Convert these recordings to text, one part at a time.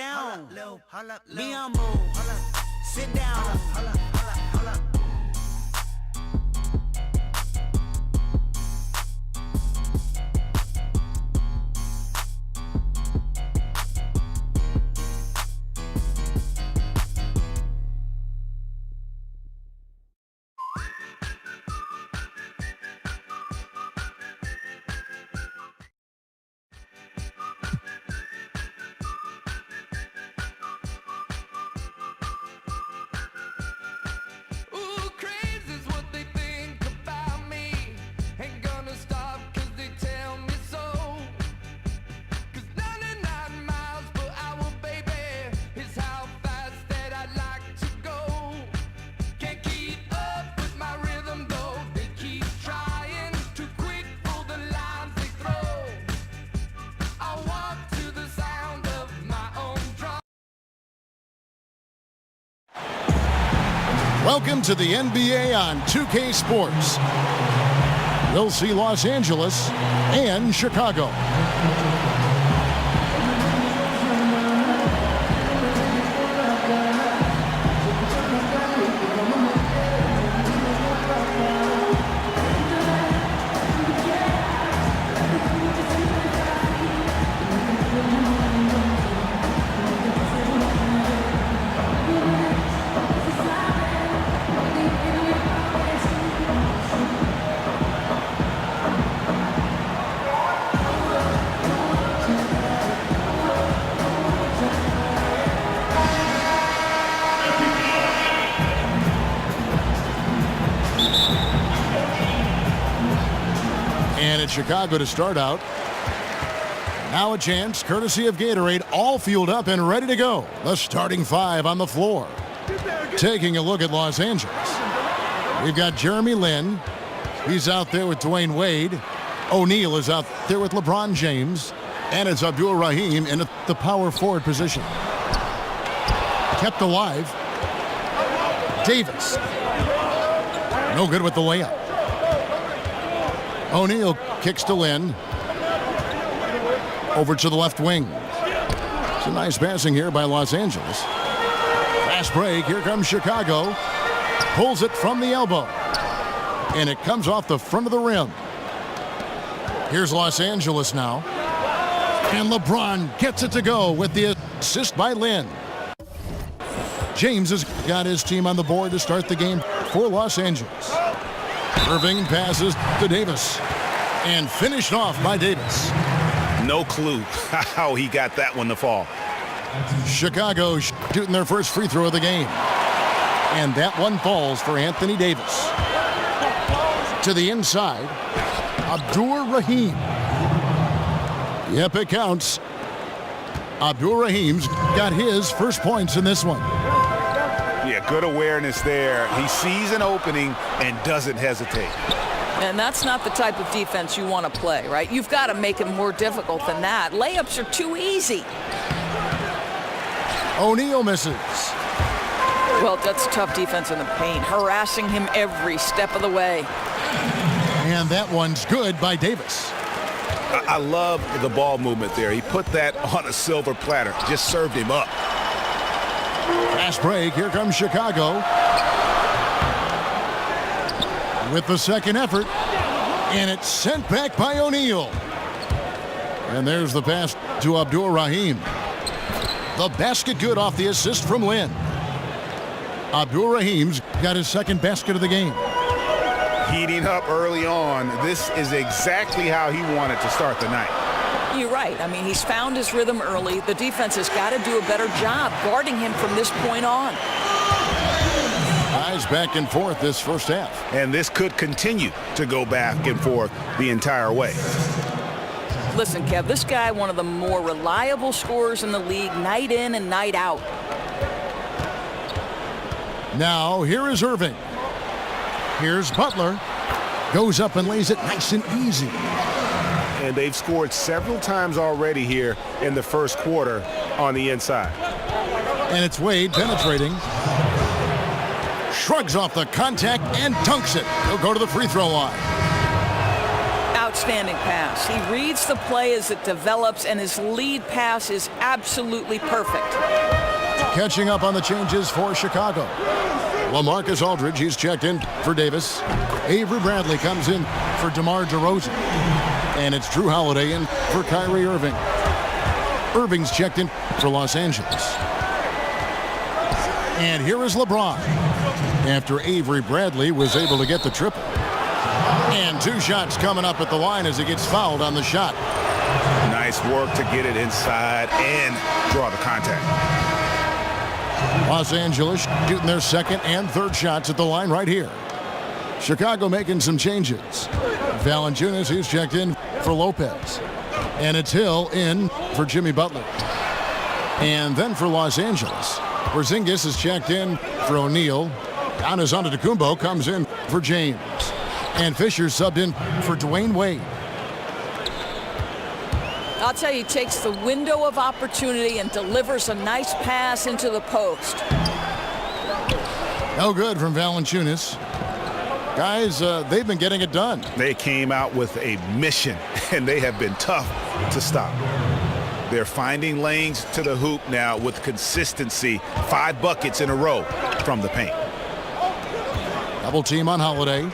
down. Be humble. Sit down. Welcome to the NBA on 2K Sports. We'll see Los Angeles and Chicago. And it's Chicago to start out. Now a chance, courtesy of Gatorade, all fueled up and ready to go. The starting five on the floor. Taking a look at Los Angeles. We've got Jeremy Lin. He's out there with Dwayne Wade. O'Neal is out there with LeBron James. And it's Abdul Rahim in the power forward position. Kept alive. Davis. No good with the layup. O'Neal kicks to Lin. Over to the left wing. It's a nice passing here by Los Angeles. Fast break. Here comes Chicago. Pulls it from the elbow. And it comes off the front of the rim. Here's Los Angeles now. And LeBron gets it to go with the assist by Lin. James has got his team on the board to start the game for Los Angeles. Irving passes to Davis. And finished off by Davis. No clue how he got that one to fall. Chicago shooting their first free throw of the game. And that one falls for Anthony Davis. To the inside, Abdul Rahim. Yep, it counts. Abdul Rahim's got his first points in this one. Yeah, good awareness there. He sees an opening and doesn't hesitate. And that's not the type of defense you want to play, right? You've got to make it more difficult than that. Layups are too easy. O'Neal misses. Well, that's tough defense in the paint, harassing him every step of the way. And that one's good by Davis. I love the ball movement there. He put that on a silver platter. Just served him up. Fast break. Here comes Chicago. With the second effort. And it's sent back by O'Neal. And there's the pass to Abdul Rahim. The basket good off the assist from Lin. Abdul Rahim's got his second basket of the game. Heating up early on. This is exactly how he wanted to start the night. You're right. I mean, he's found his rhythm early. The defense has got to do a better job guarding him from this point on. Eyes back and forth this first half. And this could continue to go back and forth the entire way. Listen, Kev, this guy, one of the more reliable scorers in the league, night in and night out. Now, here is Irving. Here's Butler. Goes up and lays it nice and easy. And they've scored several times already here in the first quarter on the inside. And it's Wade penetrating. Shrugs off the contact and dunks it. He'll go to the free throw line. outstanding pass. He reads the play as it develops, and his lead pass is absolutely perfect. Catching up on the changes for Chicago. LaMarcus Aldridge, he's checked in for Davis. Avery Bradley comes in for DeMar DeRozan. And it's Drew Holiday in for Kyrie Irving. Irving's checked in for Los Angeles. And here is LeBron after Avery Bradley was able to get the triple. And 2 shots coming up at the line as he gets fouled on the shot. Nice work to get it inside and draw the contact. Los Angeles shooting their second and third shots at the line right here. Chicago making some changes. Valanciunas, he's checked in for Lopez. And it's Hill in for Jimmy Butler. And then for Los Angeles, Porzingis is checked in for O'Neal. Giannis Antetokounmpo comes in for James. And Fisher subbed in for Dwayne Wade. I'll tell you, he takes the window of opportunity and delivers a nice pass into the post. No good from Valanciunas. Guys, they've been getting it done. They came out with a mission, and they have been tough to stop. They're finding lanes to the hoop now with consistency. 5 buckets in a row from the paint. Double team on Holiday.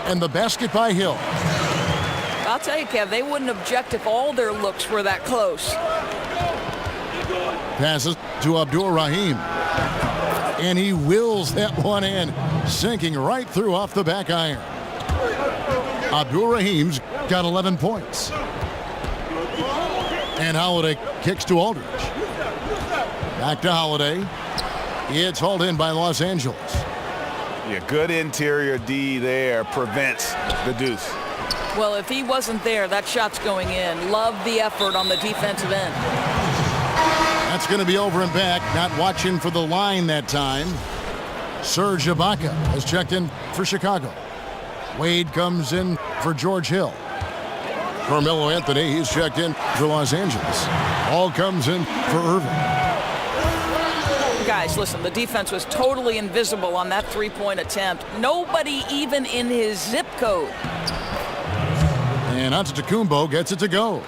And the basket by Hill. I'll tell you, Kev, they wouldn't object if all their looks were that close. Passes to Abdul Rahim. And he wills that one in, sinking right through off the back iron. Abdul Rahim's got 11 points. And Holiday kicks to Aldridge. Back to Holiday. It's hauled in by Los Angeles. Yeah, good interior D there prevents the deuce. Well, if he wasn't there, that shot's going in. Love the effort on the defensive end. That's going to be over and back. Not watching for the line that time. Serge Ibaka has checked in for Chicago. Wade comes in for George Hill. Carmelo Anthony, he's checked in for Los Angeles. All comes in for Irving. Guys, listen, the defense was totally invisible on that 3-point attempt. Nobody even in his zip code. And Antetokounmpo gets it to go.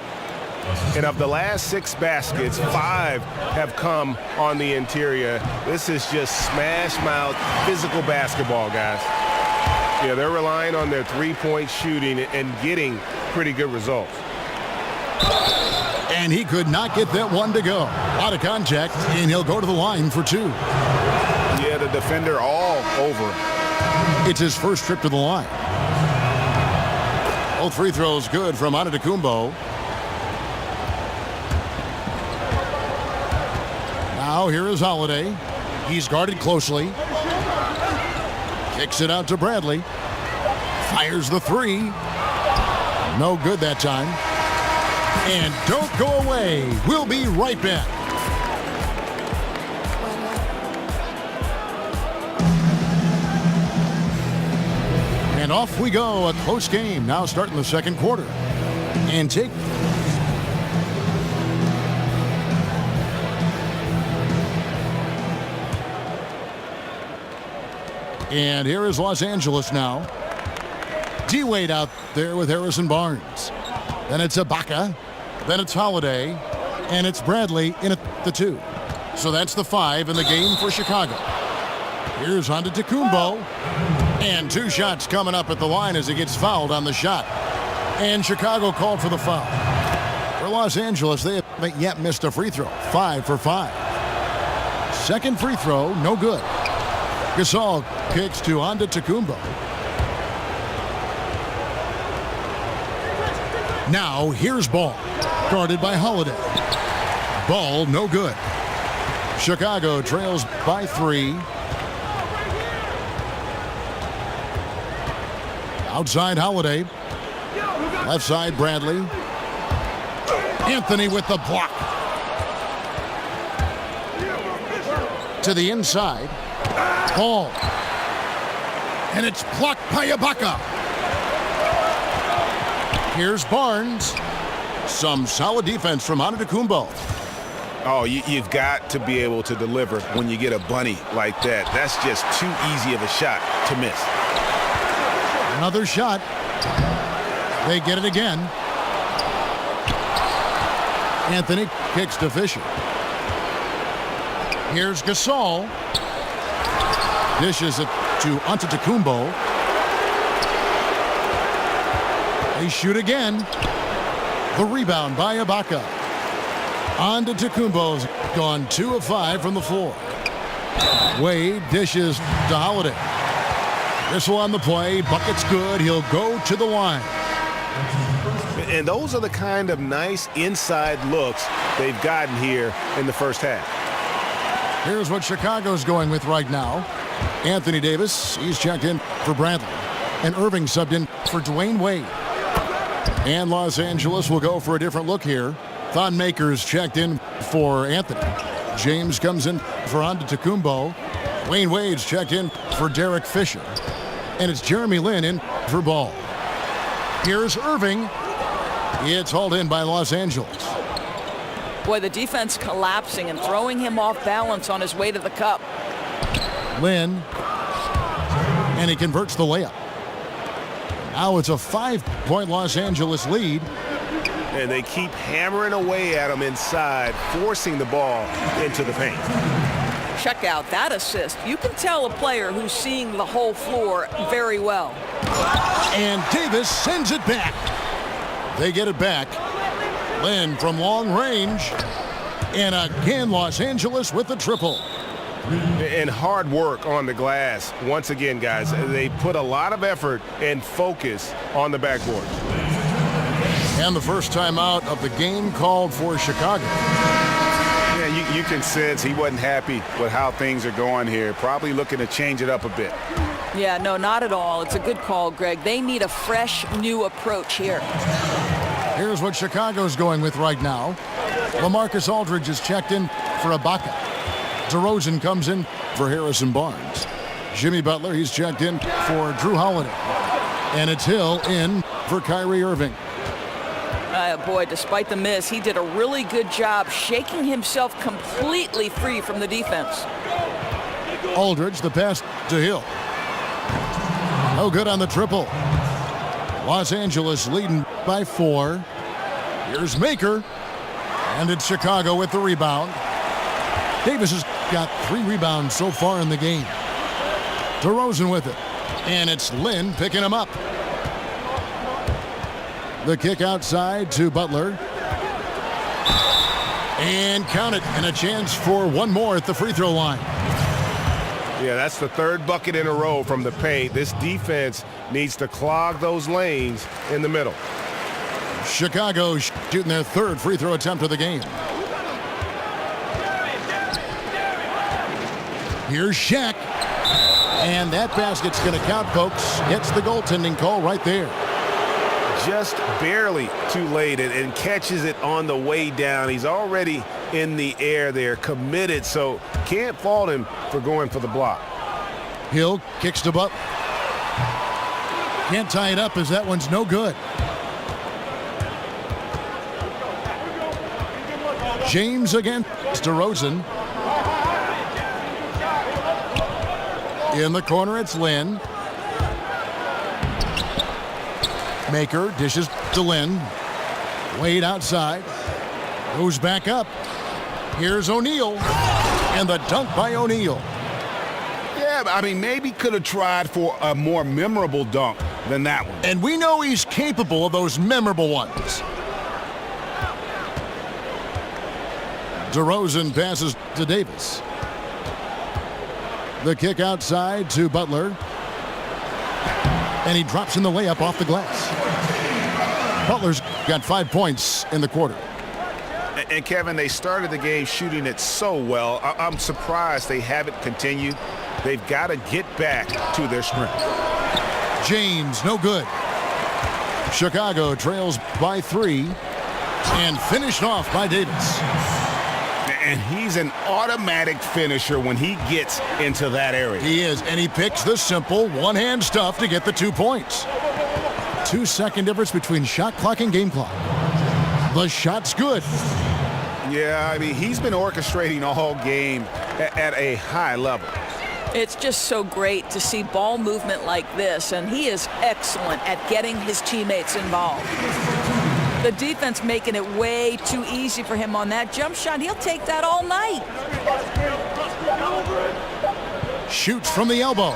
And of the last 6 baskets, 5 have come on the interior. This is just smash mouth physical basketball, guys. Yeah, they're relying on their 3-point shooting and getting pretty good results. And he could not get that one to go. Out of contact, and he'll go to the line for 2. Yeah, the defender all over him. It's his first trip to the line. Both free throws good from Antetokounmpo. Now here is Holiday. He's guarded closely. Kicks it out to Bradley. Fires the 3. No good that time. And don't go away. We'll be right back. And off we go. A close game now starting the second quarter. And take. And here is Los Angeles now. D-Wade out there with Harrison Barnes. Then it's Ibaka. Then it's Holiday. And it's Bradley in at the 2. So that's the 5 in the game for Chicago. Here's Antetokounmpo. And 2 shots coming up at the line as he gets fouled on the shot. And Chicago called for the foul. For Los Angeles, they haven't yet missed a free throw. 5 for 5. Second free throw, no good. Gasol kicks to Antetokounmpo. Now here's Ball, guarded by Holiday. Ball, no good. Chicago trails by 3. Outside Holiday. Left side Bradley. Anthony with the block. To the inside. Ball. And it's blocked by Ibaka. Here's Barnes. Some solid defense from Antetokounmpo. Oh, you've got to be able to deliver when you get a bunny like that. That's just too easy of a shot to miss. Another shot. They get it again. Anthony kicks to Fisher. Here's Gasol. Dishes it to Antetokounmpo. They shoot again. The rebound by Ibaka. Antetokounmpo's gone 2 of 5 from the floor. Wade dishes to Holiday. This one on the play. Bucket's good. He'll go to the line. And those are the kind of nice inside looks they've gotten here in the first half. Here's what Chicago's going with right now. Anthony Davis, he's checked in for Bradley. And Irving subbed in for Dwayne Wade. And Los Angeles will go for a different look here. Thon Maker's checked in for Anthony. James comes in for Antetokounmpo. Dwayne Wade's checked in for Derek Fisher. And it's Jeremy Lin in for Ball. Here's Irving. It's hauled in by Los Angeles. Boy, the defense collapsing and throwing him off balance on his way to the cup. Lin. And he converts the layup. Now it's a 5-point Los Angeles lead. And they keep hammering away at him inside, forcing the ball into the paint. Check out that assist. You can tell a player who's seeing the whole floor very well. And Davis sends it back. They get it back. Lin from long range. And again, Los Angeles with the triple. And hard work on the glass. Once again, guys, they put a lot of effort and focus on the backboard. And the first time out of the game called for Chicago. Yeah, you can sense he wasn't happy with how things are going here. Probably looking to change it up a bit. Yeah, no, not at all. It's a good call, Greg. They need a fresh, new approach here. Here's what Chicago's going with right now. LaMarcus Aldridge is checked in for Ibaka. DeRozan comes in for Harrison Barnes. Jimmy Butler, he's checked in for Drew Holiday. And it's Hill in for Kyrie Irving. Boy, despite the miss, he did a really good job shaking himself completely free from the defense. Aldridge, the pass to Hill. No good on the triple. Los Angeles leading by 4. Here's Maker. And it's Chicago with the rebound. Davis has got 3 rebounds so far in the game. DeRozan with it. And it's Lin picking him up. The kick outside to Butler. And count it. And a chance for one more at the free throw line. Yeah, that's the 3rd bucket in a row from the paint. This defense needs to clog those lanes in the middle. Chicago shooting their 3rd free throw attempt of the game. Here's Shaq. And that basket's going to count, folks. Gets the goaltending call right there. Just barely too late and catches it on the way down. He's already in the air there, committed, so can't fault him for going for the block. Hill kicks to Butler. Can't tie it up as that one's no good. James against DeRozan. In the corner, it's Lin. Maker dishes to Lin. Wade outside. Goes back up. Here's O'Neal. And the dunk by O'Neal. Yeah, I mean, maybe could have tried for a more memorable dunk than that one. And we know he's capable of those memorable ones. DeRozan passes to Davis. The kick outside to Butler. And he drops in the layup off the glass. Butler's got 5 points in the quarter. And Kevin, they started the game shooting it so well. I'm surprised they haven't continued. They've got to get back to their strength. James, no good. Chicago trails by 3 and finished off by Davis. And he's an automatic finisher when he gets into that area. He is, and he picks the simple one-hand stuff to get the 2 points. 2-second difference between shot clock and game clock. The shot's good. Yeah, I mean, he's been orchestrating all game at a high level. It's just so great to see ball movement like this, and he is excellent at getting his teammates involved. The defense making it way too easy for him on that jump shot. He'll take that all night. Shoots from the elbow.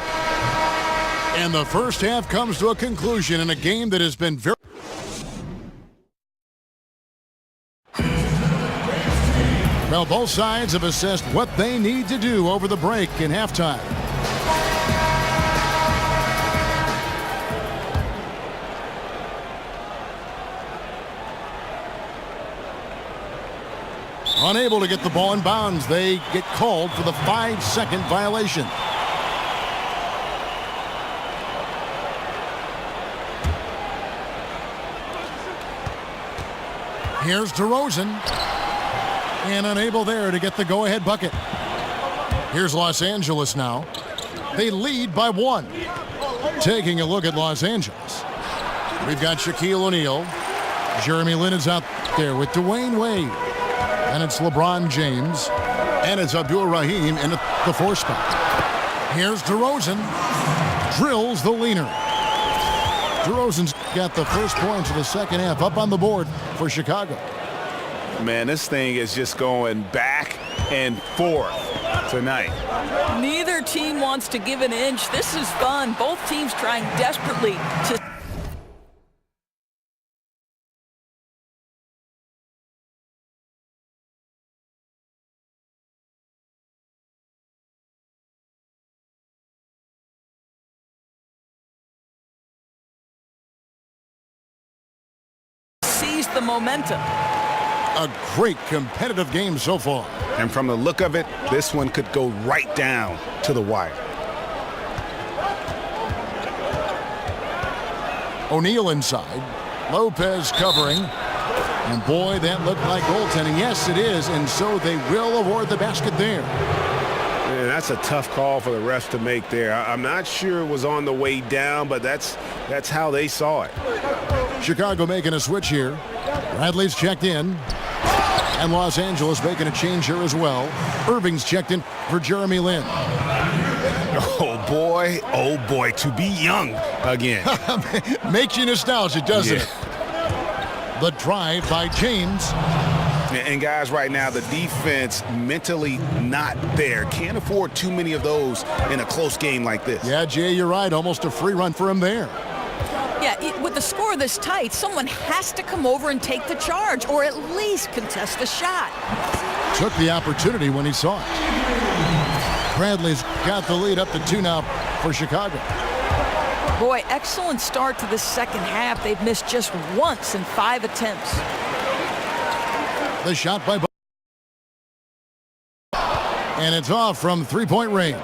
And the first half comes to a conclusion in a game that has been very... Well, both sides have assessed what they need to do over the break in halftime. Unable to get the ball in bounds, they get called for the 5-second violation. Here's DeRozan. And unable there to get the go-ahead bucket. Here's Los Angeles now. They lead by 1. Taking a look at Los Angeles. We've got Shaquille O'Neal. Jeremy Lin is out there with Dwayne Wade. And it's LeBron James. And it's Abdul Rahim in the 4th spot. Here's DeRozan. Drills the leaner. DeRozan's got the first points of the second half up on the board for Chicago. Man, this thing is just going back and forth tonight. Neither team wants to give an inch. This is fun. Both teams trying desperately to seize the momentum. A great competitive game so far. And from the look of it, this one could go right down to the wire. O'Neal inside. Lopez covering. And boy, that looked like goaltending. Yes, it is. And so they will award the basket there. Man, that's a tough call for the refs to make there. I'm not sure it was on the way down, but that's how they saw it. Chicago making a switch here. Bradley's checked in. And Los Angeles making a change here as well. Irving's checked in for Jeremy Lin. Oh boy, to be young again. Makes you nostalgic, doesn't it? The drive by James. And guys, right now, the defense mentally not there. Can't afford too many of those in a close game like this. Yeah, Jay, you're right. Almost a free run for him there. Yeah, with the score this tight, someone has to come over and take the charge, or at least contest the shot. Took the opportunity when he saw it. Bradley's got the lead up to 2 now for Chicago. Boy, excellent start to the second half. They've missed just once in 5 attempts. The shot by and it's off from 3-point range.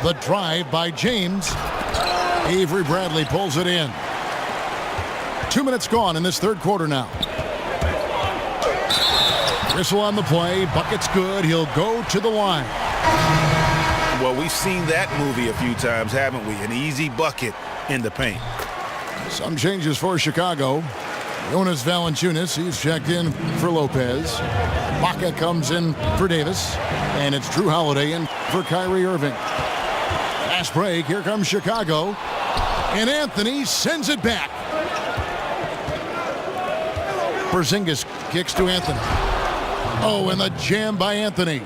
The drive by James. Avery Bradley pulls it in. 2 minutes gone in this third quarter now. Whistle on the play. Bucket's good. He'll go to the line. Well, we've seen that movie a few times, haven't we? An easy bucket in the paint. Some changes for Chicago. Jonas Valanciunas, he's checked in for Lopez. Baca comes in for Davis. And it's Drew Holiday in for Kyrie Irving. Fast break. Here comes Chicago. And Anthony sends it back. Porzingis kicks to Anthony. Oh, and the jam by Anthony.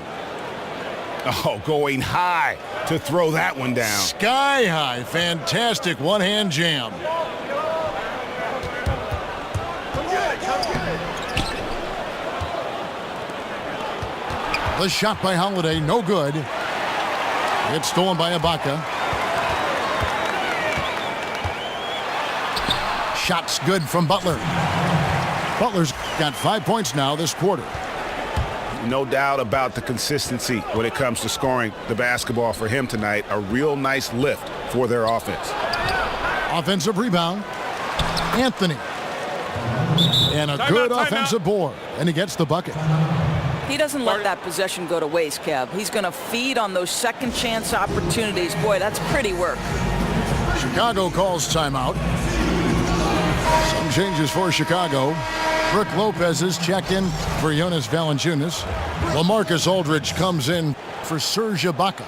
Oh, going high to throw that one down. Sky high. Fantastic one-hand jam. The shot by Holiday, no good. It's stolen by Ibaka. Shot's good from Butler. Butler's got 5 points now this quarter. No doubt about the consistency when it comes to scoring the basketball for him tonight. A real nice lift for their offense. Offensive rebound. Anthony. And a good offensive board. And he gets the bucket. He doesn't let that possession go to waste, Kev. He's going to feed on those second chance opportunities. Boy, that's pretty work. Chicago calls timeout. Some changes for Chicago. Brook Lopez is checked in for Jonas Valanciunas. LaMarcus Aldridge comes in for Serge Ibaka.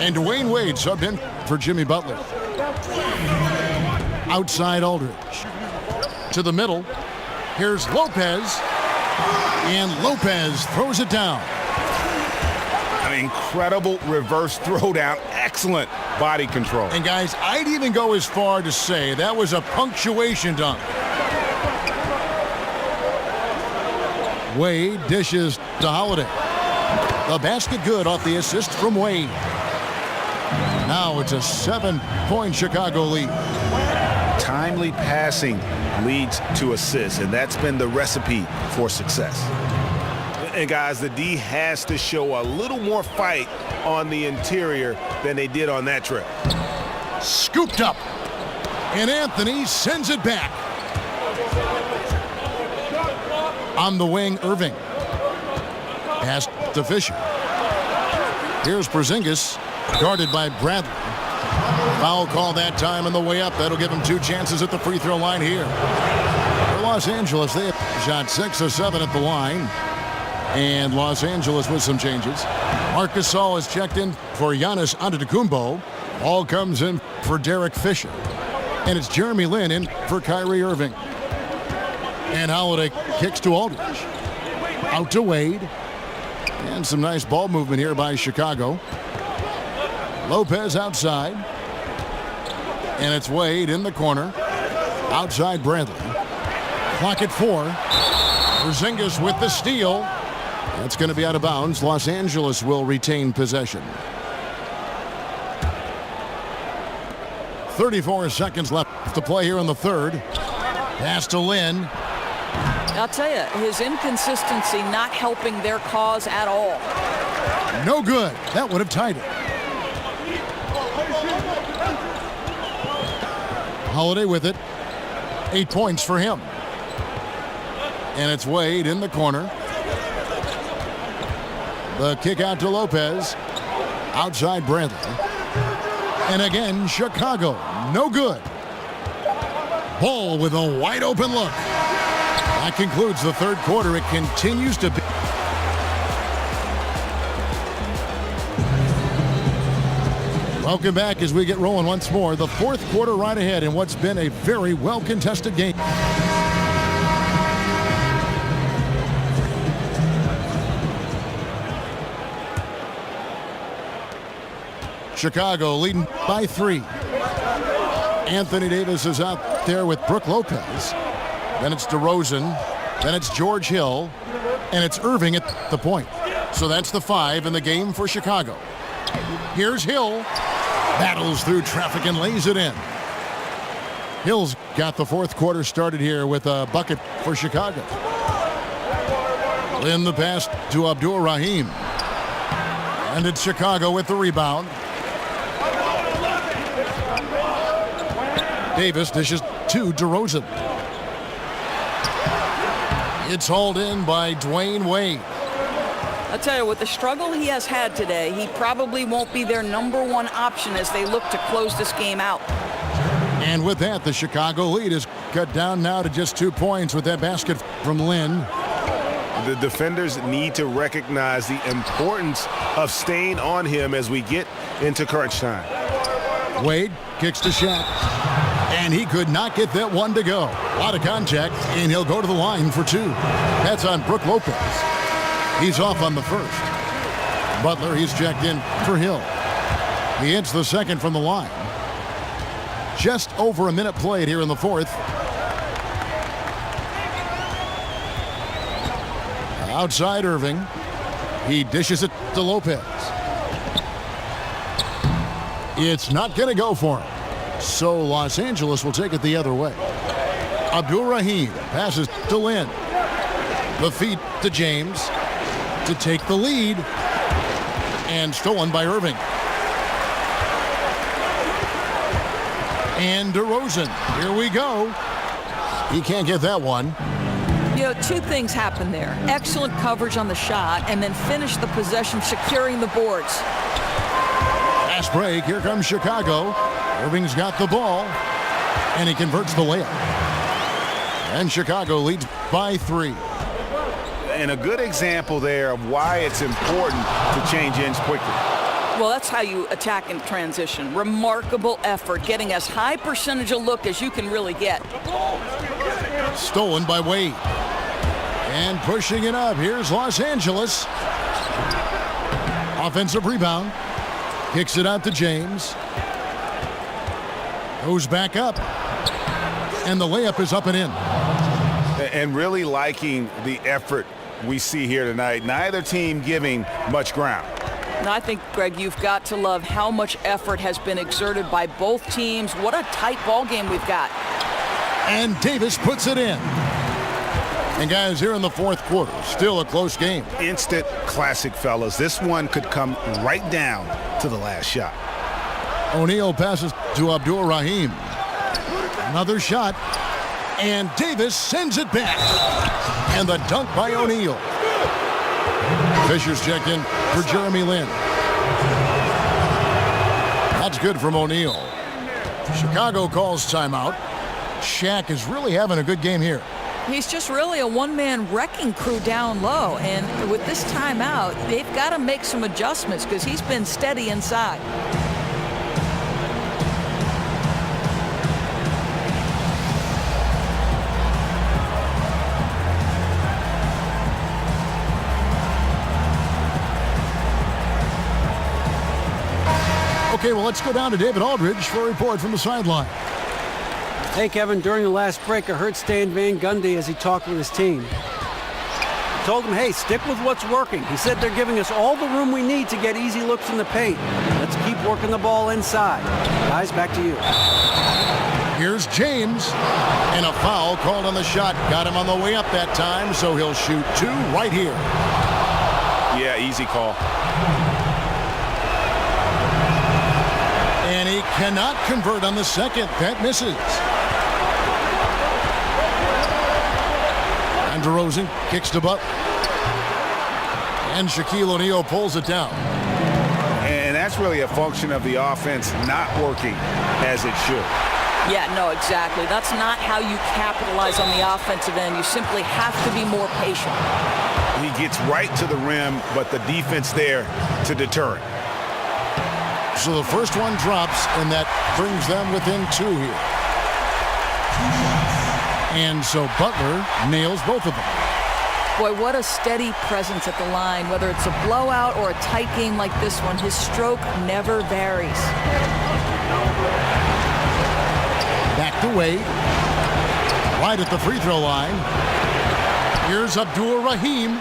And Dwayne Wade subbed in for Jimmy Butler. Outside Aldridge. To the middle. Here's Lopez. And Lopez throws it down. An incredible reverse throwdown. Excellent body control. And guys, I'd even go as far to say that was a punctuation dunk. Wade dishes to Holiday. The basket good off the assist from Wade. Now it's a 7-point Chicago lead. Timely passing leads to assists, and that's been the recipe for success. And guys, the D has to show a little more fight on the interior than they did on that trip. Scooped up. And Anthony sends it back. On the wing, Irving. Pass to Fisher. Here's Porzingis, guarded by Bradley. Foul call that time on the way up. That'll give him 2 chances at the free throw line here. For Los Angeles, they have shot 6 of 7 at the line. And Los Angeles with some changes. Marcus Gasol is checked in for Giannis Antetokounmpo. Ball comes in for Derek Fisher. And it's Jeremy Lin in for Kyrie Irving. And Holiday kicks to Aldridge. Out to Wade. And some nice ball movement here by Chicago. Lopez outside. And it's Wade in the corner. Outside Bradley. Clock at 4. Porzingis with the steal. That's going to be out of bounds. Los Angeles will retain possession. 34 seconds left to play here in the third. Pass to Lin. I'll tell you, his inconsistency not helping their cause at all. No good. That would have tied it. Holiday with it. 8 points for him. And it's Wade in the corner. The kick out to Lopez. Outside Bradley. And again, Chicago. No good. Ball with a wide open look. That concludes the third quarter. It continues to be. Welcome back as we get rolling once more. The fourth quarter right ahead in what's been a very well-contested game. Chicago leading by 3. Anthony Davis is out there with Brook Lopez. Then it's DeRozan. Then it's George Hill. And it's Irving at the point. So that's the 5 in the game for Chicago. Here's Hill. Battles through traffic and lays it in. Hill's got the fourth quarter started here with a bucket for Chicago. In the pass to Abdul Rahim. And it's Chicago with the rebound. Davis dishes to DeRozan. It's hauled in by Dwayne Wade. I'll tell you, with the struggle he has had today, he probably won't be their #1 option as they look to close this game out. And with that, the Chicago lead is cut down now to just 2 points with that basket from Lin. The defenders need to recognize the importance of staying on him as we get into crunch time. Wade kicks to Shaq. And he could not get that one to go. A lot of contact, and he'll go to the line for 2. That's on Brook Lopez. He's off on the first. Butler, he's checked in for Hill. He hits the second from the line. Just over a minute played here in the fourth. Outside Irving. He dishes it to Lopez. It's not going to go for him. So Los Angeles will take it the other way. Abdul Rahim passes to Lin. The feed to James to take the lead. And stolen by Irving. And DeRozan. Here we go. He can't get that one. You know, 2 things happened there. Excellent coverage on the shot, and then finish the possession securing the boards. Fast break. Here comes Chicago. Irving's got the ball, and he converts the layup. And Chicago leads by 3. And a good example there of why it's important to change ends quickly. Well, that's how you attack in transition. Remarkable effort, getting as high percentage a look as you can really get. Stolen by Wade. And pushing it up. Here's Los Angeles. Offensive rebound. Kicks it out to James. Goes back up. And the layup is up and in. And really liking the effort we see here tonight. Neither team giving much ground. And I think, Greg, you've got to love how much effort has been exerted by both teams. What a tight ball game we've got. And Davis puts it in. And guys, here in the fourth quarter, still a close game. Instant classic, fellas. This one could come right down to the last shot. O'Neal passes to Abdul Rahim. Another shot. And Davis sends it back. And the dunk by O'Neal. Fisher's checked in for Jeremy Lin. That's good from O'Neal. Chicago calls timeout. Shaq is really having a good game here. He's just really a one-man wrecking crew down low. And with this timeout, they've got to make some adjustments because he's been steady inside. Okay, well, let's go down to David Aldridge for a report from the sideline. Hey, Kevin, during the last break, I heard Stan Van Gundy as he talked with his team. He told them, hey, stick with what's working. He said they're giving us all the room we need to get easy looks in the paint. Let's keep working the ball inside. Guys, back to you. Here's James. And a foul called on the shot. Got him on the way up that time, so he'll shoot 2 right here. Yeah, easy call. And he cannot convert on the second. That misses. And DeRozan kicks to Butler. And Shaquille O'Neal pulls it down. And that's really a function of the offense not working as it should. Yeah, no, exactly. That's not how you capitalize on the offensive end. You simply have to be more patient. He gets right to the rim, but the defense there to deter it. So the first one drops, and that brings them within 2 here. And so Butler nails both of them. Boy, what a steady presence at the line. Whether it's a blowout or a tight game like this one, his stroke never varies. Back to Wade. Right at the free throw line. Here's Abdul Rahim.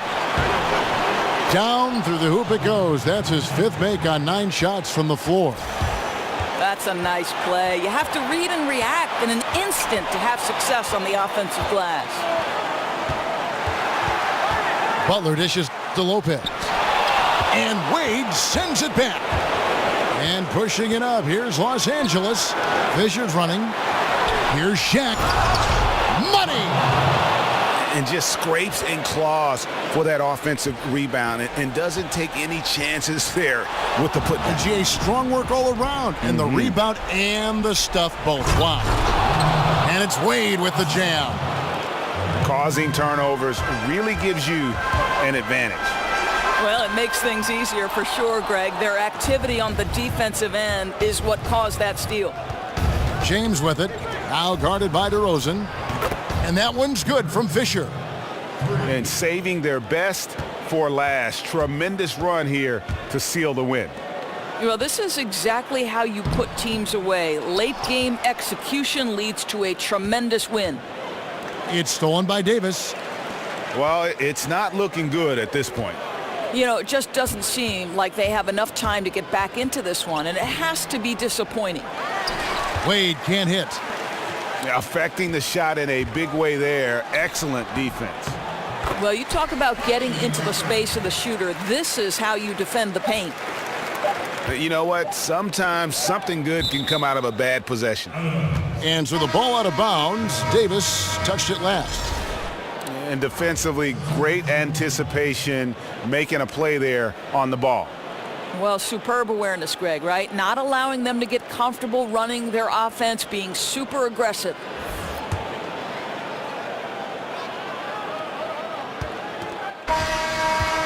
Down through the hoop it goes. That's his 5th make on 9 shots from the floor. That's a nice play. You have to read and react in an instant to have success on the offensive glass. Butler dishes to Lopez. And Wade sends it back. And pushing it up. Here's Los Angeles. Fisher's running. Here's Shaq. Money! And just scrapes and claws for that offensive rebound and doesn't take any chances there with the put. And GA, strong work all around. And the rebound and the stuff both. Wow. And it's Wade with the jam. Causing turnovers really gives you an advantage. Well, it makes things easier for sure, Greg. Their activity on the defensive end is what caused that steal. James with it. Now guarded by DeRozan. And that one's good from Fisher. And saving their best for last. Tremendous run here to seal the win. Well, this is exactly how you put teams away. Late game execution leads to a tremendous win. It's stolen by Davis. Well, it's not looking good at this point. You know, it just doesn't seem like they have enough time to get back into this one, and it has to be disappointing. Wade can't hit. Affecting the shot in a big way there. Excellent defense. Well, you talk about getting into the space of the shooter. This is how you defend the paint. You know what? Sometimes something good can come out of a bad possession. And so the ball out of bounds. Davis touched it last. And defensively, great anticipation, making a play there on the ball. Well, superb awareness, Greg, right? Not allowing them to get comfortable running their offense, being super aggressive.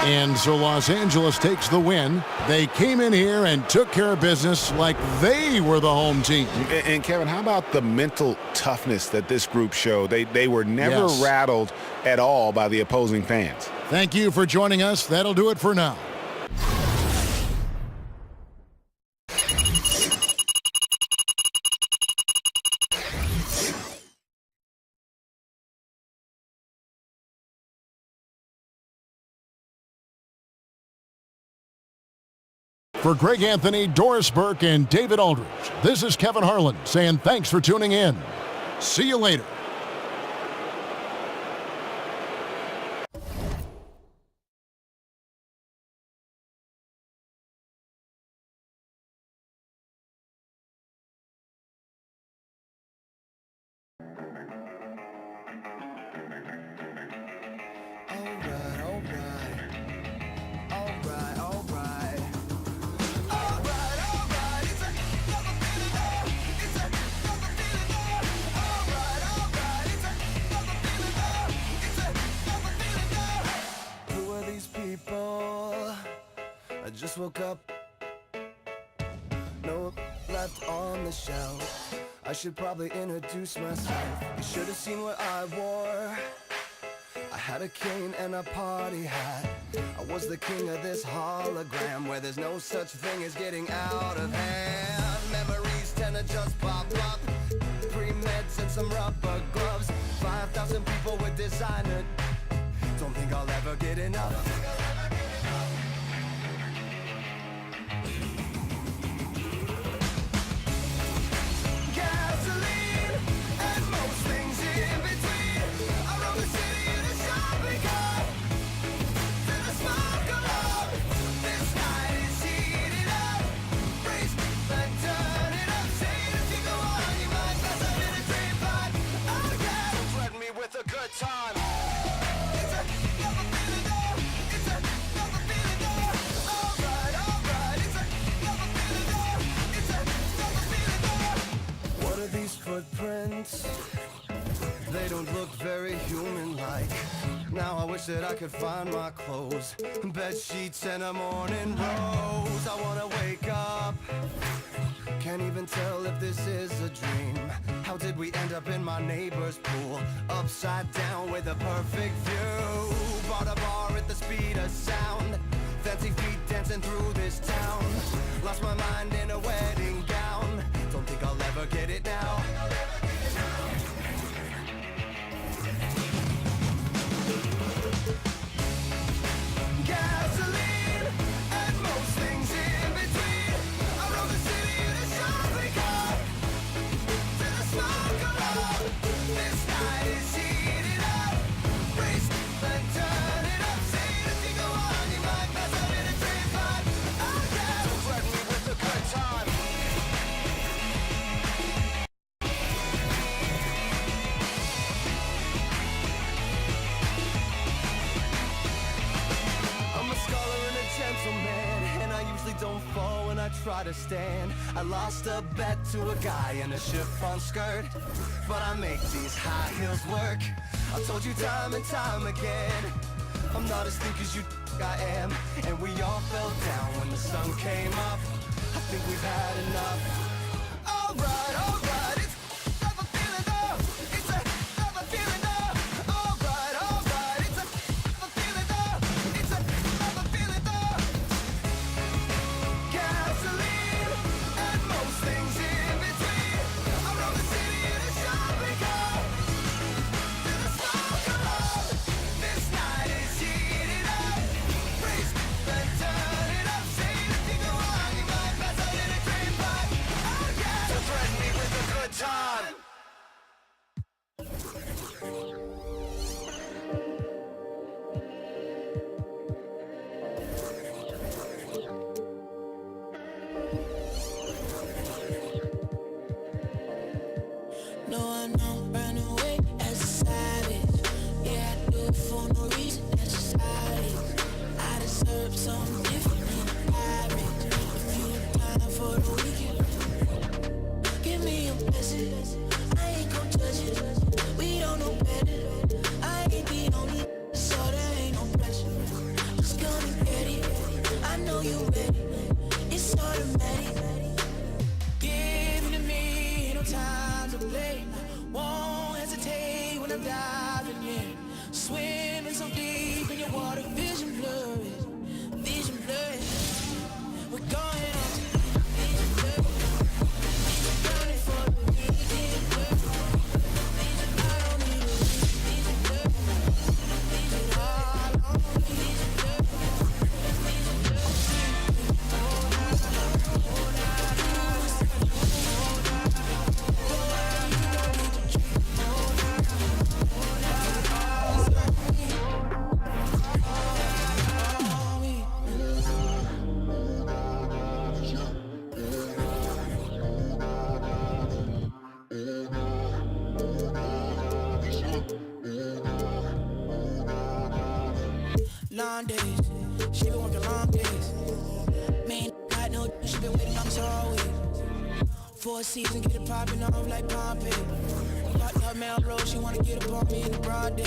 And so Los Angeles takes the win. They came in here and took care of business like they were the home team. And Kevin, how about the mental toughness that this group showed? They were never rattled at all by the opposing fans. Thank you for joining us. That'll do it for now. For Greg Anthony, Doris Burke, and David Aldridge, this is Kevin Harlan saying thanks for tuning in. See you later. Just woke up, no left on the shelf. I should probably introduce myself. You should have seen what I wore. I had a cane and a party hat. I was the king of this hologram where there's no such thing as getting out of hand. Memories tend to just pop up. Pre-meds and some rubber gloves. 5,000 people with designer. Don't think I'll ever get enough. Footprints, they don't look very human-like. Now I wish that I could find my clothes, bed sheets and a morning rose. I wanna wake up, can't even tell if this is a dream. How did we end up in my neighbor's pool, upside down with a perfect view? Bought a bar at the speed of sound, fancy feet dancing through this town. Lost my mind in a wedding gown, don't think I'll ever get it now. Gasoline and most things in between. I rode the city in a shopping cart to the smoke alarm. This night is heating up. Race and turn it up. Saying if you go on, you might mess up in a train fight. Oh yeah, don't threaten me with a good time. And I usually don't fall when I try to stand. I lost a bet to a guy in a chiffon skirt, but I make these high heels work. I told you time and time again, I'm not as thick as you think I am. And we all fell down when the sun came up. I think we've had enough. Alright, alright, it's another feeling though. It's another feeling though. Alright, alright, it's another feeling though. It's another feeling though. Gasoline and most things in between. I rode the city in a shopping cart to the smoke alarm. This night is heating up. Race and turn it up. Saying if you go on, you might pass out in a train fight. Four seasons, get it popping off like Pompeii. Fucked up Melrose, she wanna get up on me in the broad day.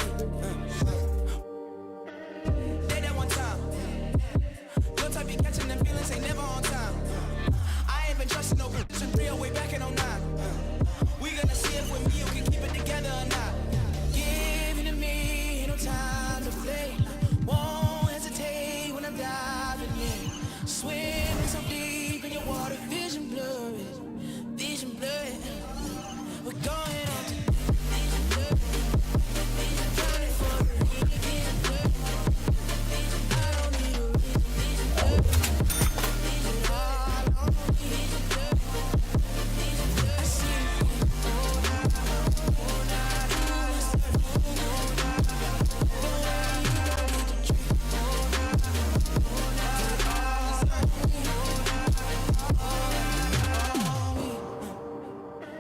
Say that one time. Your type be catching them feelings, ain't never on time. I ain't been trusting no bitches in 3 way back in 09. We gonna see if with me you can keep it together or not. Give it to me, ain't no time to play. Won't hesitate when I'm diving in. Swimming so deep in your water, vision blurry. Vision blurry. We're going on to vision blurry. Vision blurry for the vision blurry. Vision, I don't need a reason. Vision blurry. Vision all on me. Vision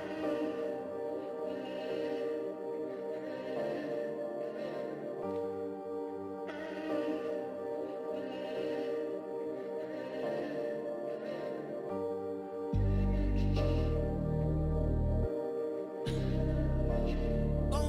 blurry. Vision blurry. I see you. Oh, nah, oh,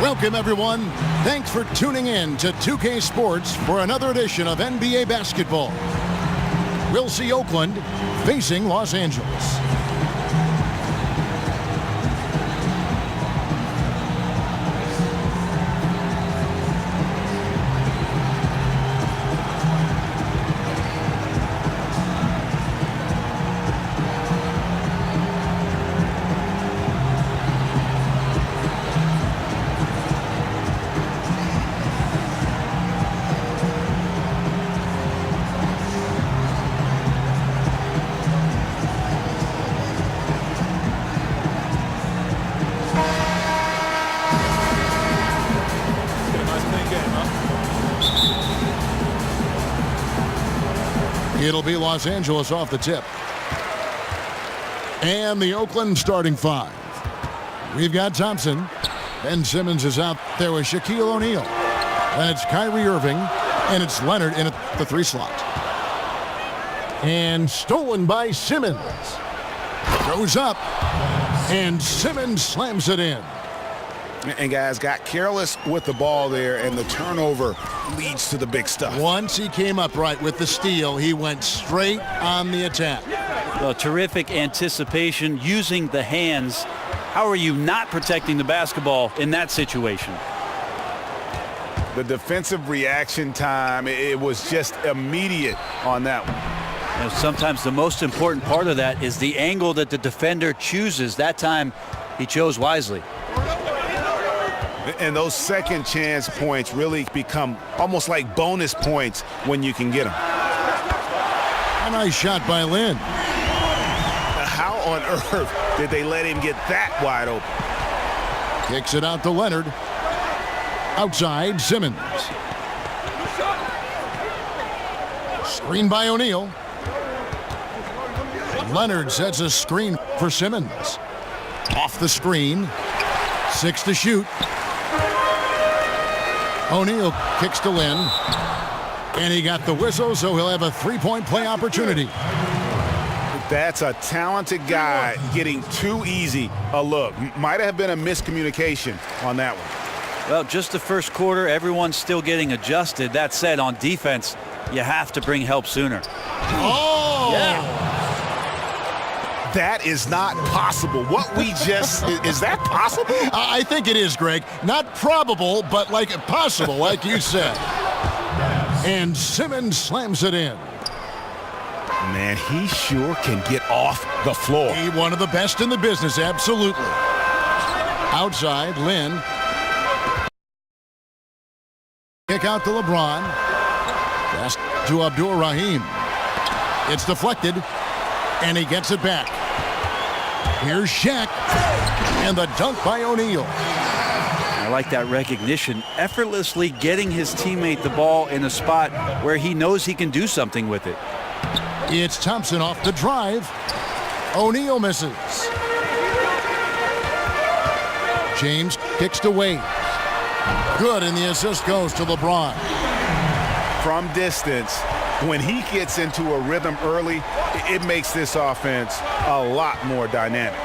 Welcome, everyone. Thanks for tuning in to 2K Sports for another edition of NBA basketball. We'll see Oakland facing Los Angeles. It'll be Los Angeles off the tip. And the Oakland starting five. We've got Thompson. Ben Simmons is out there with Shaquille O'Neal. Then it's Kyrie Irving. And it's Leonard in at the 3 slot. And stolen by Simmons. Goes up. And Simmons slams it in. And guys got careless with the ball there, and the turnover leads to the big stuff. Once he came up right with the steal, he went straight on the attack. Well, terrific anticipation using the hands. How are you not protecting the basketball in that situation? The defensive reaction time, it was just immediate on that one. You know, sometimes the most important part of that is the angle that the defender chooses. That time he chose wisely. And those second chance points really become almost like bonus points when you can get them. A nice shot by Lynn. How on earth did they let him get that wide open? Kicks it out to Leonard. Outside, Simmons. Screen by O'Neal. Leonard sets a screen for Simmons. Off the screen. 6 to shoot. O'Neal kicks to Lynn. And he got the whistle, so he'll have a 3-point play opportunity. That's a talented guy getting too easy a look. Might have been a miscommunication on that one. Well, just the first quarter, everyone's still getting adjusted. That said, on defense, you have to bring help sooner. Oh! That is not possible. What we just, is that possible? I think it is, Greg. Not probable, but like possible, like you said. And Simmons slams it in. Man, he sure can get off the floor. He one of the best in the business, absolutely. Outside, Lynn. Kick out to LeBron. Pass to Abdul Rahim. It's deflected, and he gets it back. Here's Shaq, and the dunk by O'Neal. I like that recognition. Effortlessly getting his teammate the ball in a spot where he knows he can do something with it. It's Thompson off the drive. O'Neal misses. James kicks to Wade. Good, and the assist goes to LeBron. From distance, when he gets into a rhythm early, it makes this offense a lot more dynamic.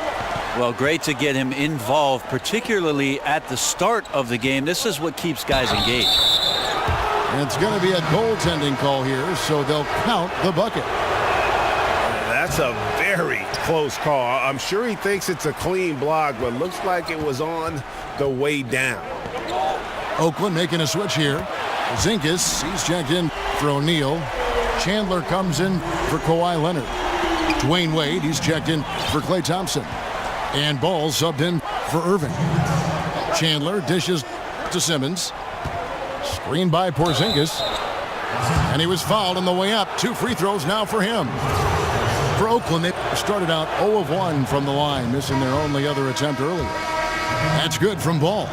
Well, great to get him involved, particularly at the start of the game. This is what keeps guys engaged. It's going to be a goaltending call here, so they'll count the bucket. That's a very close call. I'm sure he thinks it's a clean block, but looks like it was on the way down. Oakland making a switch here. Zinkas, he's checked in for O'Neal. Chandler comes in for Kawhi Leonard. Dwayne Wade, he's checked in for Klay Thompson. And Ball subbed in for Irving. Chandler dishes to Simmons. Screened by Porzingis. And he was fouled on the way up. 2 free throws now for him. For Oakland, they started out 0 of 1 from the line, missing their only other attempt earlier. That's good from Ball.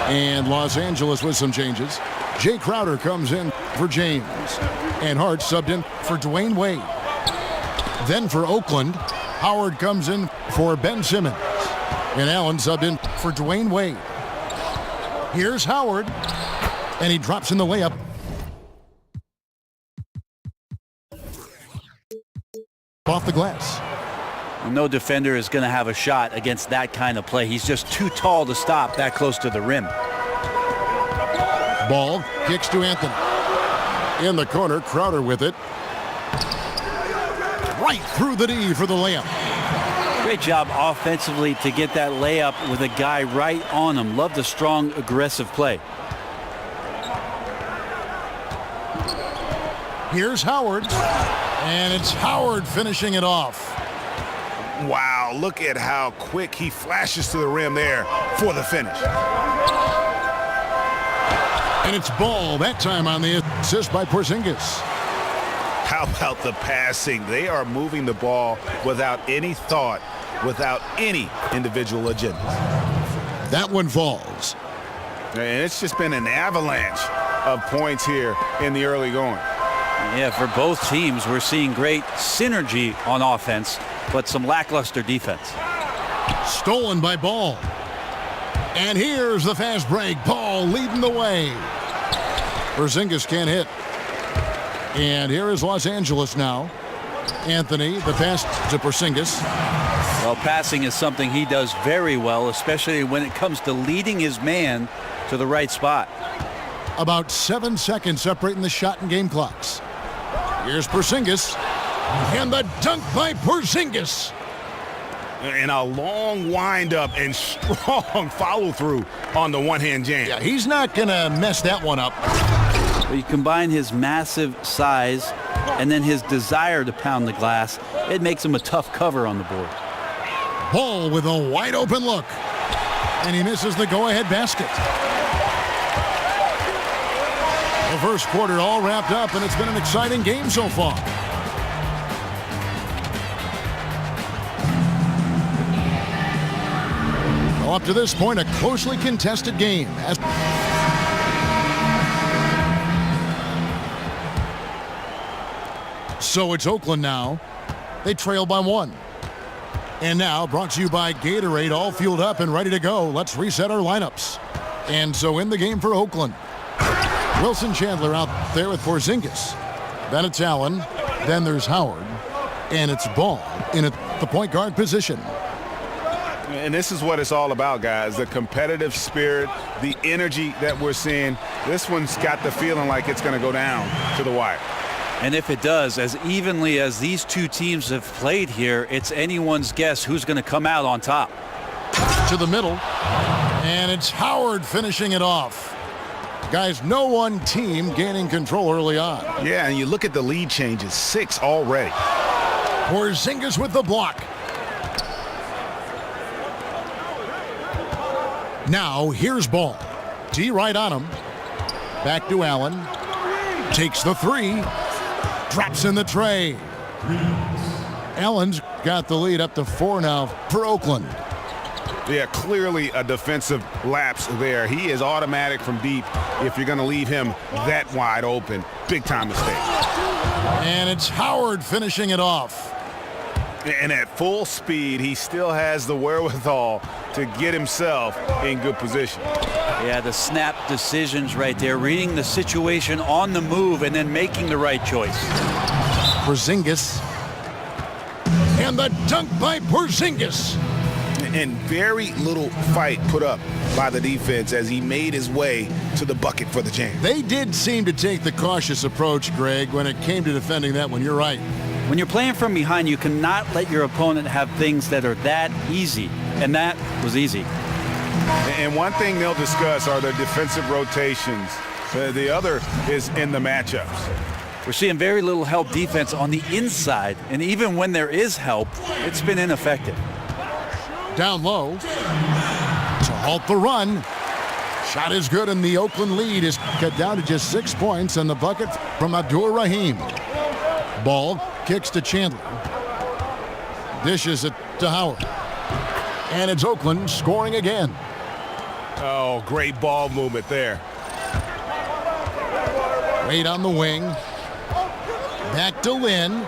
And Los Angeles with some changes. Jay Crowder comes in for James. And Hart subbed in for Dwayne Wade. Then for Oakland, Howard comes in for Ben Simmons. And Allen subbed in for Dwayne Wade. Here's Howard. And he drops in the layup. Off the glass. No defender is going to have a shot against that kind of play. He's just too tall to stop that close to the rim. Ball kicks to Anthony. In the corner, Crowder with it. Right through the D for the layup. Great job offensively to get that layup with a guy right on him. Love the strong, aggressive play. Here's Howard. And it's Howard finishing it off. Wow, look at how quick he flashes to the rim there for the finish. And it's Ball, that time on the assist by Porzingis. How about the passing? They are moving the ball without any thought, without any individual agenda. That one falls. And it's just been an avalanche of points here in the early going. Yeah, for both teams, we're seeing great synergy on offense, but some lackluster defense. Stolen by Ball. And here's the fast break. Ball leading the way. Porzingis can't hit. And here is Los Angeles now. Anthony, the pass to Porzingis. Well, passing is something he does very well, especially when it comes to leading his man to the right spot. About 7 seconds separating the shot and game clocks. Here's Porzingis. And the dunk by Porzingis. And a long windup and strong follow-through on the one-hand jam. Yeah, he's not going to mess that one up. You combine his massive size and then his desire to pound the glass, it makes him a tough cover on the board. Ball with a wide-open look. And he misses the go-ahead basket. The first quarter all wrapped up, and it's been an exciting game so far. Well, up to this point, a closely contested game. So it's Oakland now. They trail by 1. And now, brought to you by Gatorade, all fueled up and ready to go. Let's reset our lineups. And so in the game for Oakland, Wilson Chandler out there with Porzingis. Then it's Allen. Then there's Howard. And it's Ball in at the point guard position. And this is what it's all about, guys. The competitive spirit, the energy that we're seeing. This one's got the feeling like it's going to go down to the wire. And if it does, as evenly as these two teams have played here, it's anyone's guess who's going to come out on top. To the middle, and it's Howard finishing it off. Guys, no one team gaining control early on. Yeah, and you look at the lead changes, 6 already. Porzingis with the block. Now, here's Ball. D right on him. Back to Allen. Takes the 3. Drops in the tray. Allen's got the lead up to 4 now for Oakland. Yeah, clearly a defensive lapse there. He is automatic from deep if you're going to leave him that wide open. Big time mistake. And it's Howard finishing it off. And at full speed, he still has the wherewithal to get himself in good position. Yeah, the snap decisions right there, reading the situation on the move and then making the right choice. Porzingis. And the dunk by Porzingis. And very little fight put up by the defense as he made his way to the bucket for the jam. They did seem to take the cautious approach, Greg, when it came to defending that one. You're right. When you're playing from behind, you cannot let your opponent have things that are that easy. And that was easy. And one thing they'll discuss are their defensive rotations. The other is in the matchups. We're seeing very little help defense on the inside. And even when there is help, it's been ineffective. Down low to halt the run. Shot is good, and the Oakland lead is cut down to just 6 points, and the bucket from Abdur-Rahim. Ball kicks to Chandler. Dishes it to Howard. And it's Oakland scoring again. Oh, great ball movement there. Wade on the wing. Back to Lynn.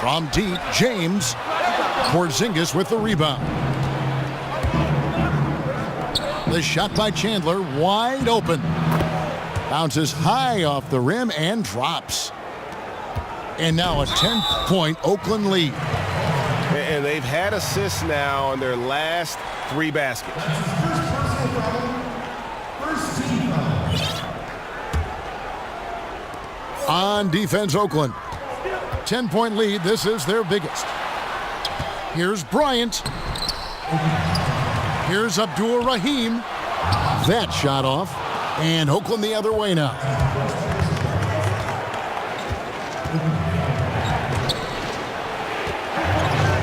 From deep, James. Porzingis with the rebound. The shot by Chandler, wide open. Bounces high off the rim and drops. And now a 10-point Oakland lead. And they've had assists now on their last 3 baskets. On defense, Oakland. 10-point lead. This is their biggest. Here's Bryant. Here's Abdur-Rahim. That shot off. And Oakland the other way now.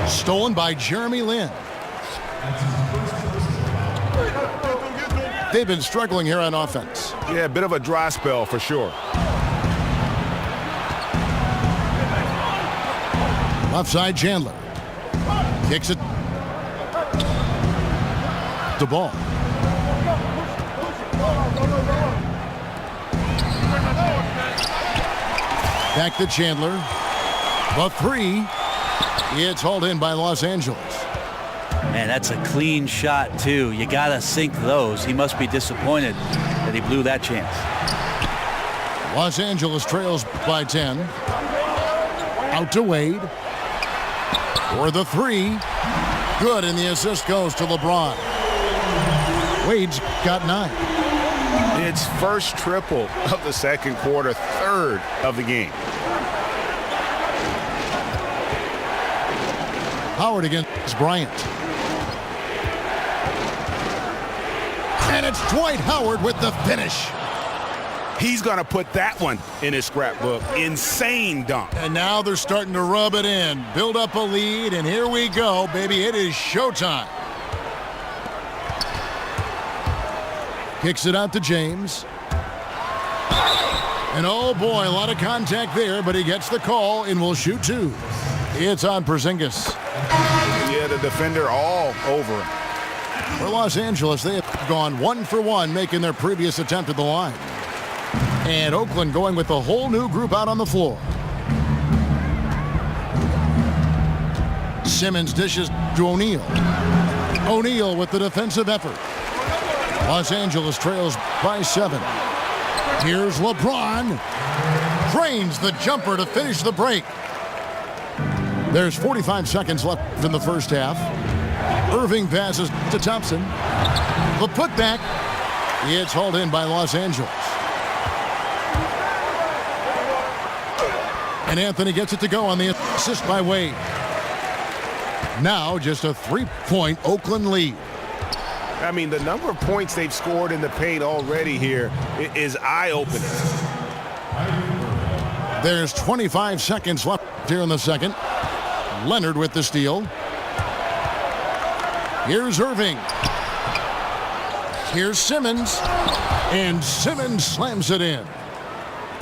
Stolen by Jeremy Lin. They've been struggling here on offense. Yeah, a bit of a dry spell for sure. Left side, Chandler. Kicks it. The ball. Back to Chandler. The 3. It's hauled in by Los Angeles. Man, that's a clean shot, too. You got to sink those. He must be disappointed that he blew that chance. Los Angeles trails by 10. Out to Wade. For the 3. Good, and the assist goes to LeBron. Wade's got 9. It's first triple of the second quarter, 3rd of the game. Howard against Bryant. And it's Dwight Howard with the finish. He's going to put that one in his scrapbook. Insane dunk. And now they're starting to rub it in. Build up a lead, and here we go, baby. It is showtime. Kicks it out to James. And oh boy, a lot of contact there, but he gets the call and will shoot 2. It's on Porzingis. Yeah, the defender all over him. For Los Angeles, they have gone 1 for 1, making their previous attempt at the line. And Oakland going with a whole new group out on the floor. Simmons dishes to O'Neal. O'Neal with the defensive effort. Los Angeles trails by 7. Here's LeBron. Drains the jumper to finish the break. There's 45 seconds left in the first half. Irving passes to Thompson. The putback. It's hauled in by Los Angeles. And Anthony gets it to go on the assist by Wade. Now just a 3-point Oakland lead. I mean, the number of points they've scored in the paint already here is eye-opening. There's 25 seconds left here in the second. Leonard with the steal. Here's Irving. Here's Simmons. And Simmons slams it in.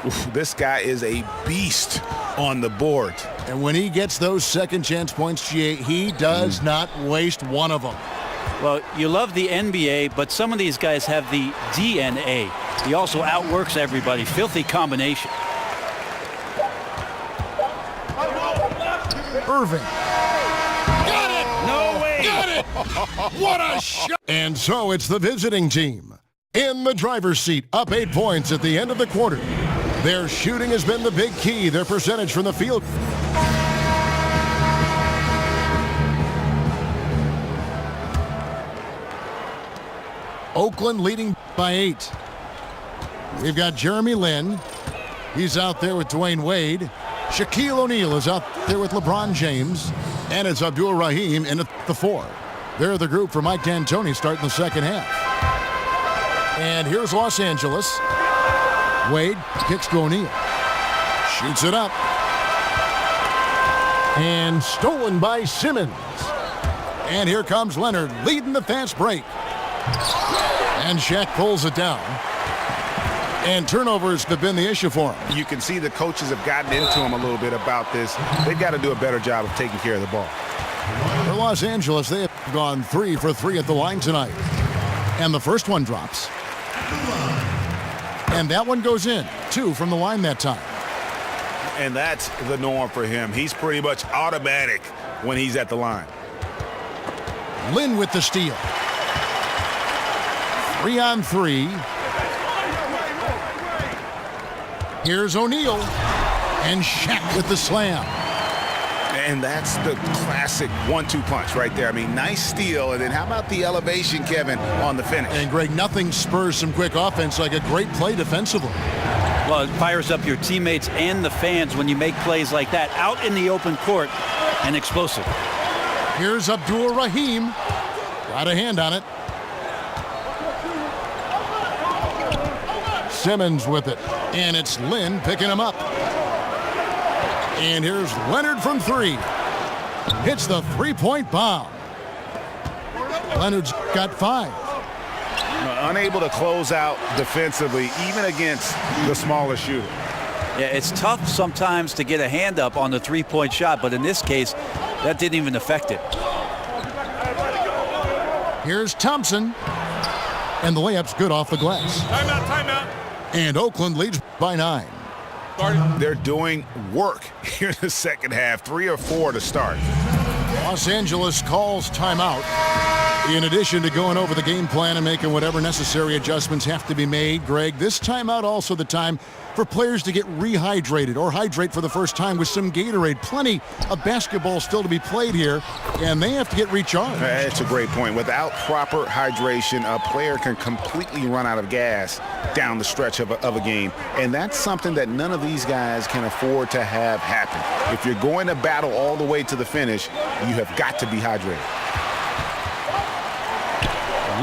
Oof, this guy is a beast on the board. And when he gets those second chance points, he does not waste one of them. Well, you love the NBA, but some of these guys have the DNA. He also outworks everybody. Filthy combination. Irving. Got it! No way! Got it! What a shot! And so it's the visiting team in the driver's seat, up 8 points at the end of the quarter. Their shooting has been the big key, their percentage from the field. Oakland leading by 8. We've got Jeremy Lin. He's out there with Dwayne Wade. Shaquille O'Neal is out there with LeBron James. And it's Abdul Rahim in the 4. They're the group for Mike D'Antoni starting the second half. And here's Los Angeles. Wade kicks to O'Neal. Shoots it up. And stolen by Simmons. And here comes Leonard leading the fast break. And Shaq pulls it down. And turnovers have been the issue for him. You can see the coaches have gotten into him a little bit about this. They've got to do a better job of taking care of the ball. For Los Angeles, they have gone 3 for 3 at the line tonight. And the first one drops. And that one goes in. 2 from the line that time. And that's the norm for him. He's pretty much automatic when he's at the line. Lin with the steal. 3 on 3. Here's O'Neal. And Shaq with the slam. And that's the classic 1-2 punch right there. I mean, nice steal. And then how about the elevation, Kevin, on the finish? And Greg, nothing spurs some quick offense like a great play defensively. Well, it fires up your teammates and the fans when you make plays like that out in the open court and explosive. Here's Abdul Rahim. Got a hand on it. Simmons with it. And it's Lin picking him up. And here's Leonard from 3. Hits the 3-point bomb. Leonard's got 5. Unable to close out defensively, even against the smaller shooter. Yeah, it's tough sometimes to get a hand up on the 3-point shot, but in this case, that didn't even affect it. Here's Thompson. And the layup's good off the glass. Timeout. And Oakland leads by 9. They're doing work here in the second half. 3 or 4 to start. Los Angeles calls timeout. In addition to going over the game plan and making whatever necessary adjustments have to be made, Greg, this timeout also the time for players to get rehydrated or hydrate for the first time with some Gatorade. Plenty of basketball still to be played here, and they have to get recharged. That's a great point. Without proper hydration, a player can completely run out of gas down the stretch of a game, and that's something that none of these guys can afford to have happen. If you're going to battle all the way to the finish, you have got to be hydrated.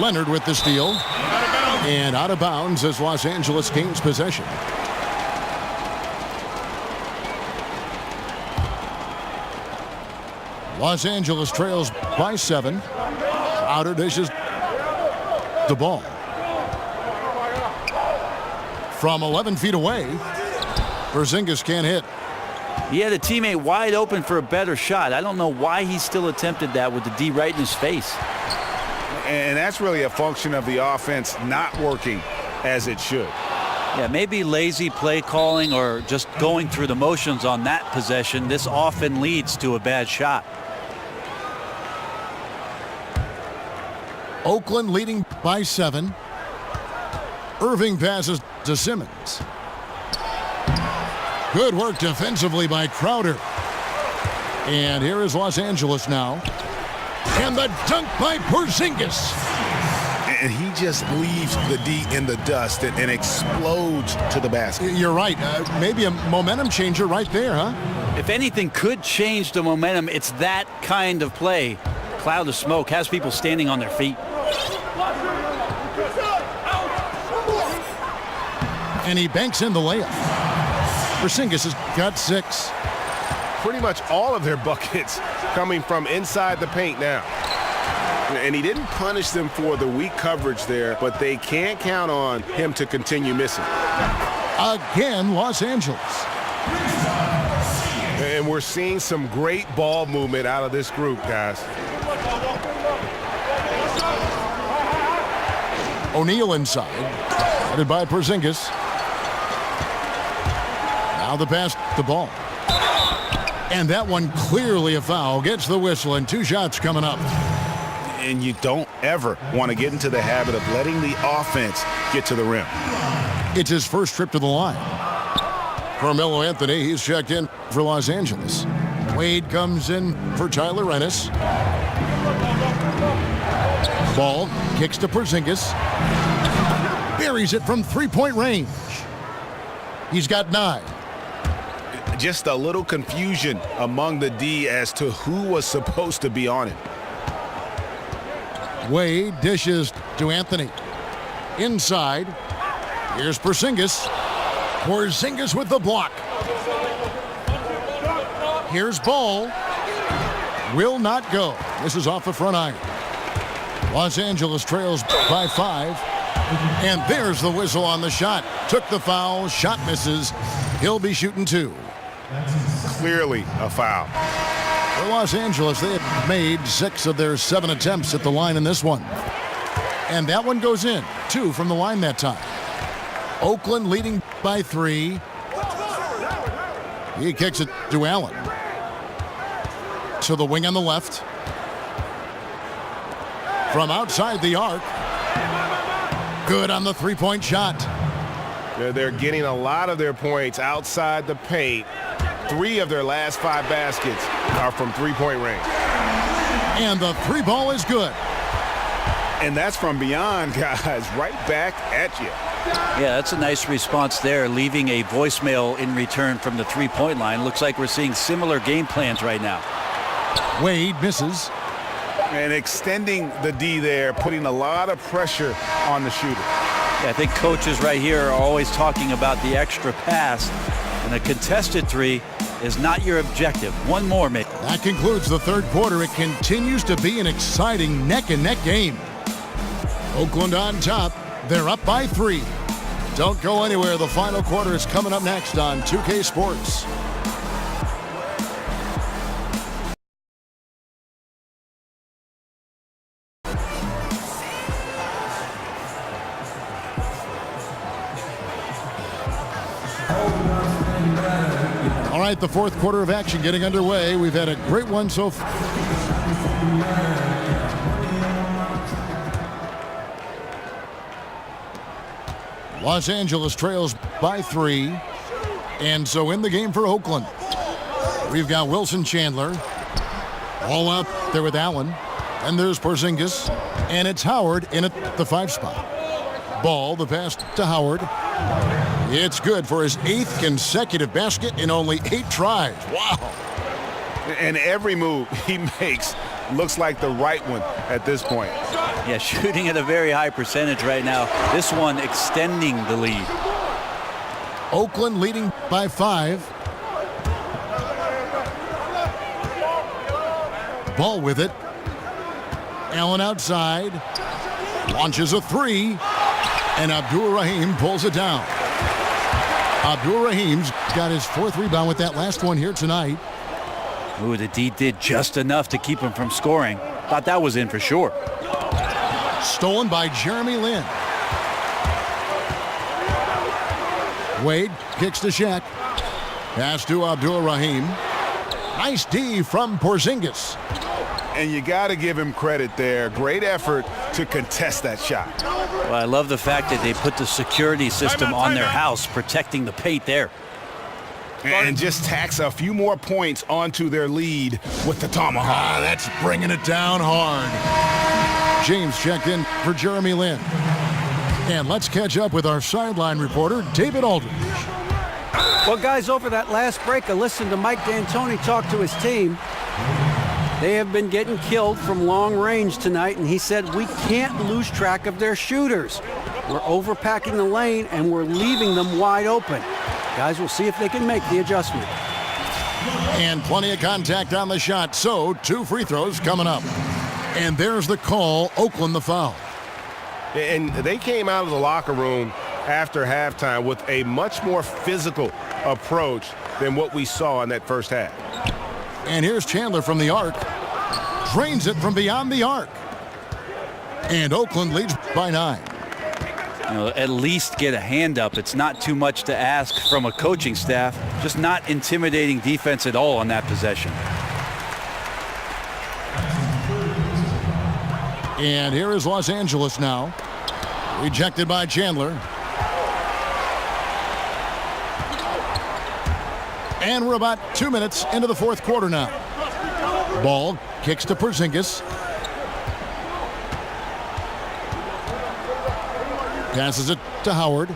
Leonard with the steal. And out of bounds as Los Angeles gains possession. Los Angeles trails by 7. Outer dishes the ball. From 11 feet away, Porzingis can't hit. He had a teammate wide open for a better shot. I don't know why he still attempted that with the D right in his face. And that's really a function of the offense not working as it should. Yeah, maybe lazy play calling or just going through the motions on that possession. This often leads to a bad shot. Oakland leading by 7. Irving passes to Simmons. Good work defensively by Crowder. And here is Los Angeles now. And the dunk by Porzingis. and he just leaves the D in the dust and explodes to the basket. You're right. Maybe a momentum changer right there, huh? If anything could change the momentum, it's that kind of play. Cloud of smoke has people standing on their feet. And he banks in the layup. Porzingis has got 6. Pretty much all of their buckets coming from inside the paint now. And he didn't punish them for the weak coverage there, but they can't count on him to continue missing. Again, Los Angeles. And we're seeing some great ball movement out of this group, guys. O'Neal inside, headed by Porzingis. Now the pass, the ball. And that one clearly a foul. Gets the whistle and 2 shots coming up. And you don't ever want to get into the habit of letting the offense get to the rim. It's his first trip to the line. Carmelo Anthony, he's checked in for Los Angeles. Wade comes in for Tyler Ennis. Ball kicks to Porzingis. Buries it from 3-point range. He's got 9. Just a little confusion among the D as to who was supposed to be on it. Wade dishes to Anthony. Inside. Here's Porzingis. Porzingis with the block. Here's Ball. Will not go. This is off the front iron. Los Angeles trails by 5. And there's the whistle on the shot. Took the foul. Shot misses. He'll be shooting 2. Clearly a foul. For Los Angeles, they had made 6 of their 7 attempts at the line in this one. And that one goes in. 2 from the line that time. Oakland leading by 3. He kicks it to Allen. To the wing on the left. From outside the arc. Good on the 3-point shot. They're getting a lot of their points outside the paint. 3 of their last 5 baskets are from 3-point range. And the 3 ball is good. And that's from beyond, guys, right back at you. Yeah, that's a nice response there, leaving a voicemail in return from the 3-point line. Looks like we're seeing similar game plans right now. Wade misses. And extending the D there, putting a lot of pressure on the shooter. Yeah, I think coaches right here are always talking about the extra pass. And a contested 3 is not your objective. One more, maybe. That concludes the 3rd quarter. It continues to be an exciting neck-and-neck game. Oakland on top. They're up by 3. Don't go anywhere. The final quarter is coming up next on 2K Sports. All right, the 4th quarter of action getting underway. We've had a great one so far. Los Angeles trails by 3. And so in the game for Oakland, we've got Wilson Chandler. All out there with Allen. And there's Porzingis. And it's Howard in at the 5 spot. Ball, the pass to Howard. It's good for his 8th consecutive basket in only 8 tries. Wow. And every move he makes looks like the right one at this point. Yeah, shooting at a very high percentage right now. This one extending the lead. Oakland leading by 5. Ball with it. Allen outside. Launches a 3. And Abdur-Rahim pulls it down. Abdur-Rahim's got his 4th rebound with that last one here tonight. Ooh, the D did just enough to keep him from scoring. Thought that was in for sure. Stolen by Jeremy Lin. Wade kicks to Shaq. Pass to Abdur-Rahim. Nice D from Porzingis. And you got to give him credit there. Great effort to contest that shot. Well, I love the fact that they put the security system on their house, protecting the paint there. And just tacks a few more points onto their lead with the tomahawk. That's bringing it down hard. James checked in for Jeremy Lin. And let's catch up with our sideline reporter, David Aldridge. Well, guys, over that last break, I listened to Mike D'Antoni talk to his team. They have been getting killed from long range tonight, and he said we can't lose track of their shooters. We're overpacking the lane, and we're leaving them wide open. Guys, we'll see if they can make the adjustment. And plenty of contact on the shot, so 2 free throws coming up. And there's the call, Oakland the foul. And they came out of the locker room after halftime with a much more physical approach than what we saw in that first half. And here's Chandler from the arc. Drains it from beyond the arc. And Oakland leads by 9. You know, at least get a hand up. It's not too much to ask from a coaching staff. Just not intimidating defense at all on that possession. And here is Los Angeles now. Rejected by Chandler. And we're about 2 minutes into the fourth quarter now. Ball kicks to Porzingis. Passes it to Howard.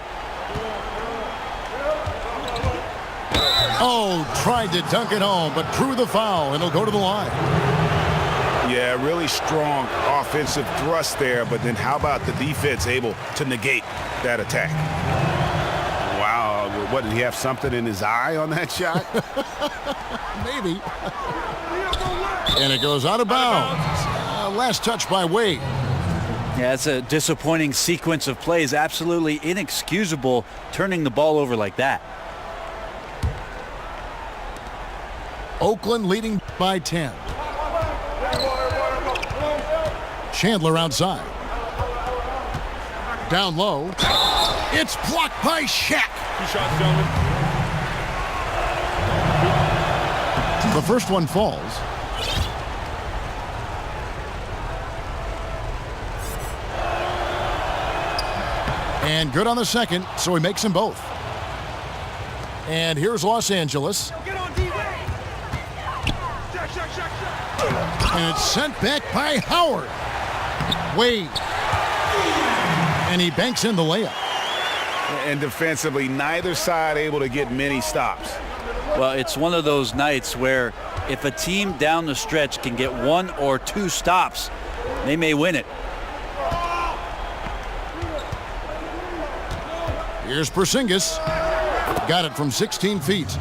Oh, tried to dunk it home, but drew the foul, and he'll go to the line. Yeah, really strong offensive thrust there, but then how about the defense able to negate that attack? Wow, what, did he have something in his eye on that shot? Maybe. And it goes out of bounds. Last touch by Wade. Yeah, it's a disappointing sequence of plays. Absolutely inexcusable turning the ball over like that. Oakland leading by 10. Chandler outside. Down low. It's blocked by Shaq. The first one falls. And good on the second, so he makes them both. And here's Los Angeles. And it's sent back by Howard. Wade. And he banks in the layup. And defensively, neither side able to get many stops. Well, it's one of those nights where if a team down the stretch can get 1 or 2 stops, they may win it. Here's Porzingis. Got it from 16 feet.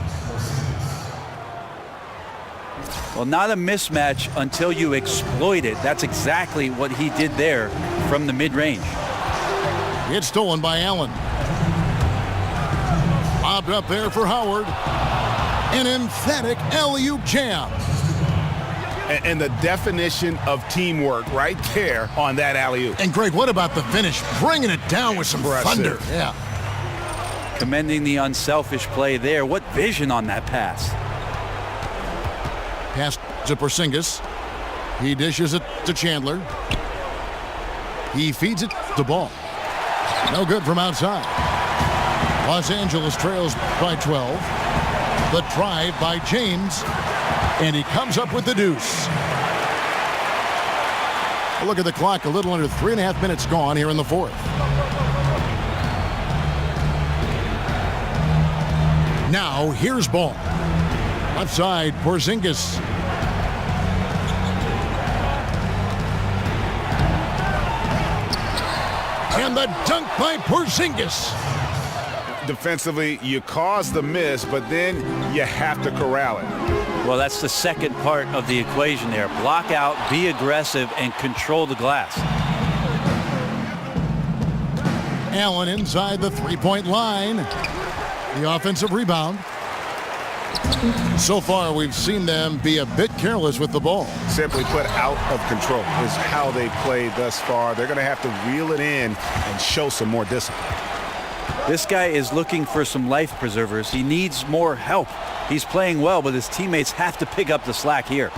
Well, not a mismatch until you exploit it. That's exactly what he did there from the mid-range. It's stolen by Allen. Lobbed up there for Howard. An emphatic alley-oop jam. And the definition of teamwork right there on that alley-oop. And Greg, what about the finish? Bringing it down with some thunder. Yeah. Commending the unselfish play there. What vision on that pass. Pass to Porzingis. He dishes it to Chandler. He feeds it to Ball. No good from outside. Los Angeles trails by 12. The drive by James. And he comes up with the deuce. Look at the clock. A little under 3.5 minutes gone here in the fourth. Now, here's Ball. Left side, Porzingis. And the dunk by Porzingis. Defensively, you cause the miss, but then you have to corral it. Well, that's the second part of the equation there. Block out, be aggressive, and control the glass. Allen inside the three-point line. The offensive rebound. So far, we've seen them be a bit careless with the ball. Simply put, out of control is how they played thus far. They're going to have to reel it in and show some more discipline. This guy is looking for some life preservers. He needs more help. He's playing well, but his teammates have to pick up the slack here.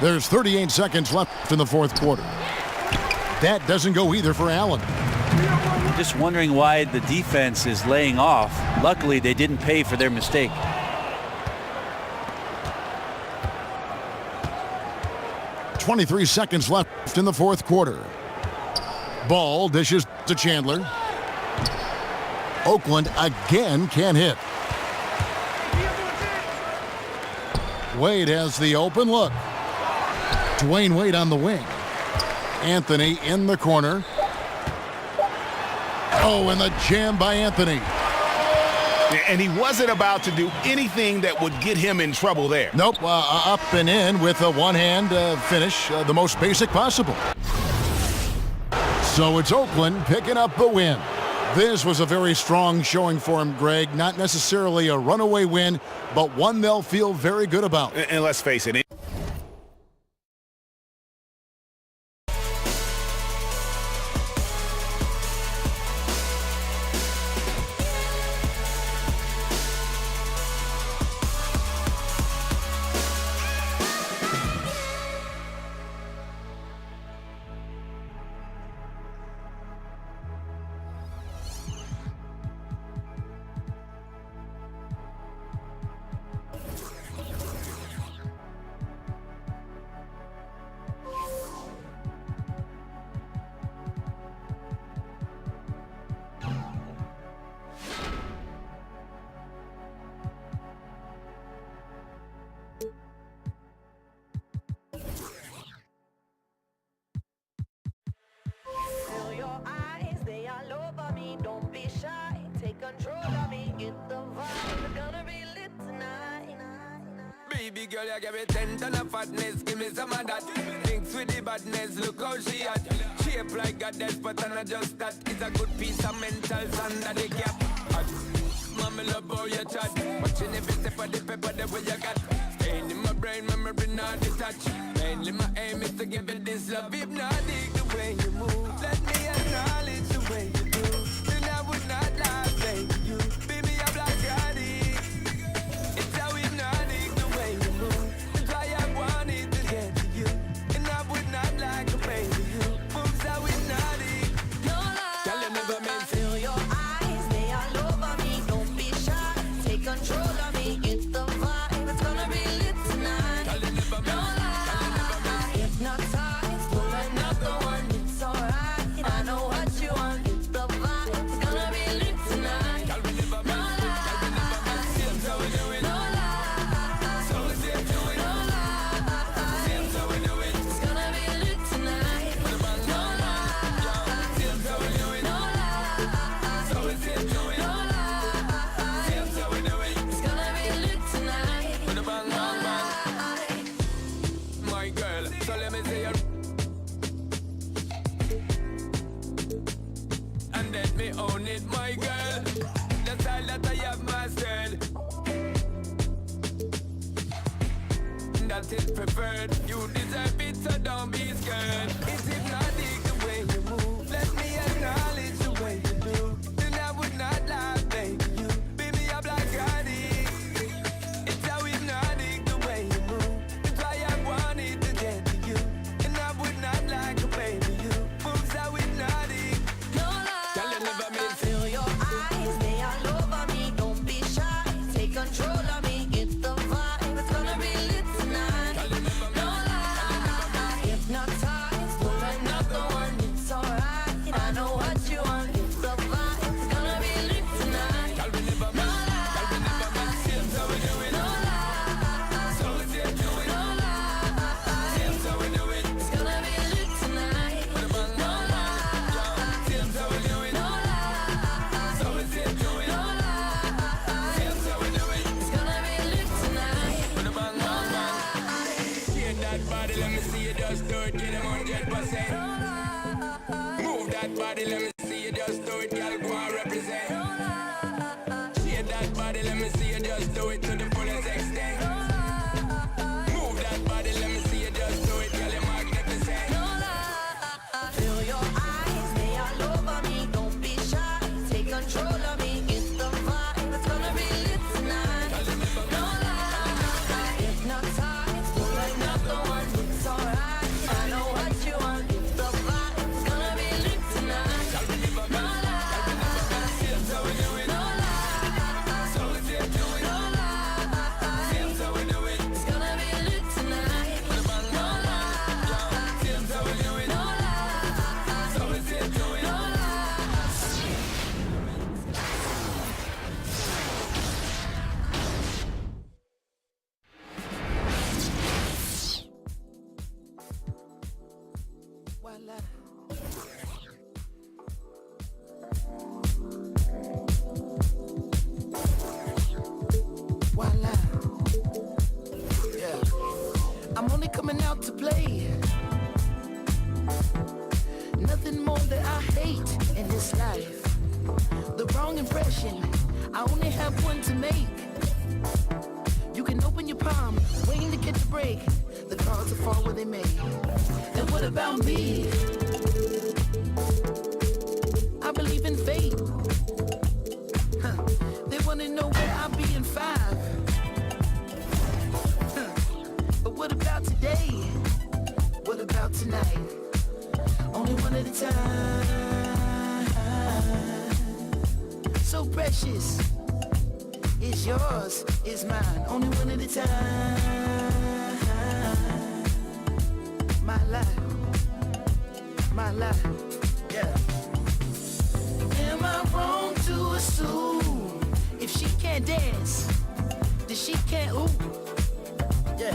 There's 38 seconds left in the fourth quarter. That doesn't go either for Allen. Just wondering why the defense is laying off. Luckily, they didn't pay for their mistake. 23 seconds left in the fourth quarter. Ball dishes to Chandler. Oakland again can't hit. Wade has the open look. Dwayne Wade on the wing. Anthony in the corner. Oh, and the jam by Anthony. And he wasn't about to do anything that would get him in trouble there. Nope, up and in with a one-hand finish, the most basic possible. So it's Oakland picking up the win. This was a very strong showing for him, Greg. Not necessarily a runaway win, but one they'll feel very good about. And let's face it. Baby girl, you give me 10 ton of fatness, give me some of that. Thinks with the badness, look how she at. Shape like goddess, but I'm not just that. It's a good piece of mental under the cap. Mama love how you chat. Watching every step of the paper, the way you got. Staying in my brain, memory not detached. Mainly my aim is to give it this love. If not, dig the way you move. Let me acknowledge the way you do. Then I would not lie, baby, you. Baby, I'm like Gotti. It's how hypnotic the way you move. That's why I wanted to get to you. And I would not like to pay to you. Moves how hypnotic. No lie. Girl, you never meant to. Feel your eyes, they all over me. Don't be shy, take control of me. It's the vibe, it's gonna be lit tonight. Girl, you never No meant. lie, hypnotized, pull another one. It's alright, I know what you want. It's the vibe, it's gonna be lit tonight. Girl, we never No meant. Girl, we never meant. Same so we do it. No lie, So we same do it. no lie, Same so we do it. it's gonna be lit tonight. With a bang, No lie, same so we do it. no lie, So we same do it. no lie, Same so we do it. it's gonna be lit tonight. With a bang, bang, bang. My girl, so let me see you. And let me own it, my girl. The style that I have mastered. That is preferred. You deserve it, so don't be scared. It's hypnotic the way you move. Let me acknowledge the way you do. Then I would not lie, baby, you. Baby, I'm like Gotti. It's how hypnotic the way you move. That's why I wanted to get to you. And I would not like to baby you. Moves how hypnotic. No Girl, you never miss. Feel your eyes, they all over me. Don't be shy, take control of me. It's the vibe, it's gonna be lit tonight. No lie, hypnotized, pull another one. It's alright, I know what you want. It's the vibe, it's gonna be lit tonight. Girl, we never No miss. Girl, we never miss. Same so we do it. No lie, So we same do it. no lie, Same so we do it. it's gonna be lit tonight. With a bang, No bang, bang. lie, Same so we do it. no lie, So we same do it. no lie. Same so we do it. It's gonna be lit tonight. With a bang, bang, bang. Shake that body, let me see you just do it. Get them 100%. Move that body, let me see you just do it. Girl, go and represent. Shake that body, let me see you just do it to the fullest extent. Move that body, let me see you just do it. Girl, you're magnificent. Feel your eyes, they all over me. Don't be shy, take control of me. It's the vibe, it's gonna be lit tonight. No lie, hypnotized, pull another one. It's alright, I know what you want. It's the vibe, it's gonna be lit tonight. No lie, Same so we do it. no lie, So we same do it. no lie, this life. The wrong impression, I only have one to make. You can open your palm, waiting to catch a break. The cards will fall where they may. And what about me? I believe in fate. They wanna know where I'll be in 5. But what about today? What about tonight? Only one at a time. So precious. It's yours, it's mine. Only one at a time. My life, yeah. Am I wrong to assume if she can't dance, then she can't ooh? Yeah.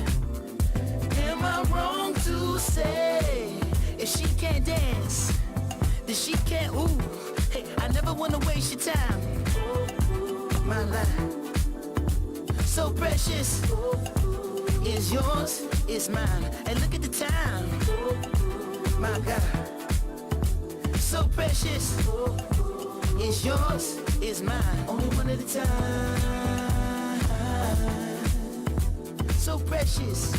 Am I wrong to say if she can't dance, then she can't ooh? Hey, I never wanna waste your time. My life, so precious. Is yours, is mine. And look at the time. My God, so precious. Is yours, is mine. Only one at a time. So precious.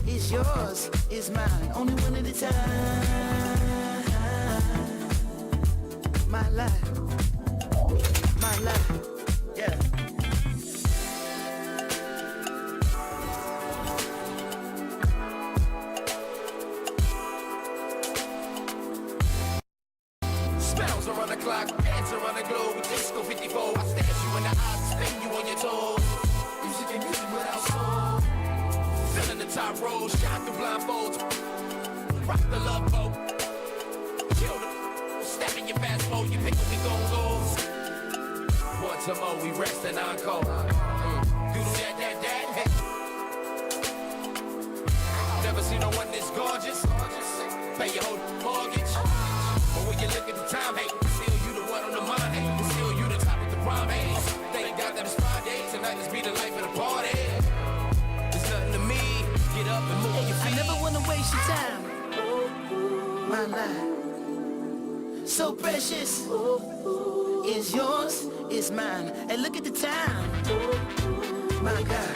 Is yours, is mine. Only one at a time. My life, yeah. Spells around the clock, dance around the globe, disco 54. I stare you in the eyes, spin you on your toes. Music and music without soul. Filling the top rows, shine through blindfolds. Rock the love boat. Kill them. Step in your fast mode, you pick what we gon' go. Once more, we rest and encore. Do that, hey. Never seen no one this gorgeous. Pay your whole mortgage. But when you look at the time, hey, still you the one on the mind, hey. Still you the top of the prime, hey. Thank God that it's Friday. Tonight let's be the life of the party. There's nothing to me. Get up and move your feet. I never wanna waste your time. My life, so precious. Is yours, is mine. And look at the time. My God,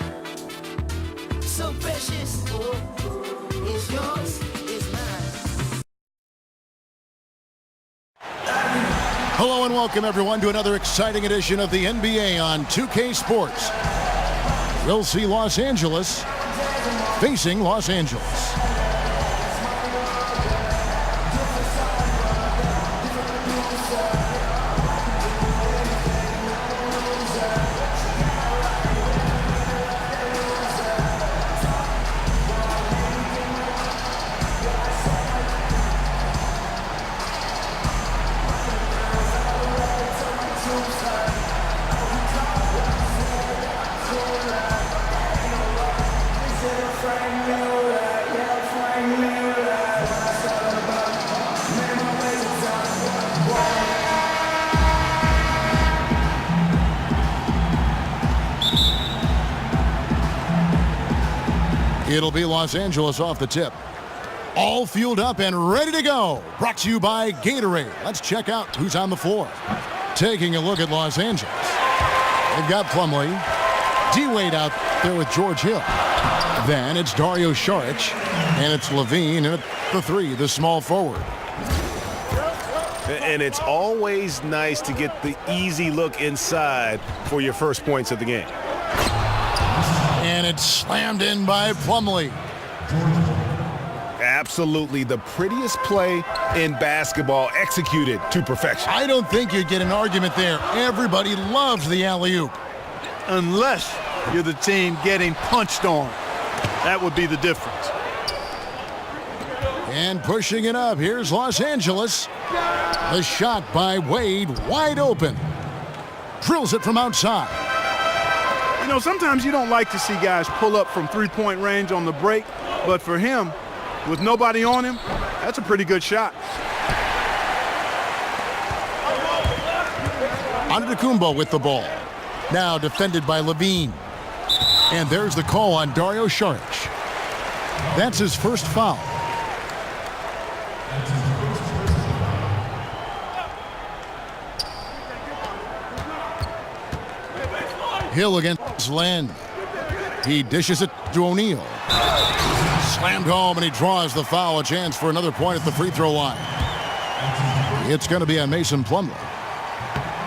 so precious. Is yours, is mine. Hello and welcome everyone to another exciting edition of the NBA on 2K Sports. We'll see Los Angeles facing Los Angeles. It'll be Los Angeles off the tip. All fueled up and ready to go. Brought to you by Gatorade. Let's check out who's on the floor. Taking a look at Los Angeles. They've got Plumlee. D-Wade out there with George Hill. Then it's Dario Saric. And it's Levine at the 3, the small forward. And it's always nice to get the easy look inside for your first points of the game. And it's slammed in by Plumlee. Absolutely the prettiest play in basketball, executed to perfection. I don't think you'd get an argument there. Everybody loves the alley-oop. Unless you're the team getting punched on. That would be the difference. And pushing it up, here's Los Angeles. The shot by Wade, wide open. Drills it from outside. You know, sometimes you don't like to see guys pull up from three-point range on the break, but for him, with nobody on him, that's a pretty good shot. Antetokounmpo with the ball. Now defended by Levine. And there's the call on Dario Saric. That's his first foul. Hill against Lynn. He dishes it to O'Neal. Slammed home, and he draws the foul. A chance for another point at the free throw line. It's going to be on Mason Plumlee.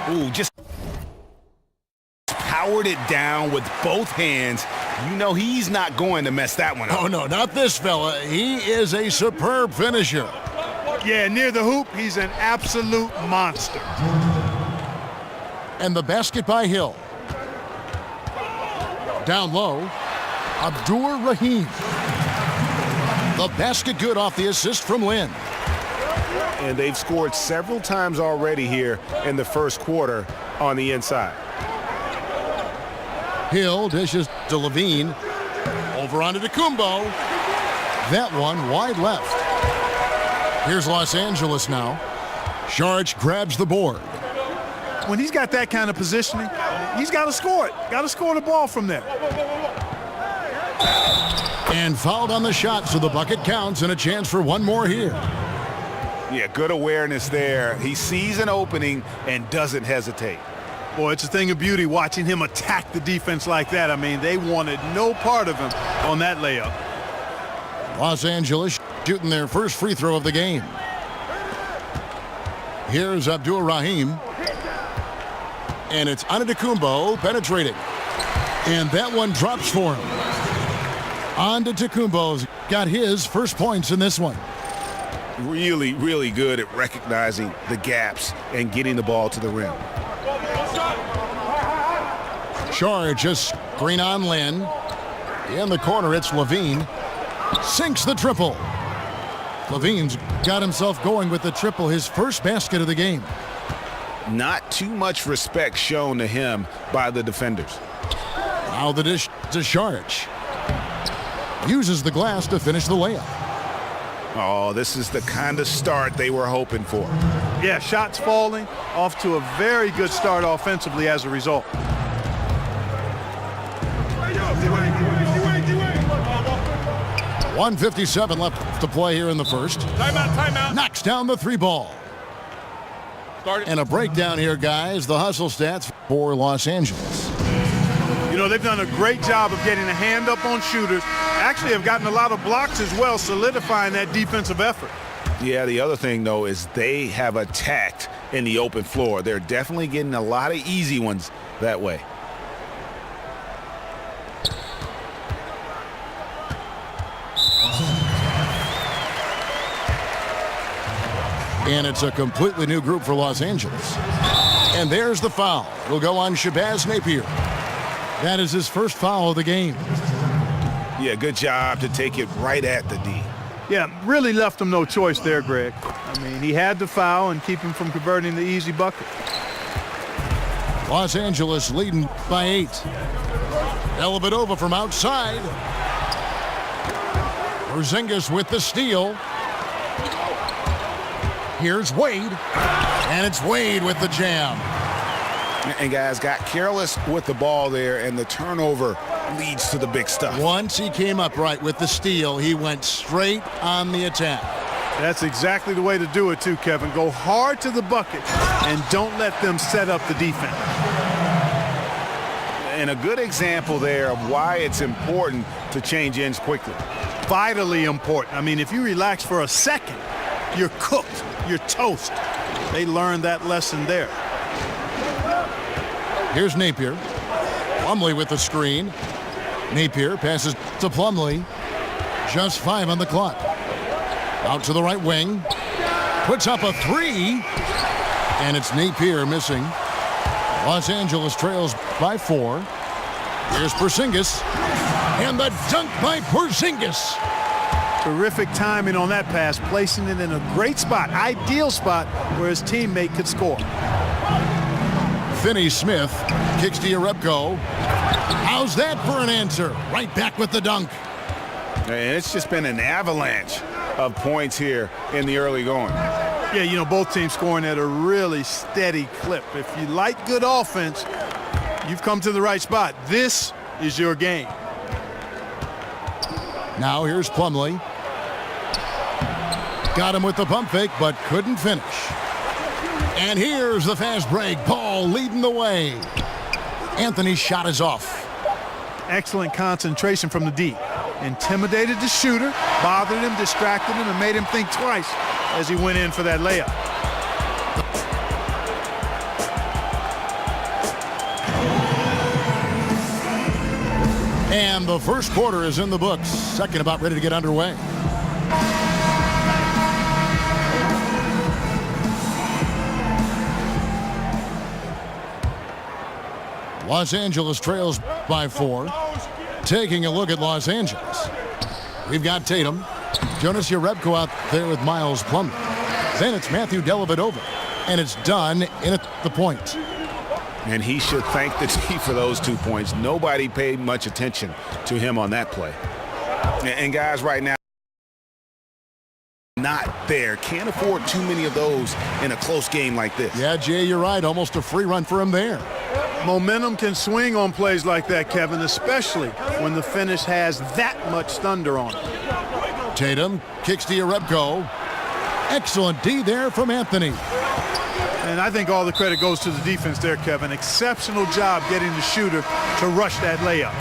Ooh, just powered it down with both hands. You know he's not going to mess that one up. Oh, no, not this fella. He is a superb finisher. Yeah, near the hoop, he's an absolute monster. And the basket by Hill. Down low, Abdur Rahim. The basket good off the assist from Lynn. And they've scored several times already here in the first quarter on the inside. Hill dishes to Levine. Over onto Tecumbo. That one wide left. Here's Los Angeles now. Saric grabs the board. When he's got that kind of positioning, he's got to score it. Got to score the ball from there. And fouled on the shot, so the bucket counts, and a chance for one more here. Yeah, good awareness there. He sees an opening and doesn't hesitate. Boy, it's a thing of beauty watching him attack the defense like that. I mean, they wanted no part of him on that layup. Los Angeles shooting their first free throw of the game. Here's Abdur Rahim. And it's Antetokounmpo penetrating. And that one drops for him. Antetokounmpo's got his first points in this one. Really, really good at recognizing the gaps and getting the ball to the rim. Saric just screen on Lynn. In the corner, it's Levine. Sinks the triple. Levine's got himself going with the triple, his first basket of the game. Not too much respect shown to him by the defenders. Now the dish to Saric. Uses the glass to finish the layup. Oh, this is the kind of start they were hoping for. Yeah, shots falling, off to a very good start offensively as a result. 1:57 left to play here in the first. Timeout. Knocks down the three ball. And a breakdown here, guys. The hustle stats for Los Angeles. You know, they've done a great job of getting a hand up on shooters. Actually have gotten a lot of blocks as well, solidifying that defensive effort. Yeah, the other thing, though, is they have attacked in the open floor. They're definitely getting a lot of easy ones that way. And it's a completely new group for Los Angeles. And there's the foul. It'll go on Shabazz Napier. That is his first foul of the game. Yeah, good job to take it right at the D. Yeah, really left him no choice there, Greg. I mean, he had to foul and keep him from converting the easy bucket. Los Angeles leading by 8. Dellavedova from outside. Porzingis with the steal. Here's Wade. And it's Wade with the jam. And guys got careless with the ball there, and the turnover leads to the big stuff. Once he came up right with the steal, he went straight on the attack. That's exactly the way to do it too, Kevin. Go hard to the bucket and don't let them set up the defense. And a good example there of why it's important to change ends quickly. Vitally important. I mean, if you relax for a second, you're cooked. You're toast. They learned that lesson there. Here's Napier. Plumlee with the screen. Napier passes to Plumlee. Just 5 on the clock. Out to the right wing. Puts up a 3. And it's Napier missing. Los Angeles trails by 4. Here's Porzingis. And the dunk by Porzingis. Terrific timing on that pass, placing it in a great spot, ideal spot where his teammate could score. Finney-Smith kicks to Jerebko. How's that for an answer? Right back with the dunk. And it's just been an avalanche of points here in the early going. Yeah, you know, both teams scoring at a really steady clip. If you like good offense, you've come to the right spot. This is your game. Now here's Plumlee. Got him with the pump fake, but couldn't finish. And here's the fast break. Ball leading the way. Anthony's shot is off. Excellent concentration from the D. Intimidated the shooter, bothered him, distracted him, and made him think twice as he went in for that layup. And the first quarter is in the books. Second about ready to get underway. Los Angeles trails by 4. Taking a look at Los Angeles. We've got Tatum. Jonas Jerebko out there with Miles Plumlee. Then it's Matthew Dellavedova. And it's done in at the point. And he should thank the D for those 2 points. Nobody paid much attention to him on that play. And guys, right now, not there. Can't afford too many of those in a close game like this. Yeah, Jay, you're right. Almost a free run for him there. Momentum can swing on plays like that, Kevin, especially when the finish has that much thunder on it. Tatum kicks to Jerebko. Excellent D there from Anthony. And I think all the credit goes to the defense there, Kevin. Exceptional job getting the shooter to rush that layup.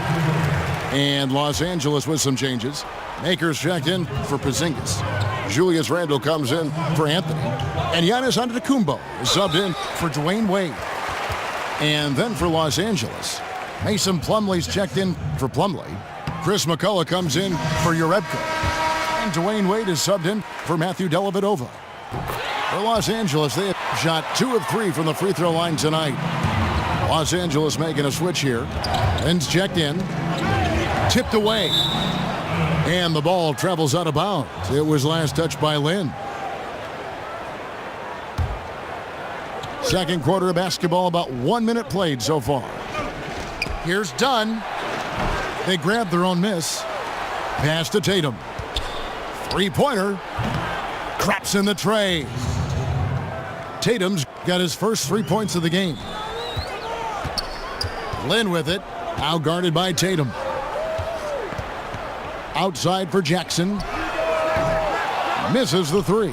And Los Angeles with some changes. Akers checked in for Porzingis. Julius Randle comes in for Anthony. And Giannis Antetokounmpo is subbed in for Dwayne Wade. And then for Los Angeles, Mason Plumlee's checked in for Plumlee. Chris McCullough comes in for Jerebko. And Dwayne Wade is subbed in for Matthew Dellavedova. For Los Angeles, they have shot 2 of 3 from the free throw line tonight. Los Angeles making a switch here. Lynn's checked in. Tipped away. And the ball travels out of bounds. It was last touched by Lynn. Second quarter of basketball, about 1 minute played so far. Here's Dunn. They grabbed their own miss. Pass to Tatum. Three-pointer. Craps in the tray. Tatum's got his first 3 points of the game. Lynn with it. Now guarded by Tatum. Outside for Jackson. Misses the 3.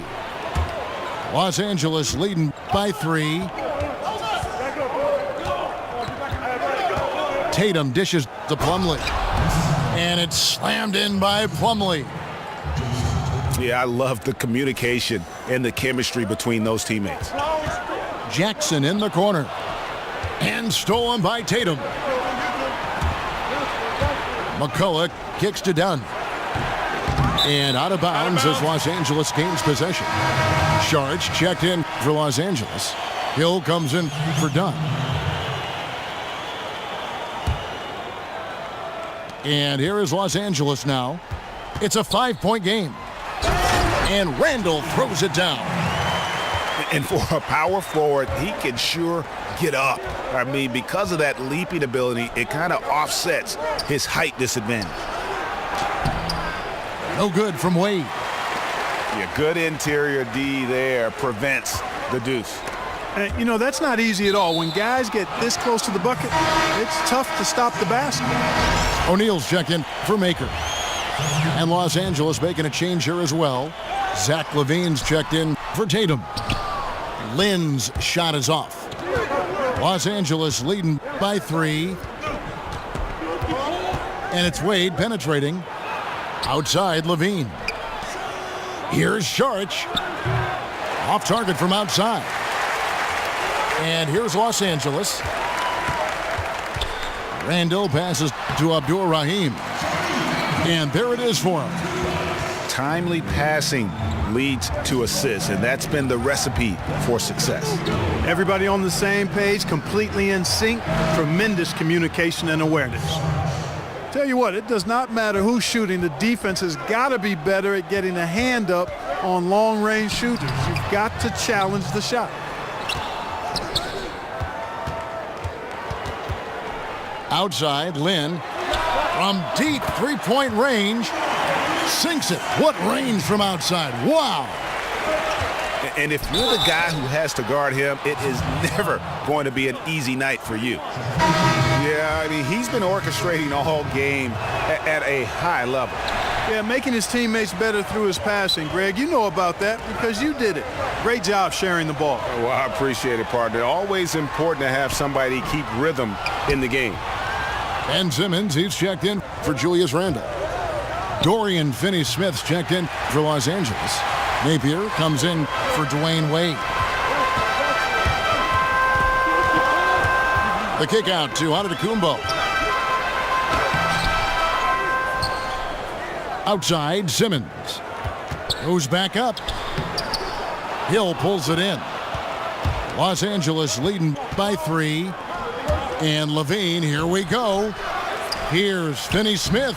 Los Angeles leading by 3. Tatum dishes to Plumlee. And it's slammed in by Plumlee. Yeah, I love the communication and the chemistry between those teammates. Jackson in the corner. And stolen by Tatum. McCullough kicks to Dunn. And out of bounds as Los Angeles gains possession. Sharge checked in for Los Angeles. Hill comes in for Dunn. And here is Los Angeles now. It's a 5-point game. And Randle throws it down. And for a power forward, he can sure get up. I mean, because of that leaping ability, it kind of offsets his height disadvantage. No good from Wade. Yeah, good interior D there prevents the deuce. And, you know, that's not easy at all. When guys get this close to the bucket, it's tough to stop the basket. O'Neal's checked in for Maker. And Los Angeles making a change here as well. Zach LaVine's checked in for Tatum. Lynn's shot is off. Los Angeles leading by 3. And it's Wade penetrating. Outside, LaVine. Here's Sharch. Off target from outside. And here's Los Angeles. Randle passes to Abdur Rahim. And there it is for him. Timely passing leads to assists, and that's been the recipe for success. Everybody on the same page, completely in sync, tremendous communication and awareness. Tell you what, it does not matter who's shooting. The defense has got to be better at getting a hand up on long-range shooters. You've got to challenge the shot. Outside, Lynn from deep three-point range sinks it. What range from outside? Wow. And if you're the guy who has to guard him, it is never going to be an easy night for you. Yeah, I mean, he's been orchestrating all game at a high level. Yeah, making his teammates better through his passing. Greg, you know about that because you did it. Great job sharing the ball. Well, I appreciate it, partner. Always important to have somebody keep rhythm in the game. Ben Simmons, he's checked in for Julius Randle. Dorian Finney-Smith's checked in for Los Angeles. Napier comes in for Dwayne Wade. The kick out to Antetokounmpo. Outside, Simmons goes back up. Hill pulls it in. Los Angeles leading by 3. And Levine, here we go. Here's Finney-Smith.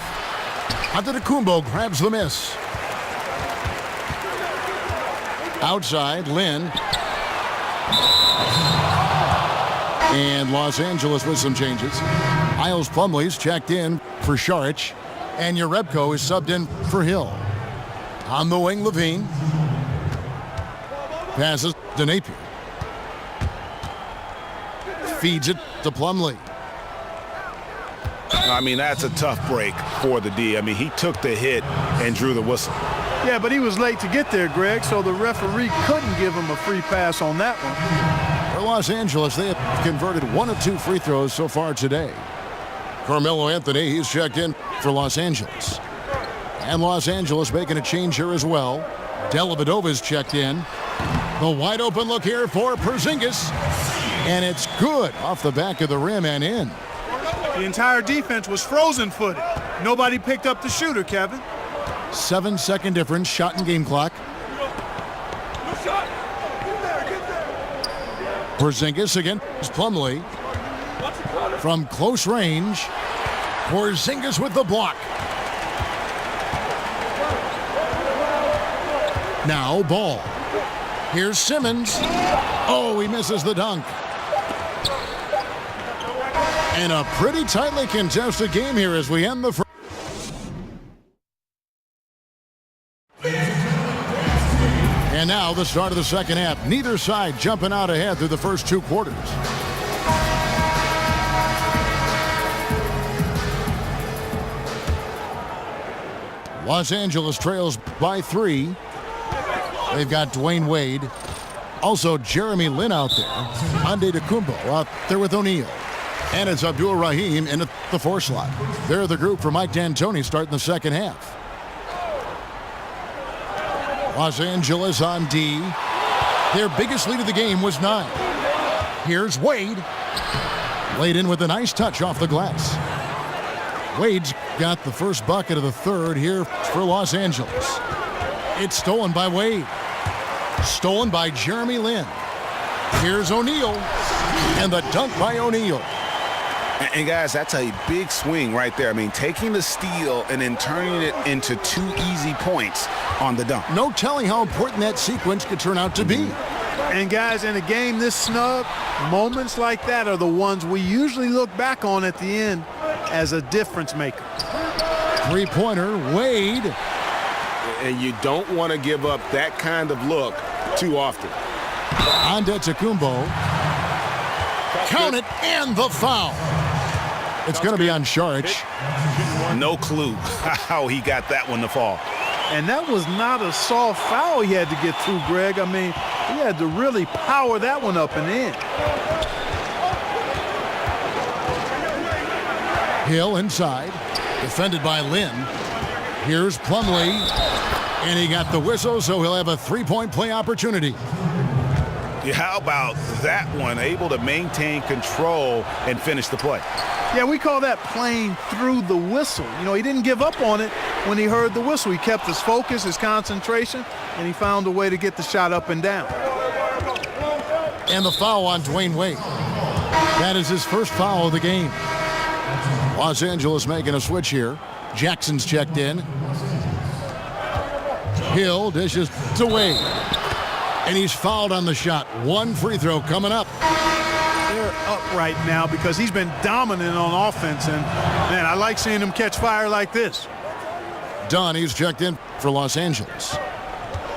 Antetokounmpo grabs the miss. Outside, Lynn. And Los Angeles with some changes. Miles Plumlee's checked in for Šarić. And Jerebko is subbed in for Hill. On the wing, Levine. Passes to Napier. Feeds it to Plumlee. I mean, that's a tough break for the D. I mean, he took the hit and drew the whistle. Yeah, but he was late to get there, Greg, so the referee couldn't give him a free pass on that one. For Los Angeles, they have converted 1 of 2 free throws so far today. Carmelo Anthony, he's checked in for Los Angeles. And Los Angeles making a change here as well. Dellavedova's checked in. The wide open look here for Porzingis. And it's good off the back of the rim and in. The entire defense was frozen-footed. Nobody picked up the shooter, Kevin. 7-second difference, shot and game clock. Porzingis against Plumlee. From close range, Porzingis with the block. Now ball. Here's Simmons. Oh, he misses the dunk. And a pretty tightly contested game here as we end the first. And now the start of the second half. Neither side jumping out ahead through the first 2 quarters. Los Angeles trails by 3. They've got Dwayne Wade. Also Jeremy Lin out there. Antetokounmpo out there with O'Neal. And it's Abdul Rahim in the 4 slot. They're the group for Mike D'Antoni starting the second half. Los Angeles on D. Their biggest lead of the game was 9. Here's Wade. Laid in with a nice touch off the glass. Wade's got the first bucket of the third here for Los Angeles. It's stolen by Wade. Stolen by Jeremy Lin. Here's O'Neal. And the dunk by O'Neal. And guys, that's a big swing right there. I mean, taking the steal and then turning it into 2 easy points on the dunk. No telling how important that sequence could turn out to be. And guys, in a game this snug, moments like that are the ones we usually look back on at the end as a difference maker. 3-pointer, Wade. And you don't want to give up that kind of look too often. Antetokounmpo. Count it, and the foul. It's going to be on Šarić. No clue how he got that one to fall. And that was not a soft foul he had to get through, Greg. I mean, he had to really power that one up and in. Hill inside, defended by Lin. Here's Plumlee, and he got the whistle, so he'll have a 3-point play opportunity. Yeah, how about that one? Able to maintain control and finish the play. Yeah, we call that playing through the whistle. You know, he didn't give up on it when he heard the whistle. He kept his focus, his concentration, and he found a way to get the shot up and down. And the foul on Dwayne Wade. That is his first foul of the game. Los Angeles making a switch here. Jackson's checked in. Hill dishes to Wade. And he's fouled on the shot. 1 free throw coming up. They're up right now because he's been dominant on offense. And, man, I like seeing him catch fire like this. Dunn, he's checked in for Los Angeles.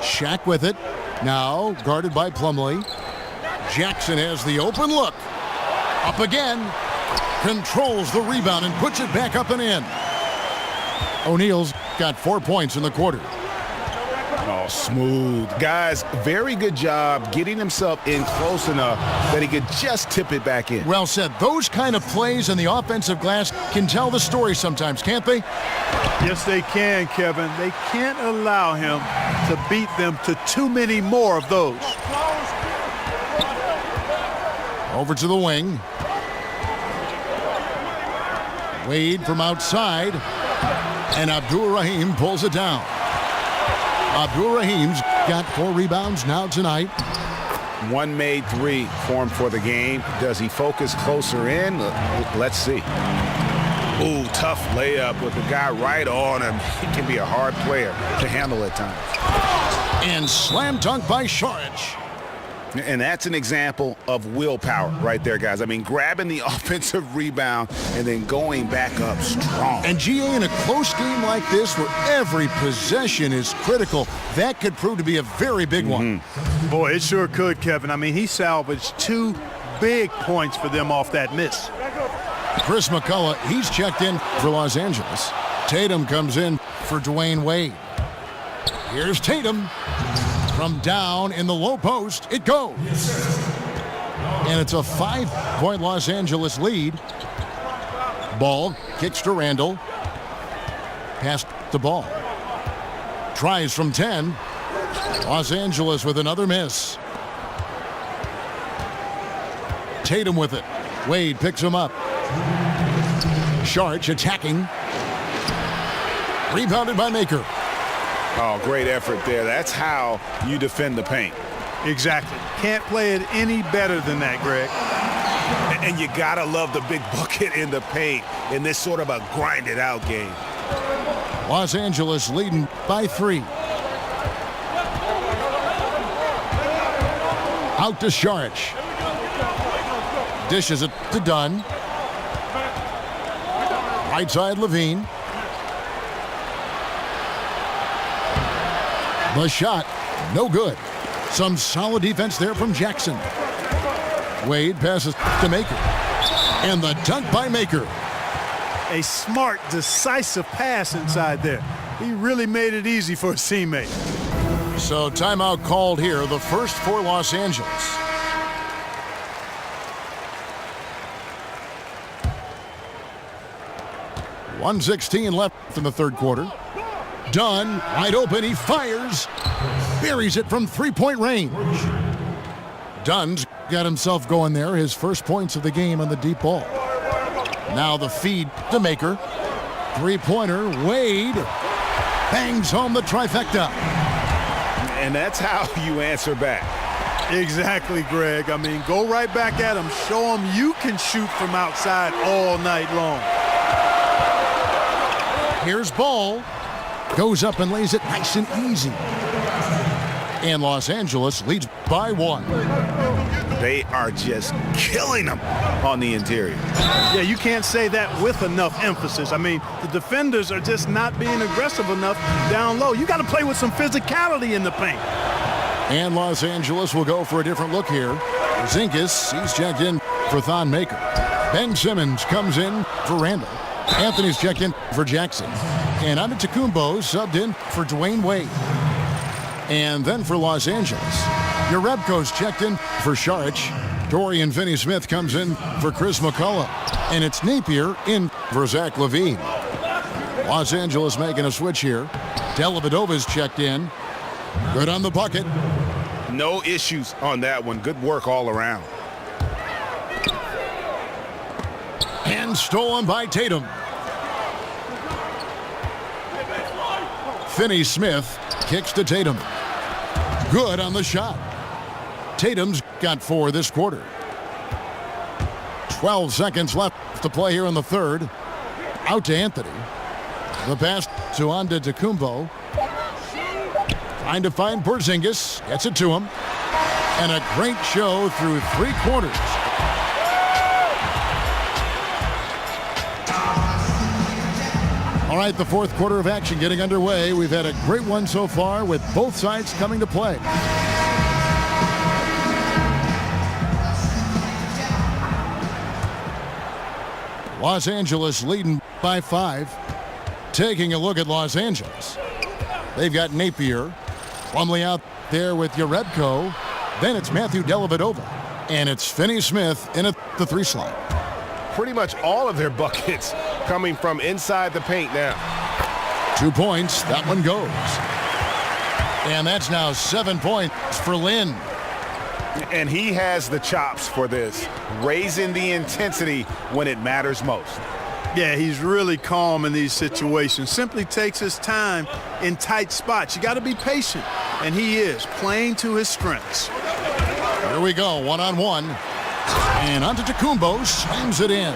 Shaq with it. Now guarded by Plumlee. Jackson has the open look. Up again. Controls the rebound and puts it back up and in. O'Neal's got 4 points in the quarter. Oh, smooth. Guys, very good job getting himself in close enough that he could just tip it back in. Well said. Those kind of plays in the offensive glass can tell the story sometimes, can't they? Yes, they can, Kevin. They can't allow him to beat them to too many more of those. Over to the wing. Wade from outside. And Abdul-Rahim pulls it down. Abdul-Rahim's got 4 rebounds now tonight. One made 3 for him for the game. Does he focus closer in? Let's see. Ooh, tough layup with the guy right on him. He can be a hard player to handle at times. And slam dunk by Saric. And that's an example of willpower right there, guys. I mean, grabbing the offensive rebound and then going back up strong. And GA, in a close game like this where every possession is critical, that could prove to be a very big one. Boy, it sure could, Kevin. I mean, he salvaged 2 big points for them off that miss. Chris McCullough, he's checked in for Los Angeles. Tatum comes in for Dwayne Wade. Here's Tatum. From down in the low post, it goes. And it's a 5-point Los Angeles lead. Ball kicks to Randall. Past the ball. Tries from 10. Los Angeles with another miss. Tatum with it. Wade picks him up. Saric attacking. Rebounded by Maker. Oh, great effort there. That's how you defend the paint. Exactly. Can't play it any better than that, Greg. And you gotta love the big bucket in the paint in this sort of a grinded out game. Los Angeles leading by 3. Out to Saric. Dishes it to Dunn. Right side Levine. The shot, no good. Some solid defense there from Jackson. Wade passes to Maker. And the dunk by Maker. A smart, decisive pass inside there. He really made it easy for his teammate. So timeout called here, the first for Los Angeles. .116 left in the third quarter. Dunn, wide open, he fires. Buries it from 3-point range. Dunn's got himself going there, his first points of the game on the deep ball. Now the feed to Maker. 3-pointer, Wade bangs home the trifecta. And that's how you answer back. Exactly, Greg. I mean, go right back at him. Show him you can shoot from outside all night long. Here's Ball. Goes up and lays it nice and easy. And Los Angeles leads by 1. They are just killing them on the interior. Yeah, you can't say that with enough emphasis. I mean, the defenders are just not being aggressive enough down low. You got to play with some physicality in the paint. And Los Angeles will go for a different look here. Zinkas, he's checked in for Thon Maker. Ben Simmons comes in for Randall. Anthony's checked in for Jackson. And Antetokounmpo subbed in for Dwayne Wade. And then for Los Angeles, Jerebko's checked in for Saric. Dorian Finney-Smith comes in for Chris McCullough. And it's Napier in for Zach LaVine. Los Angeles making a switch here. Dellavedova's checked in. Good on the bucket. No issues on that one. Good work all around. And stolen by Tatum. Finney-Smith kicks to Tatum. Good on the shot. Tatum's got 4 this quarter. 12 seconds left to play here in the third. Out to Anthony. The pass to Antetokounmpo. Trying to find Porzingis. Gets it to him. And a great show through 3 quarters. All right, the fourth quarter of action getting underway. We've had a great one so far with both sides coming to play. Los Angeles leading by 5. Taking a look at Los Angeles. They've got Napier. Plumlee out there with Yarebko. Then it's Matthew Dellavedova. And it's Finney Smith in the 3 slot. Pretty much all of their buckets coming from inside the paint now. 2 points. That one goes. And that's now 7 points for Lynn. And he has the chops for this, raising the intensity when it matters most. Yeah, he's really calm in these situations. Simply takes his time in tight spots. You got to be patient, and he is playing to his strengths. Here we go, one-on-one. And Antetokounmpo slams it in.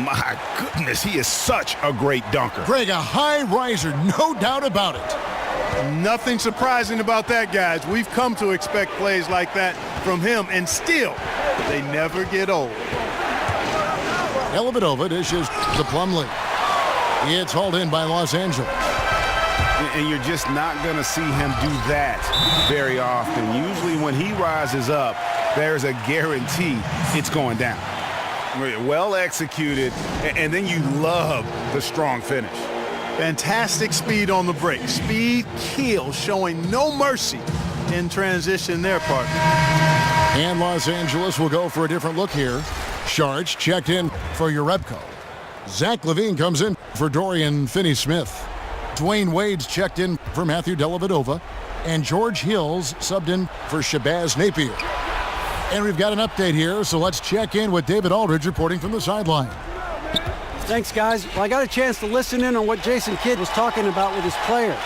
My goodness, he is such a great dunker. Greg, a high riser, no doubt about it. Nothing surprising about that, guys. We've come to expect plays like that from him, and still, they never get old. Dellavedova dishes to Plumlee. It's hauled in by Los Angeles. And you're just not going to see him do that very often. Usually when he rises up, there's a guarantee it's going down. Well executed, and then you love the strong finish. Fantastic speed on the break. Speed kills, showing no mercy in transition there, partner. And Los Angeles will go for a different look here. Sharch checked in for Yarebko. Zach LaVine comes in for Dorian Finney-Smith. Dwayne Wade's checked in for Matthew Dellavedova. And George Hill's subbed in for Shabazz Napier. And we've got an update here, so let's check in with David Aldridge reporting from the sideline. Thanks, guys. Well, I got a chance to listen in on what Jason Kidd was talking about with his players.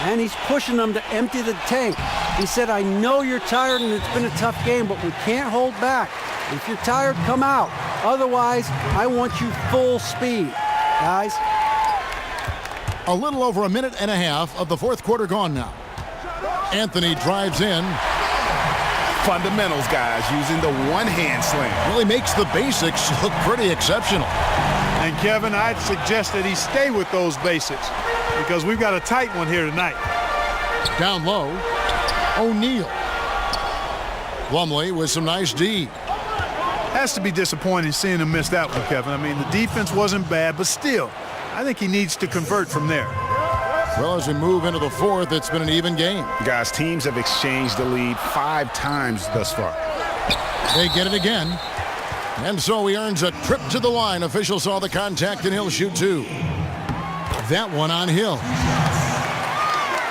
And he's pushing them to empty the tank. He said, I know you're tired and it's been a tough game, but we can't hold back. If you're tired, come out. Otherwise, I want you full speed, guys. A little over a minute and a half of the fourth quarter gone now. Anthony drives in. Fundamentals, guys, using the one-hand slam. Really makes the basics look pretty exceptional. And Kevin, I'd suggest that he stay with those basics because we've got a tight one here tonight. Down low, O'Neal. Plumlee with some nice D. Has to be disappointing seeing him miss that one, Kevin. I mean, the defense wasn't bad, but still, I think he needs to convert from there. Well, as we move into the fourth, it's been an even game. Guys, teams have exchanged the lead 5 times thus far. They get it again. And so he earns a trip to the line. Officials saw the contact, and he'll shoot 2. That one on Hill.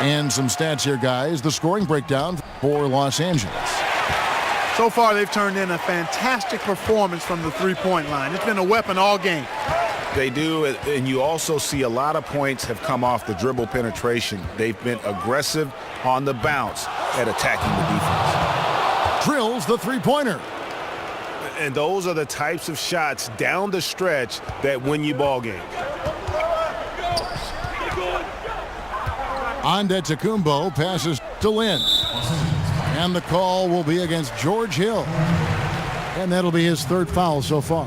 And some stats here, guys. The scoring breakdown for Los Angeles. So far, they've turned in a fantastic performance from the three-point line. It's been a weapon all game. They do, and you also see a lot of points have come off the dribble penetration. They've been aggressive on the bounce at attacking the defense. Drills the three-pointer. And those are the types of shots down the stretch that win you ball games. Antetokounmpo passes to Lynn. And the call will be against George Hill. And that'll be his 3rd foul so far.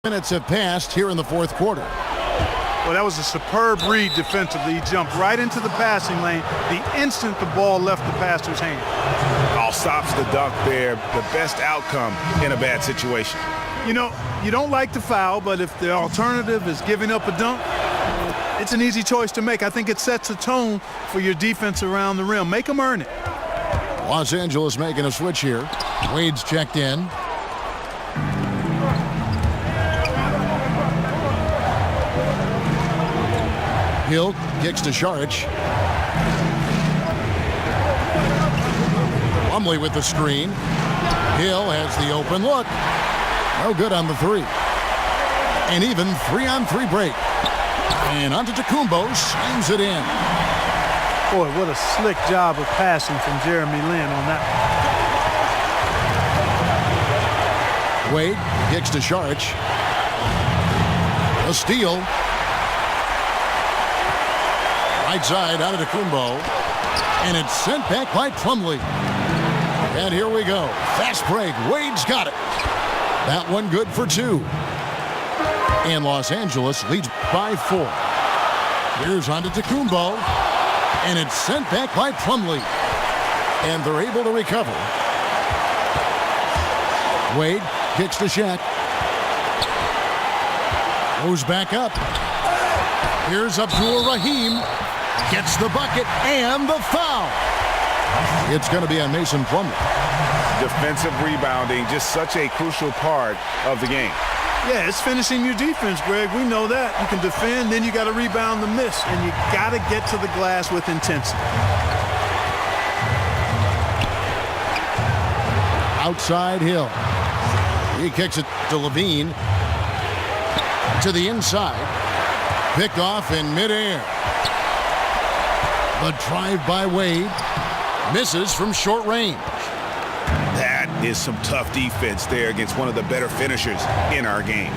Minutes have passed here in the fourth quarter. Well, that was a superb read defensively. He jumped right into the passing lane the instant the ball left the passer's hand. All stops the dunk there. The best outcome in a bad situation. You know, you don't like the foul, but if the alternative is giving up a dunk, it's an easy choice to make. I think it sets a tone for your defense around the rim. Make them earn it. Los Angeles making a switch here. Wade's checked in. Hill kicks to Saric. Plumlee with the screen. Hill has the open look. No good on the 3. And even 3-on-3 break. And Antetokounmpo slams it in. Boy, what a slick job of passing from Jeremy Lin on that one. Wade kicks to Saric. A steal. Right side, Antetokounmpo. And it's sent back by Plumlee. And here we go. Fast break. Wade's got it. That one good for 2. And Los Angeles leads by 4. Here's Antetokounmpo. And it's sent back by Plumlee. And they're able to recover. Wade kicks to Shaq. Goes back up. Here's Abdul Rahim. Gets the bucket and the foul. It's going to be on Mason Plumlee. Defensive rebounding, just such a crucial part of the game. Yeah, it's finishing your defense, Greg. We know that. You can defend, then you got to rebound the miss, and you got to get to the glass with intensity. Outside Hill. He kicks it to Levine. To the inside. Picked off in midair. The drive by Wade. Misses from short range. That is some tough defense there against one of the better finishers in our game.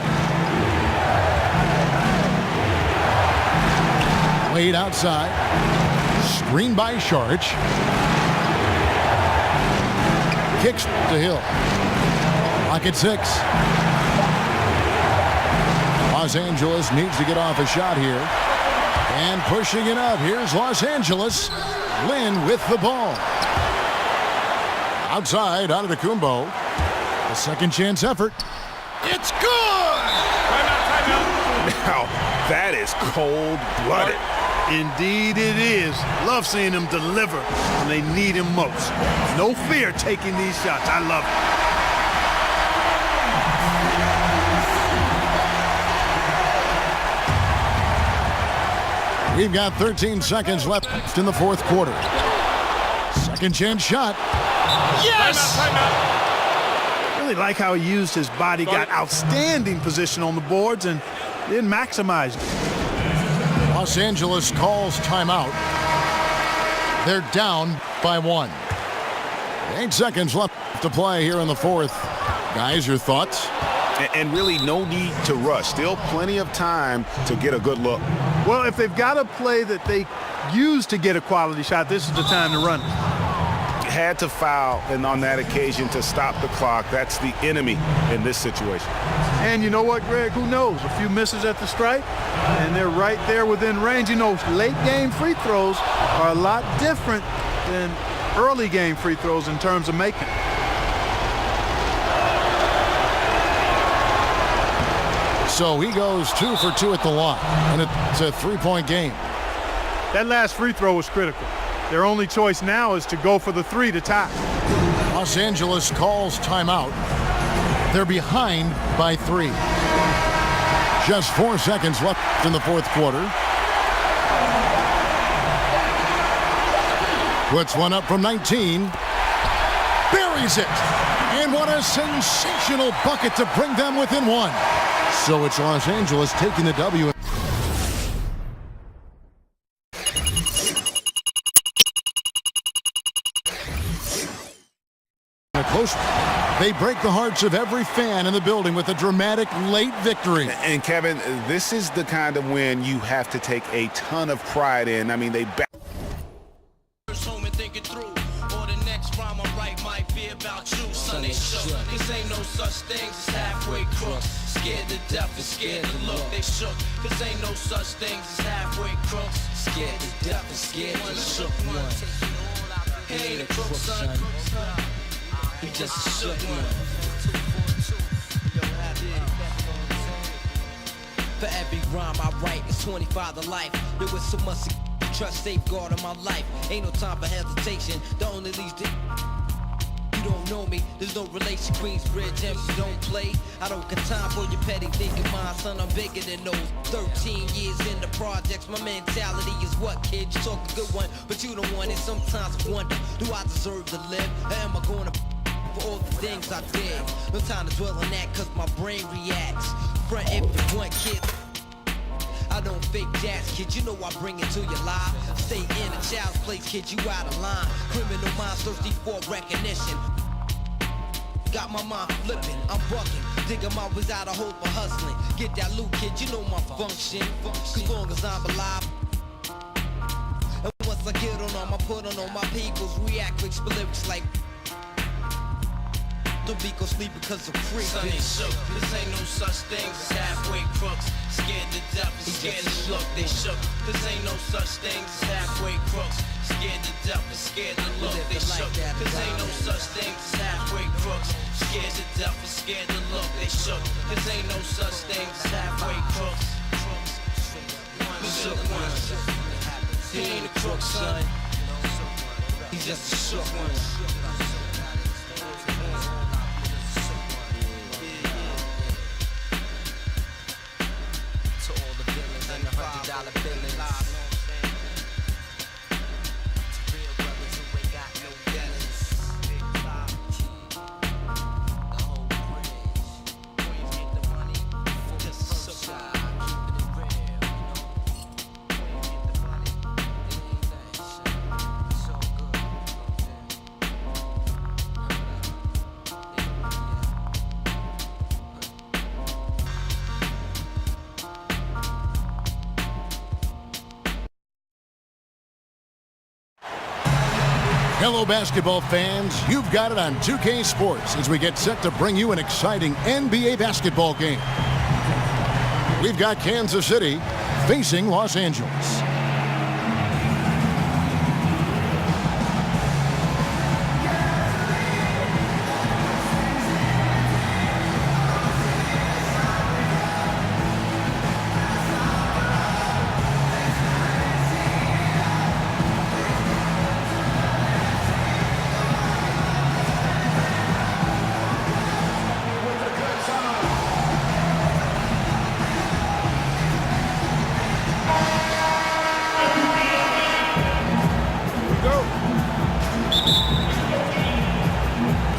Wade outside. Screen by Sharch. Kicks to Hill. Clock at 6. Los Angeles needs to get off a shot here. And pushing it up. Here's Los Angeles. Lynn with the ball. Outside, Antetokounmpo. A second chance effort. It's good! Now, that is cold-blooded. Indeed it is. Love seeing them deliver when they need him most. No fear taking these shots. I love it. We've got 13 seconds left in the fourth quarter. Second chance shot. Yes! Really like how he used his body, got outstanding position on the boards, and didn't maximize it. Los Angeles calls timeout. They're down by 1. 8 seconds left to play here in the fourth. Guys, your thoughts? And really no need to rush. Still plenty of time to get a good look. Well, if they've got a play that they use to get a quality shot, this is the time to run it. Had to foul, and on that occasion to stop the clock. That's the enemy in this situation. And you know what, Greg? Who knows? A few misses at the stripe, and they're right there within range. You know, late game free throws are a lot different than early game free throws in terms of making. So he goes 2 for 2 at the line, and it's a 3-point game. That last free throw was critical. Their only choice now is to go for the 3 to tie. Los Angeles calls timeout. They're behind by 3. Just 4 seconds left in the fourth quarter. Puts one up from 19. Buries it. And what a sensational bucket to bring them within 1. So it's Los Angeles taking the W. They break the hearts of every fan in the building with a dramatic late victory. And Kevin, this is the kind of win you have to take a ton of pride in. I mean, they back. Home and thinking through, or the next rhyme I write might be about you. Son, ain't shook. Cause ain't no such things as halfway crooks. Scared to death and scared to look. They shook. Cause ain't no such things as halfway crooks. Scared to death and scared to shook one. He ain't a crook, son. He just a shook one. For every rhyme I write, it's 25 to life. There was so much trust safeguard in my life. Ain't no time for hesitation. The only leads to you don't know me. There's no relation. Queensbridge and you don't play. I don't got time for your petty thinking, my son. I'm bigger than those. 13 years in the projects. My mentality is what, kid? You talk a good one, but you don't want it. Sometimes I wonder, do I deserve to live? Or am I going to for all the things I did? No time to dwell on that, cause my brain reacts. Front if you want, kid. I don't fake jazz, kid, you know I bring it to your life. Stay in a child's place, kid, you out of line. Criminal minds thirsty for recognition. Got my mind flipping, I'm bucking. Digging my ways out of hope for hustling. Get that loot, kid, you know my function. As long as I'm alive. And once I get on them, I put on all my peoples. React with lyrics like don't be go sleep because of free. Son ain't shook. This ain't no such thing as halfway crooks. Scared to death and scared to look. They shook. This ain't no such thing as halfway crooks. Scared to death and scared to look. They shook. This ain't no such thing as halfway crooks. Scared to death and scared to look. They shook. This ain't no such thing as halfway crooks. crook, son. He's just a shook one. To all the villains and the $100 billings. Real brothers who ain't got no feelings. The whole bridge. Boys get the money for the first shot. Keeping it real, you know. Boys get the money, it ain't that shit. It's all good, you know what I'm saying? Hello, basketball fans. You've got it on 2K Sports as we get set to bring you an exciting NBA basketball game. We've got Kansas City facing Los Angeles.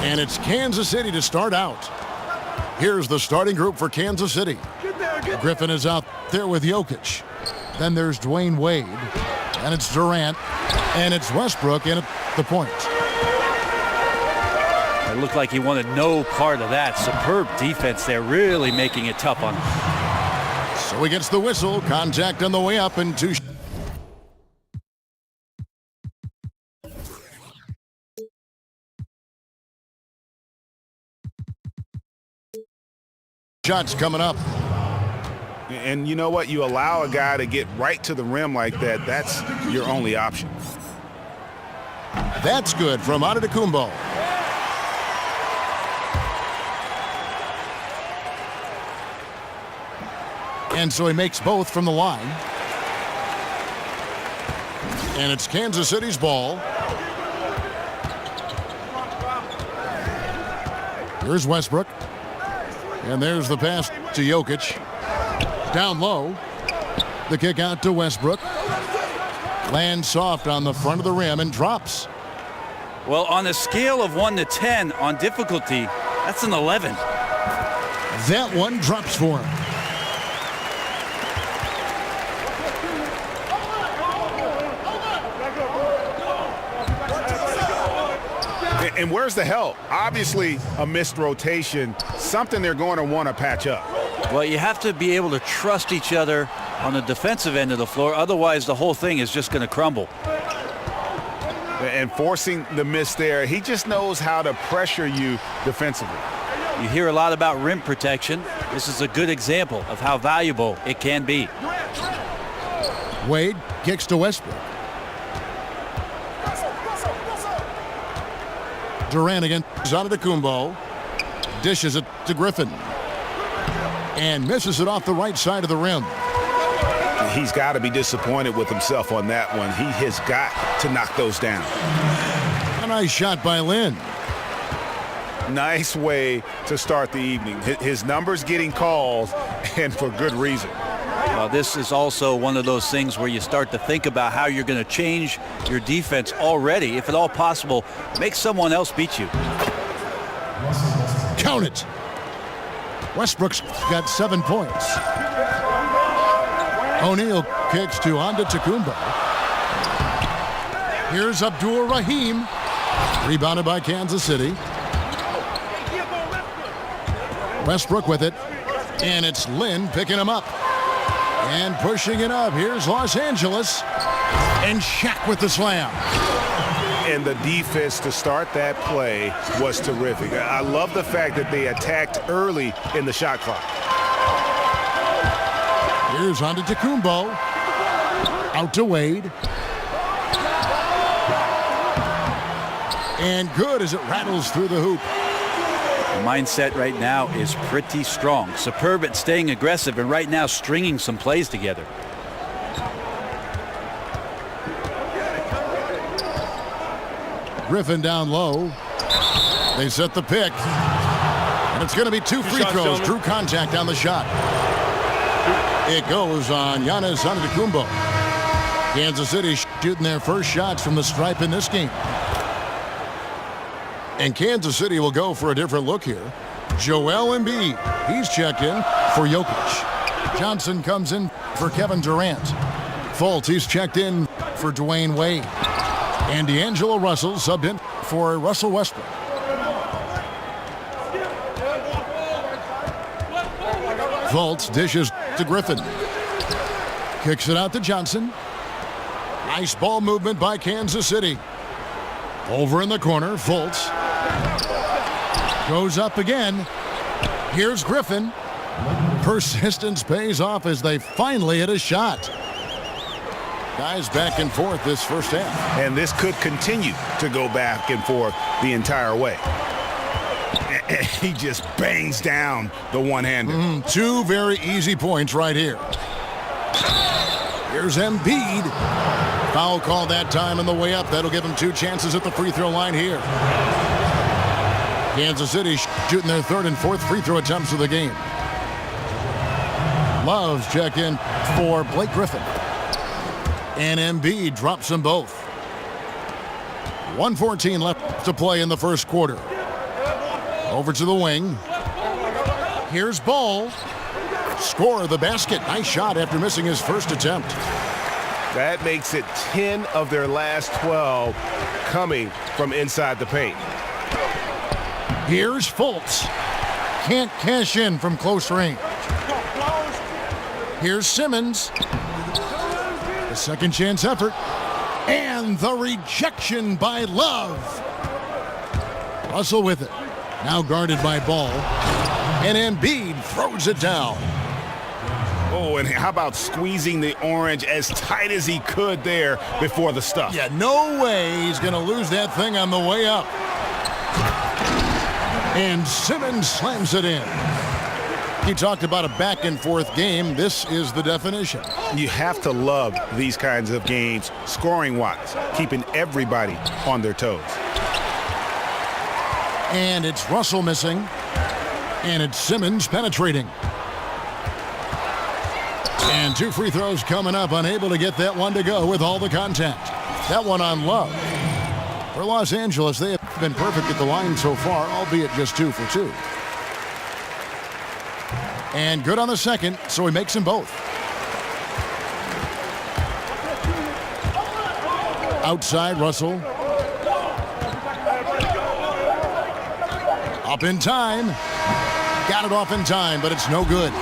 And it's Kansas City to start out. Here's the starting group for Kansas City. Griffin is out there with Jokic. Then there's Dwayne Wade. And it's Durant. And it's Westbrook in at the point. It looked like he wanted no part of that. Superb defense there, really making it tough on him. So he gets the whistle. Contact on the way up and two. Shots coming up. And you know what? You allow a guy to get right to the rim like that, that's your only option. That's good from Antetokounmpo. And so he makes both from the line. And it's Kansas City's ball. Here's Westbrook. And there's the pass to Jokic. Down low. The kick out to Westbrook. Lands soft on the front of the rim and drops. Well, on a scale of 1 to 10 on difficulty, that's an 11. That one drops for him. And where's the help? Obviously a missed rotation, something they're going to want to patch up. Well, you have to be able to trust each other on the defensive end of the floor. Otherwise, the whole thing is just going to crumble. And forcing the miss there, he just knows how to pressure you defensively. You hear a lot about rim protection. This is a good example of how valuable it can be. Wade kicks to Westbrook. Durant against Antetokounmpo. Dishes it to Griffin. And misses it off the right side of the rim. He's got to be disappointed with himself on that one. He has got to knock those down. A nice shot by Lynn. Nice way to start the evening. His numbers getting calls, and for good reason. Well, this is also one of those things where you start to think about how you're going to change your defense already. If at all possible, make someone else beat you. Count it. Westbrook's got 7 points. O'Neal kicks to Antetokounmpo. Here's Abdul Rahim. Rebounded by Kansas City. Westbrook with it. And it's Lynn picking him up. And pushing it up. Here's Los Angeles. And Shaq with the slam. And the defense to start that play was terrific. I love the fact that they attacked early in the shot clock. Here's Antetokounmpo. Out to Wade. And good as it rattles through the hoop. The mindset right now is pretty strong. Superb at staying aggressive and right now stringing some plays together. Griffin down low. They set the pick. And it's going to be two free throws. Drew contact on the shot. It goes on Giannis Antetokounmpo. Kansas City shooting their first shots from the stripe in this game. And Kansas City will go for a different look here. Joel Embiid. He's checked in for Jokic. Johnson comes in for Kevin Durant. Fultz, he's checked in for Dwayne Wade. And D'Angelo Russell subbed in for Russell Westbrook. Fultz dishes to Griffin. Kicks it out to Johnson. Nice ball movement by Kansas City. Over in the corner, Fultz. Goes up again. Here's Griffin. Persistence pays off as they finally hit a shot. Guys back and forth this first half. And this could continue to go back and forth the entire way. He just bangs down the one-hander. Two very easy points right here. Here's Embiid. Foul call that time on the way up. That'll give him two chances at the free throw line here. Kansas City shooting their third and fourth free throw attempts of the game. Love's check in for Blake Griffin. And Embiid drops them both. 1:14 left to play in the first quarter. Over to the wing. Here's Ball. Score the basket. Nice shot after missing his first attempt. That makes it 10 of their last 12 coming from inside the paint. Here's Fultz. Can't cash in from close range. Here's Simmons. The second chance effort. And the rejection by Love. Russell with it. Now guarded by Ball. And Embiid throws it down. Oh, and how about squeezing the orange as tight as he could there before the stuff? Yeah, no way he's going to lose that thing on the way up. And Simmons slams it in. He talked about a back-and-forth game. This is the definition. You have to love these kinds of games, scoring-wise, keeping everybody on their toes. And it's Russell missing. And it's Simmons penetrating. And two free throws coming up, unable to get that one to go with all the contact. That one on Love. For Los Angeles, they have been perfect at the line so far, albeit just 2 for 2. And good on the second, so he makes them both. Outside, Russell. Up in time. Got it off in time, but it's no good.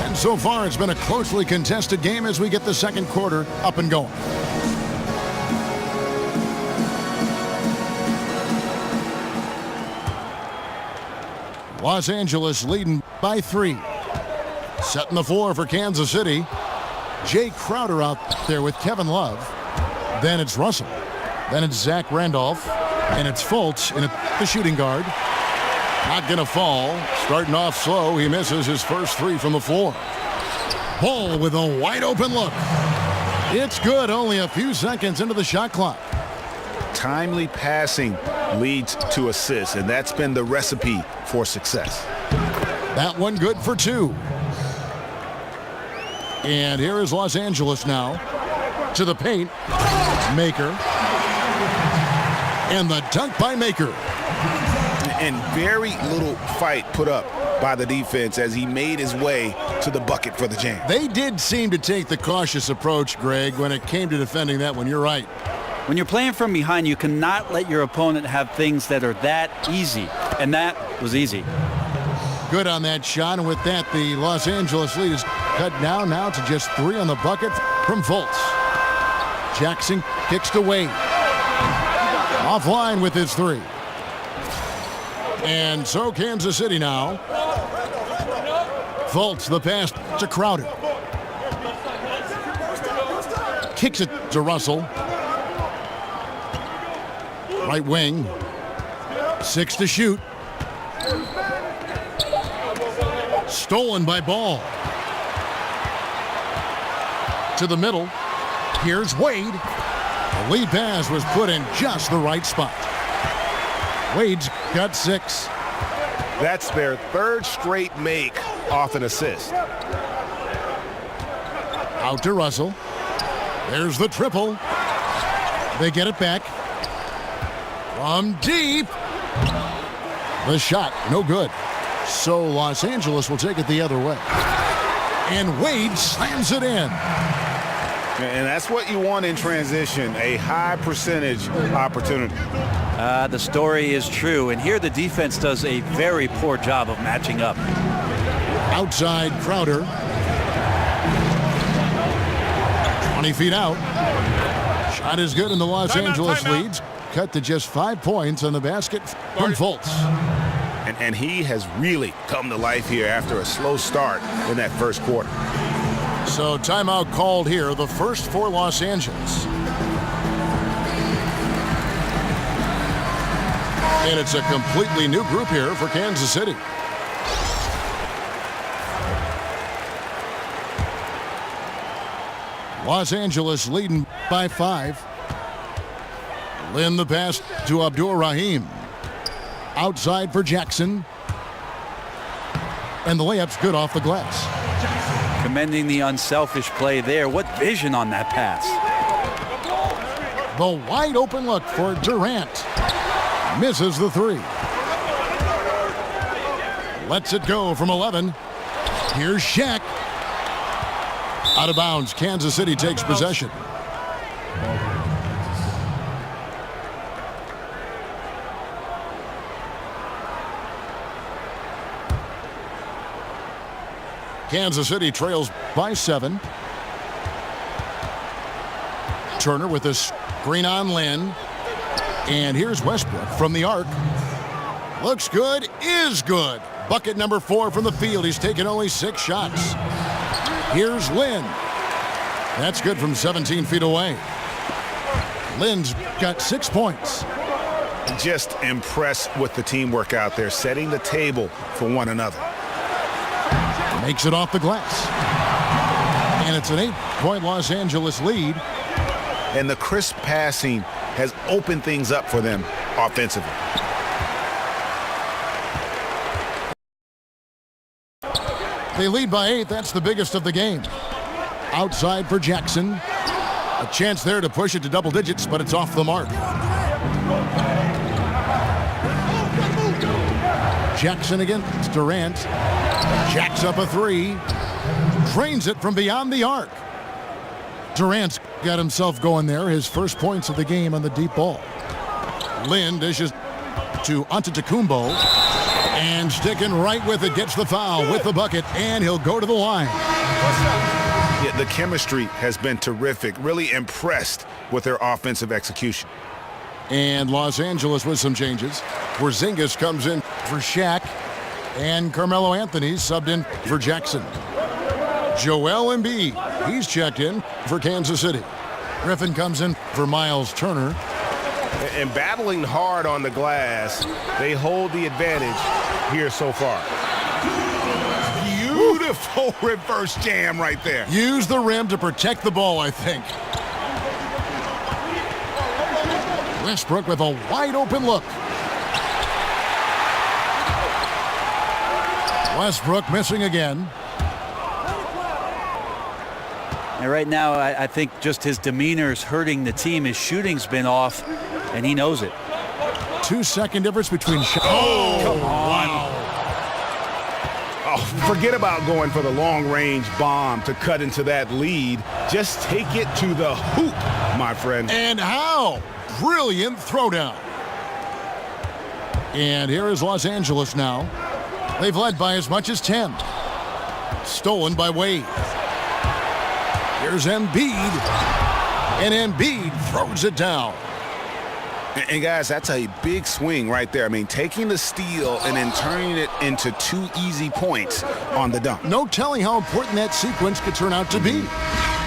And so far, it's been a closely contested game as we get the second quarter up and going. Los Angeles leading by 3. Setting the floor for Kansas City. Jay Crowder out there with Kevin Love. Then it's Russell. Then it's Zach Randolph. And it's Fultz in the shooting guard. Not going to fall. Starting off slow. He misses his first 3 from the floor. Ball with a wide open look. It's good. Only a few seconds into the shot clock. Timely passing leads to assists, and that's been the recipe for success. That one good for 2. And here is Los Angeles now. To the paint. Maker. And the dunk by Maker. And very little fight put up by the defense as he made his way to the bucket for the jam. They did seem to take the cautious approach, Greg, when it came to defending that one. You're right. When you're playing from behind, you cannot let your opponent have things that are that easy. And that was easy. Good on that shot. And with that, the Los Angeles lead is cut down now to just 3 on the bucket from Fultz. Jackson kicks to Wade. Offline with his 3. And so Kansas City now. Fultz, the pass to Crowder. Kicks it to Russell. Right wing. 6 to shoot. Stolen by Ball. to the middle. Here's Wade. The lead pass was put in just the right spot. Wade's got 6. That's their 3rd straight make off an assist. Out to Russell. There's the triple. They get it back. From deep. The shot, no good. So Los Angeles will take it the other way. And Wade slams it in. And that's what you want in transition, a high percentage opportunity. The story is true, and here the defense does a very poor job of matching up. Outside Crowder. 20 feet out. Shot is good, and the Los Angeles leads cut to just 5 points on the basket from Fultz. And he has really come to life here after a slow start in that first quarter. So timeout called here, the first for Los Angeles. And it's a completely new group here for Kansas City. Los Angeles leading by 5. Lynn the pass to Abdul Rahim. Outside for Jackson. And the layup's good off the glass. Commending the unselfish play there. What vision on that pass. The wide open look for Durant. Misses the 3. Lets it go from 11. Here's Shaq. Out of bounds. Kansas City takes possession. Kansas City trails by 7. Turner with a screen on Lynn. And here's Westbrook from the arc. Looks good, is good. Bucket number 4 from the field. He's taken only 6 shots. Here's Lynn. That's good from 17 feet away. Lynn's got 6 points. Just impressed with the teamwork out there, setting the table for one another. Makes it off the glass. And it's an 8-point Los Angeles lead. And the crisp passing has opened things up for them offensively. They lead by 8. That's the biggest of the game. Outside for Jackson. A chance there to push it to double digits, but it's off the mark. Jackson against Durant. Jacks up a 3. Drains it from beyond the arc. Durant's got himself going there. His first points of the game on the deep ball. Lynn dishes to Antetokounmpo. And sticking right with it, gets the foul with the bucket, and he'll go to the line. Yeah, the chemistry has been terrific. Really impressed with their offensive execution. And Los Angeles with some changes. Porzingis comes in for Shaq, and Carmelo Anthony subbed in for Jackson. Joel Embiid, he's checked in for Kansas City. Griffin comes in for Miles Turner. And battling hard on the glass, they hold the advantage here so far. Beautiful reverse jam right there. Use the rim to protect the ball, I think. Westbrook with a wide open look. Westbrook missing again. And right now, I think just his demeanor is hurting the team. His shooting's been off, and he knows it. 2-second difference between shots. Oh, come on. Oh, forget about going for the long-range bomb to cut into that lead. Just take it to the hoop, my friend. And how? Brilliant throwdown. And here is Los Angeles now. They've led by as much as 10. Stolen by Wade. Here's Embiid. And Embiid throws it down. And guys, that's a big swing right there. I mean, taking the steal and then turning it into 2 easy points on the dunk. No telling how important that sequence could turn out to be.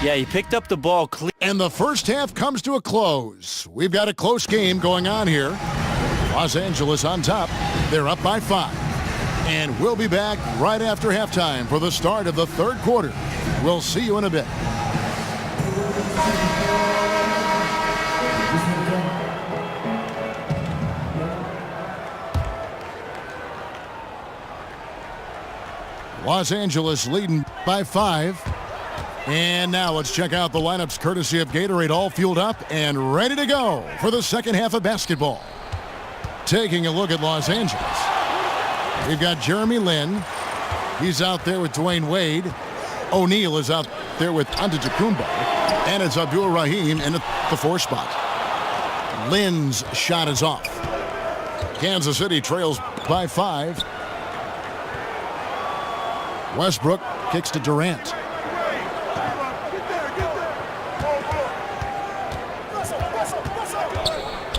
Yeah, he picked up the ball clean. And the first half comes to a close. We've got a close game going on here. Los Angeles on top. They're up by 5. And we'll be back right after halftime for the start of the third quarter. We'll see you in a bit. Los Angeles leading by 5. And now let's check out the lineups courtesy of Gatorade, all fueled up and ready to go for the second half of basketball. Taking a look at Los Angeles, we've got Jeremy Lin. He's out there with Dwayne Wade. O'Neal is out there with Antetokounmpo. And it's Abdul Rahim in the 4 spot. Lin's shot is off. Kansas City trails by 5. Westbrook kicks to Durant.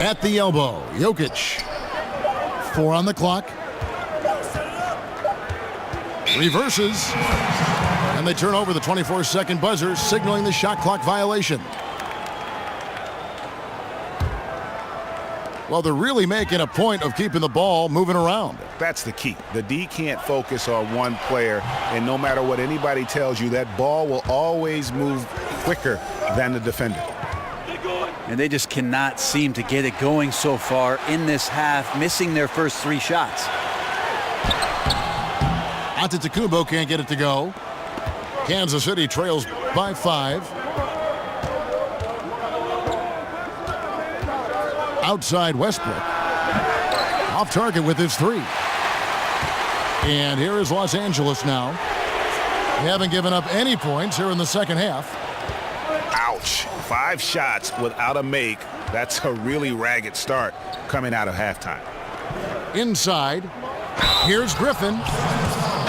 At the elbow, Jokic. 4 on the clock. Reverses. And they turn over the 24-second buzzer, signaling the shot clock violation. Well, they're really making a point of keeping the ball moving around. That's the key. The D can't focus on one player, and no matter what anybody tells you, that ball will always move quicker than the defender. And they just cannot seem to get it going so far in this half, missing their first 3 shots. Antetokounmpo can't get it to go. Kansas City trails by 5. Outside Westbrook. Off target with his 3. And here is Los Angeles now. They haven't given up any points here in the second half. Ouch. 5 shots without a make. That's a really ragged start coming out of halftime. Inside. Here's Griffin.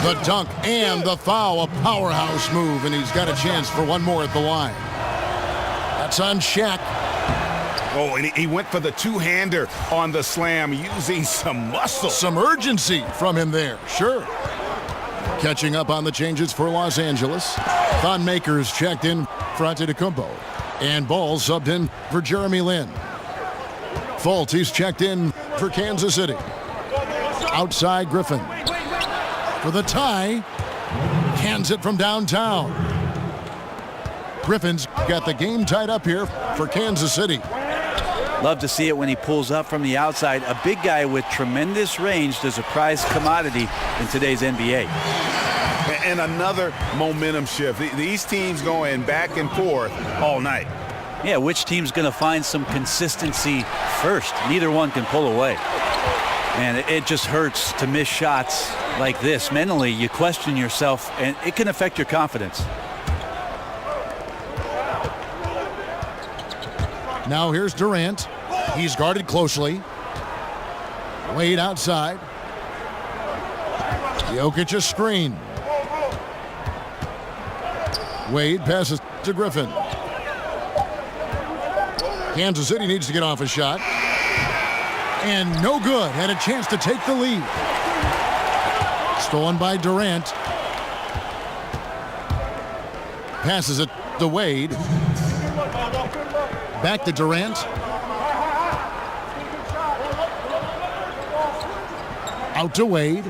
The dunk and the foul. A powerhouse move, and he's got a chance for one more at the line. That's on Shaq. Oh, and he went for the 2-hander on the slam, using some muscle. Some urgency from him there, sure. Catching up on the changes for Los Angeles. Thon Maker's checked in for Antetokounmpo. And Ball subbed in for Jeremy Lin. Fultz checked in for Kansas City. Outside Griffin. For the tie. Cans it from downtown. Griffin's got the game tied up here for Kansas City. Love to see it when he pulls up from the outside. A big guy with tremendous range is a prized commodity in today's NBA. And another momentum shift. These teams going back and forth all night. Yeah, which team's going to find some consistency first? Neither one can pull away. And it just hurts to miss shots like this. Mentally, you question yourself, and it can affect your confidence. Now here's Durant. He's guarded closely. Wade outside. Jokic a screen. Wade passes to Griffin. Kansas City needs to get off a shot. And no good. Had a chance to take the lead. Stolen by Durant. Passes it to Wade. Back to Durant. Out to Wade.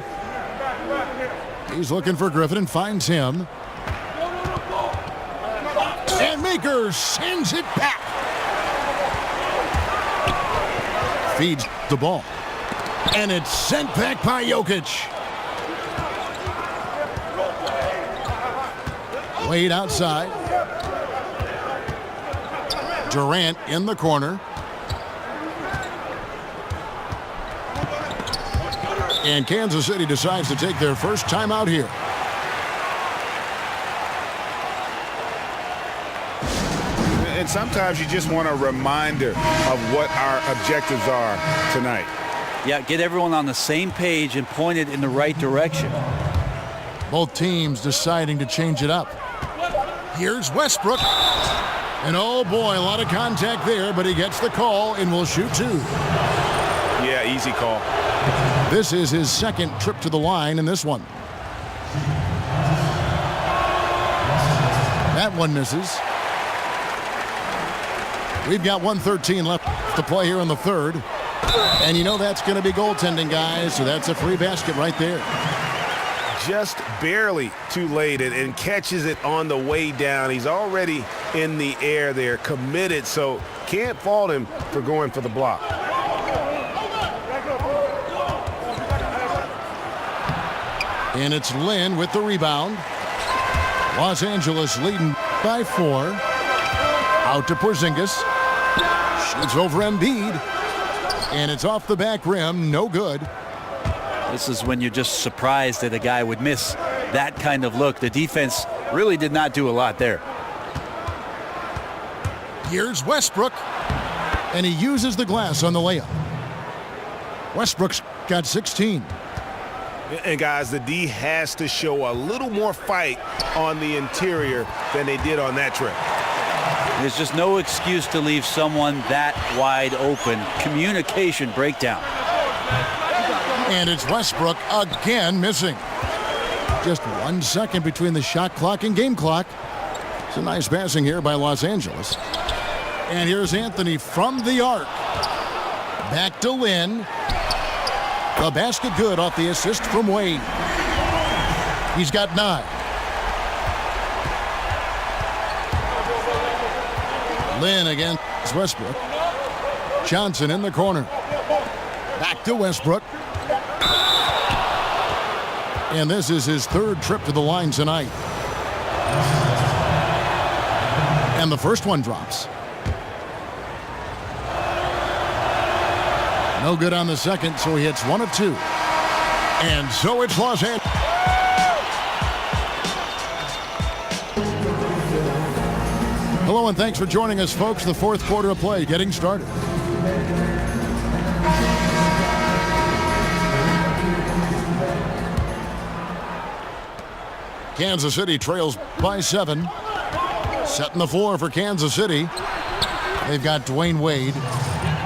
He's looking for Griffin and finds him. And Maker sends it back. Feeds the ball. And it's sent back by Jokic. Wade outside. Durant in the corner. And Kansas City decides to take their first timeout here. And sometimes you just want a reminder of what our objectives are tonight. Yeah, get everyone on the same page and point it in the right direction. Both teams deciding to change it up. Here's Westbrook. And oh boy, a lot of contact there, but he gets the call and will shoot 2. Yeah, easy call. This is his second trip to the line in this one. That one misses. We've got 1:13 left to play here in the third. And you know that's going to be goaltending, guys, so that's a free basket right there. just barely too late and catches it on the way down. He's already in the air there, committed, so can't fault him for going for the block. And it's Lynn with the rebound. Los Angeles leading by 4. Out to Porzingis. Shoots over Embiid. And it's off the back rim. No good. This is when you're just surprised that a guy would miss that kind of look. The defense really did not do a lot there. Here's Westbrook. And he uses the glass on the layup. Westbrook's got 16. And guys, the D has to show a little more fight on the interior than they did on that trip. There's just no excuse to leave someone that wide open. Communication breakdown. And it's Westbrook again missing. Just 1 second between the shot clock and game clock. It's a nice passing here by Los Angeles. And here's Anthony from the arc. Back to Lynn. The basket good off the assist from Wade. He's got 9. Lynn against Westbrook. Johnson in the corner. Back to Westbrook. And this is his 3rd trip to the line tonight. And the first one drops. No good on the second, so he hits 1 of 2. And so it's Los Angeles. Hello and thanks for joining us, folks. The 4th quarter of play getting started. Kansas City trails by 7. Setting the floor for Kansas City. They've got Dwayne Wade.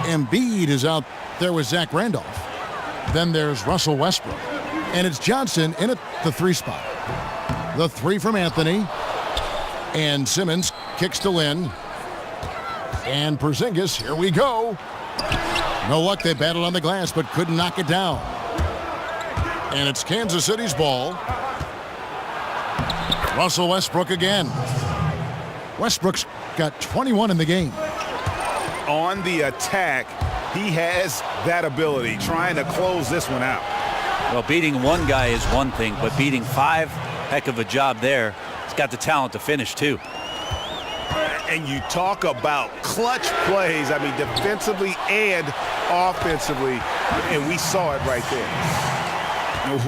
Embiid is out there with Zach Randolph. Then there's Russell Westbrook. And it's Johnson in at the 3 spot. The 3 from Anthony. And Simmons kicks to Lynn. And Porzingis, here we go. No luck, they battled on the glass but couldn't knock it down. And it's Kansas City's ball. Russell Westbrook again. Westbrook's got 21 in the game. On the attack, he has that ability, trying to close this one out. Well, beating one guy is one thing, but beating 5, heck of a job there. He's got the talent to finish, too. And you talk about clutch plays, I mean, defensively and offensively, and we saw it right there.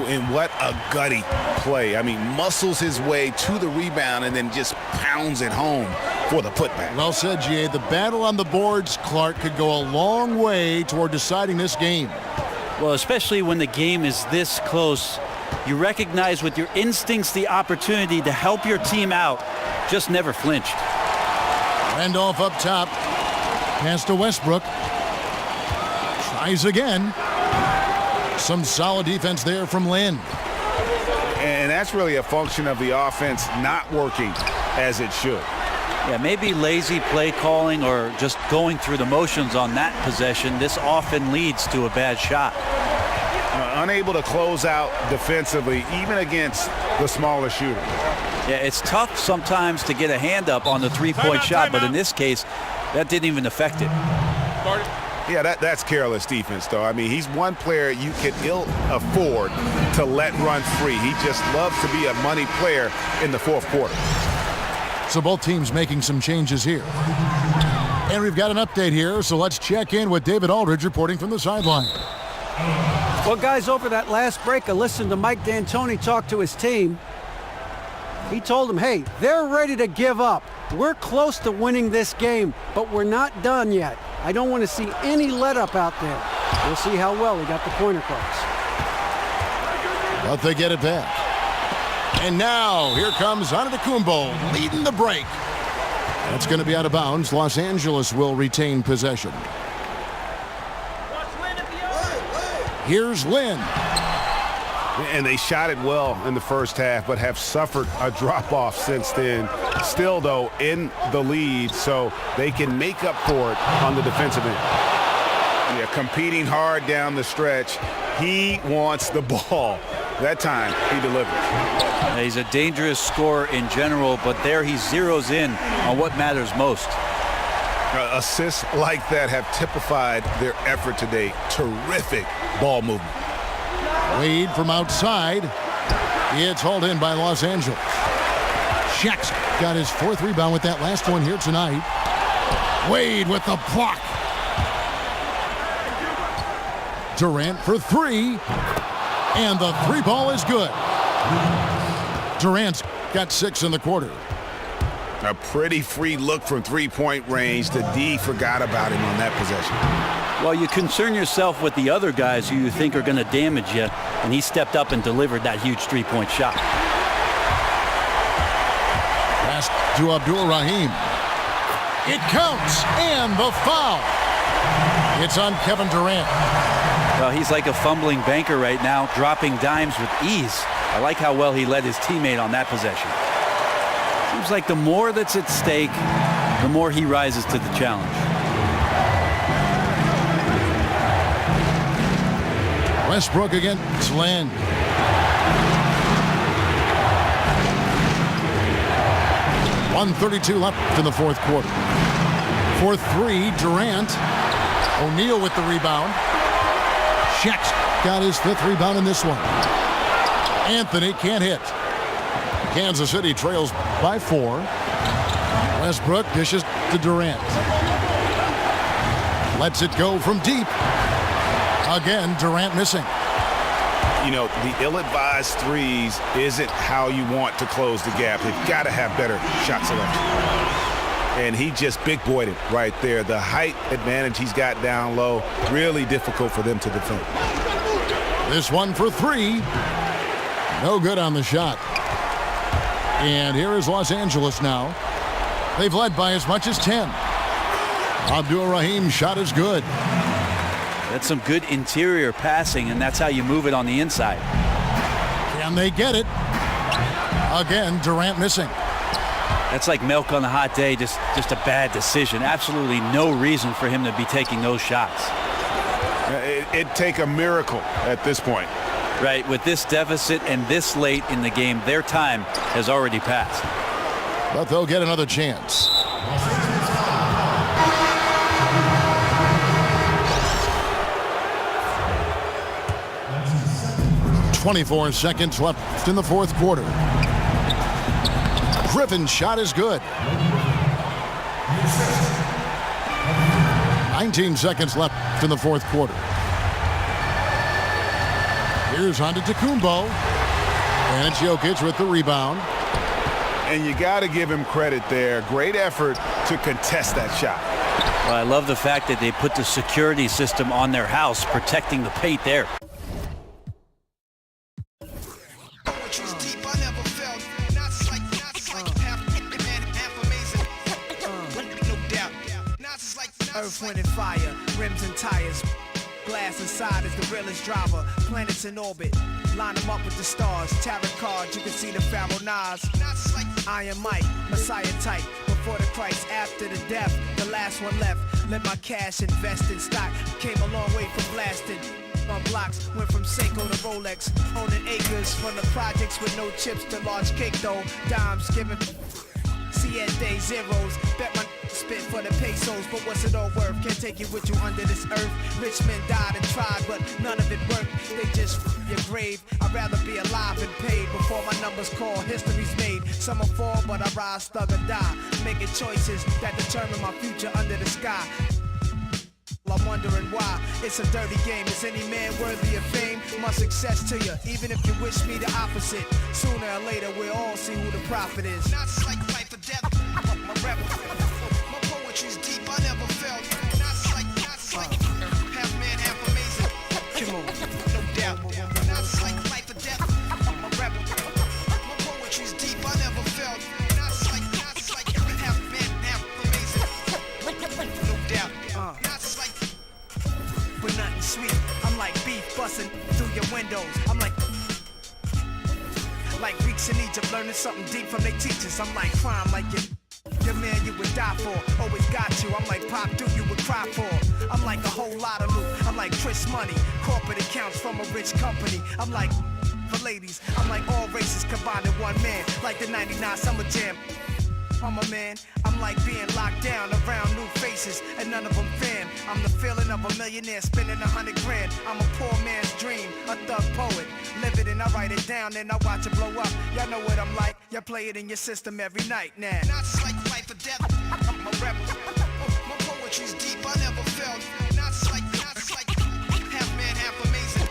And what a gutty play. I mean, muscles his way to the rebound and then just pounds it home for the putback. Well said, G.A. The battle on the boards, Clark, could go a long way toward deciding this game. Well, especially when the game is this close, you recognize with your instincts the opportunity to help your team out. Just never flinch. Randolph up top. Pass to Westbrook. Tries again. Some solid defense there from Lynn. And that's really a function of the offense not working as it should. Yeah, maybe lazy play calling or just going through the motions on that possession. This often leads to a bad shot. Unable to close out defensively, even against the smaller shooter. Yeah, it's tough sometimes to get a hand up on the three-point shot, but in this case, that didn't even affect it. Yeah, that's careless defense, though. I mean, he's one player you can ill afford to let run free. He just loves to be a money player in the 4th quarter. So both teams making some changes here. And we've got an update here, so let's check in with David Aldridge reporting from the sideline. Well, guys, over that last break, I listened to Mike D'Antoni talk to his team. He told them, hey, they're ready to give up. We're close to winning this game, but we're not done yet. I don't want to see any let up out there. We'll see how well he got the point across. But they get it back. And now, here comes Antetokounmpo leading the break. That's going to be out of bounds. Los Angeles will retain possession. Here's Lynn. And they shot it well in the first half, but have suffered a drop-off since then. Still, though, in the lead, so they can make up for it on the defensive end. Yeah, competing hard down the stretch. He wants the ball. That time, he delivered. He's a dangerous scorer in general, but there he zeroes in on what matters most. Assists like that have typified their effort today. Terrific ball movement. Wade from outside. It's hauled in by Los Angeles. Shaq's got his 4th rebound with that last one here tonight. Wade with the block. Durant for 3. And the 3 ball is good. Durant's got 6 in the quarter. A pretty free look from three-point range. The D forgot about him on that possession. Well, you concern yourself with the other guys who you think are going to damage you, and he stepped up and delivered that huge three-point shot. Pass to Abdul-Rahim. It counts, and the foul. It's on Kevin Durant. Well, he's like a fumbling banker right now, dropping dimes with ease. I like how well he led his teammate on that possession. Seems like the more that's at stake, the more he rises to the challenge. Westbrook against Len. .132 left in the 4th quarter. For 3, Durant. O'Neal with the rebound. Shaq's got his 5th rebound in this one. Anthony can't hit. Kansas City trails by 4. Westbrook dishes to Durant. Lets it go from deep. Again, Durant missing. You know, the ill-advised threes isn't how you want to close the gap. They've got to have better shot selection. And he just big-boyed it right there. The height advantage he's got down low, really difficult for them to defend. This one for 3. No good on the shot. And here is Los Angeles now. They've led by as much as 10. Abdul-Rahim's shot is good. That's some good interior passing, and that's how you move it on the inside. Can they get it? Again, Durant missing. That's like milk on a hot day, just a bad decision. Absolutely no reason for him to be taking those shots. It'd take a miracle at this point. Right, with this deficit and this late in the game, their time has already passed. But they'll get another chance. .24 seconds left in the 4th quarter. Griffin's shot is good. 19 seconds left in the 4th quarter. Here's Antetokounmpo. And it's Jokic with the rebound. And you got to give him credit there. Great effort to contest that shot. Well, I love the fact that they put the security system on their house, protecting the paint there. Earth, wind, and fire, rims and tires. Glass inside is the realest driver. Planets in orbit, line them up with the stars. Tarot cards, you can see the Pharaoh Nas. Iron Mike, Messiah type. Before the Christ, after the death, the last one left. Let my cash invest in stock. Came a long way from blasting. On blocks, went from Seiko to Rolex. Owning acres from the projects with no chips to large cake though. Dimes giving day zeros. Bet my spit for the pesos, but what's it all worth? Can't take it with you under this earth. Rich men died and tried, but none of it worked. They just your grave. I'd rather be alive and paid before my numbers call. History's made. Some will fall, but I rise, thug or die. Making choices that determine my future under the sky. I'm wondering why it's a dirty game. Is any man worthy of fame? My success to you, even if you wish me the opposite. Sooner or later, we'll all see who the prophet is. Not like life or death. My rebel. My poetry's deep. I never felt. Not like half man, half amazing. Come on, no doubt. Not like life or death. My rebel. My poetry's deep. I never felt. Not like half man, half amazing. No doubt. But nothing sweet. I'm like beef busting through your windows. I'm like Greeks in Egypt learning something deep from their teachers. I'm like crime, like your man you would die for. Always got you. I'm like Pop, do you would cry for. I'm like a whole lot of loot. Tris money, corporate accounts from a rich company. I'm like, for ladies, I'm like all races combined in one man, like the 99 Summer Jam. I'm a man, I'm like being locked down around new faces, and none of them fan. I'm the feeling of a millionaire spending 100 grand. I'm a poor man's dream, a thug poet. Live it and I write it down, and I watch it blow up. Y'all know what I'm like, y'all play it in your system every night now. Not just like life or death, I'm a rebel. My poetry's deep, I never felt. Not just like half man, half amazing.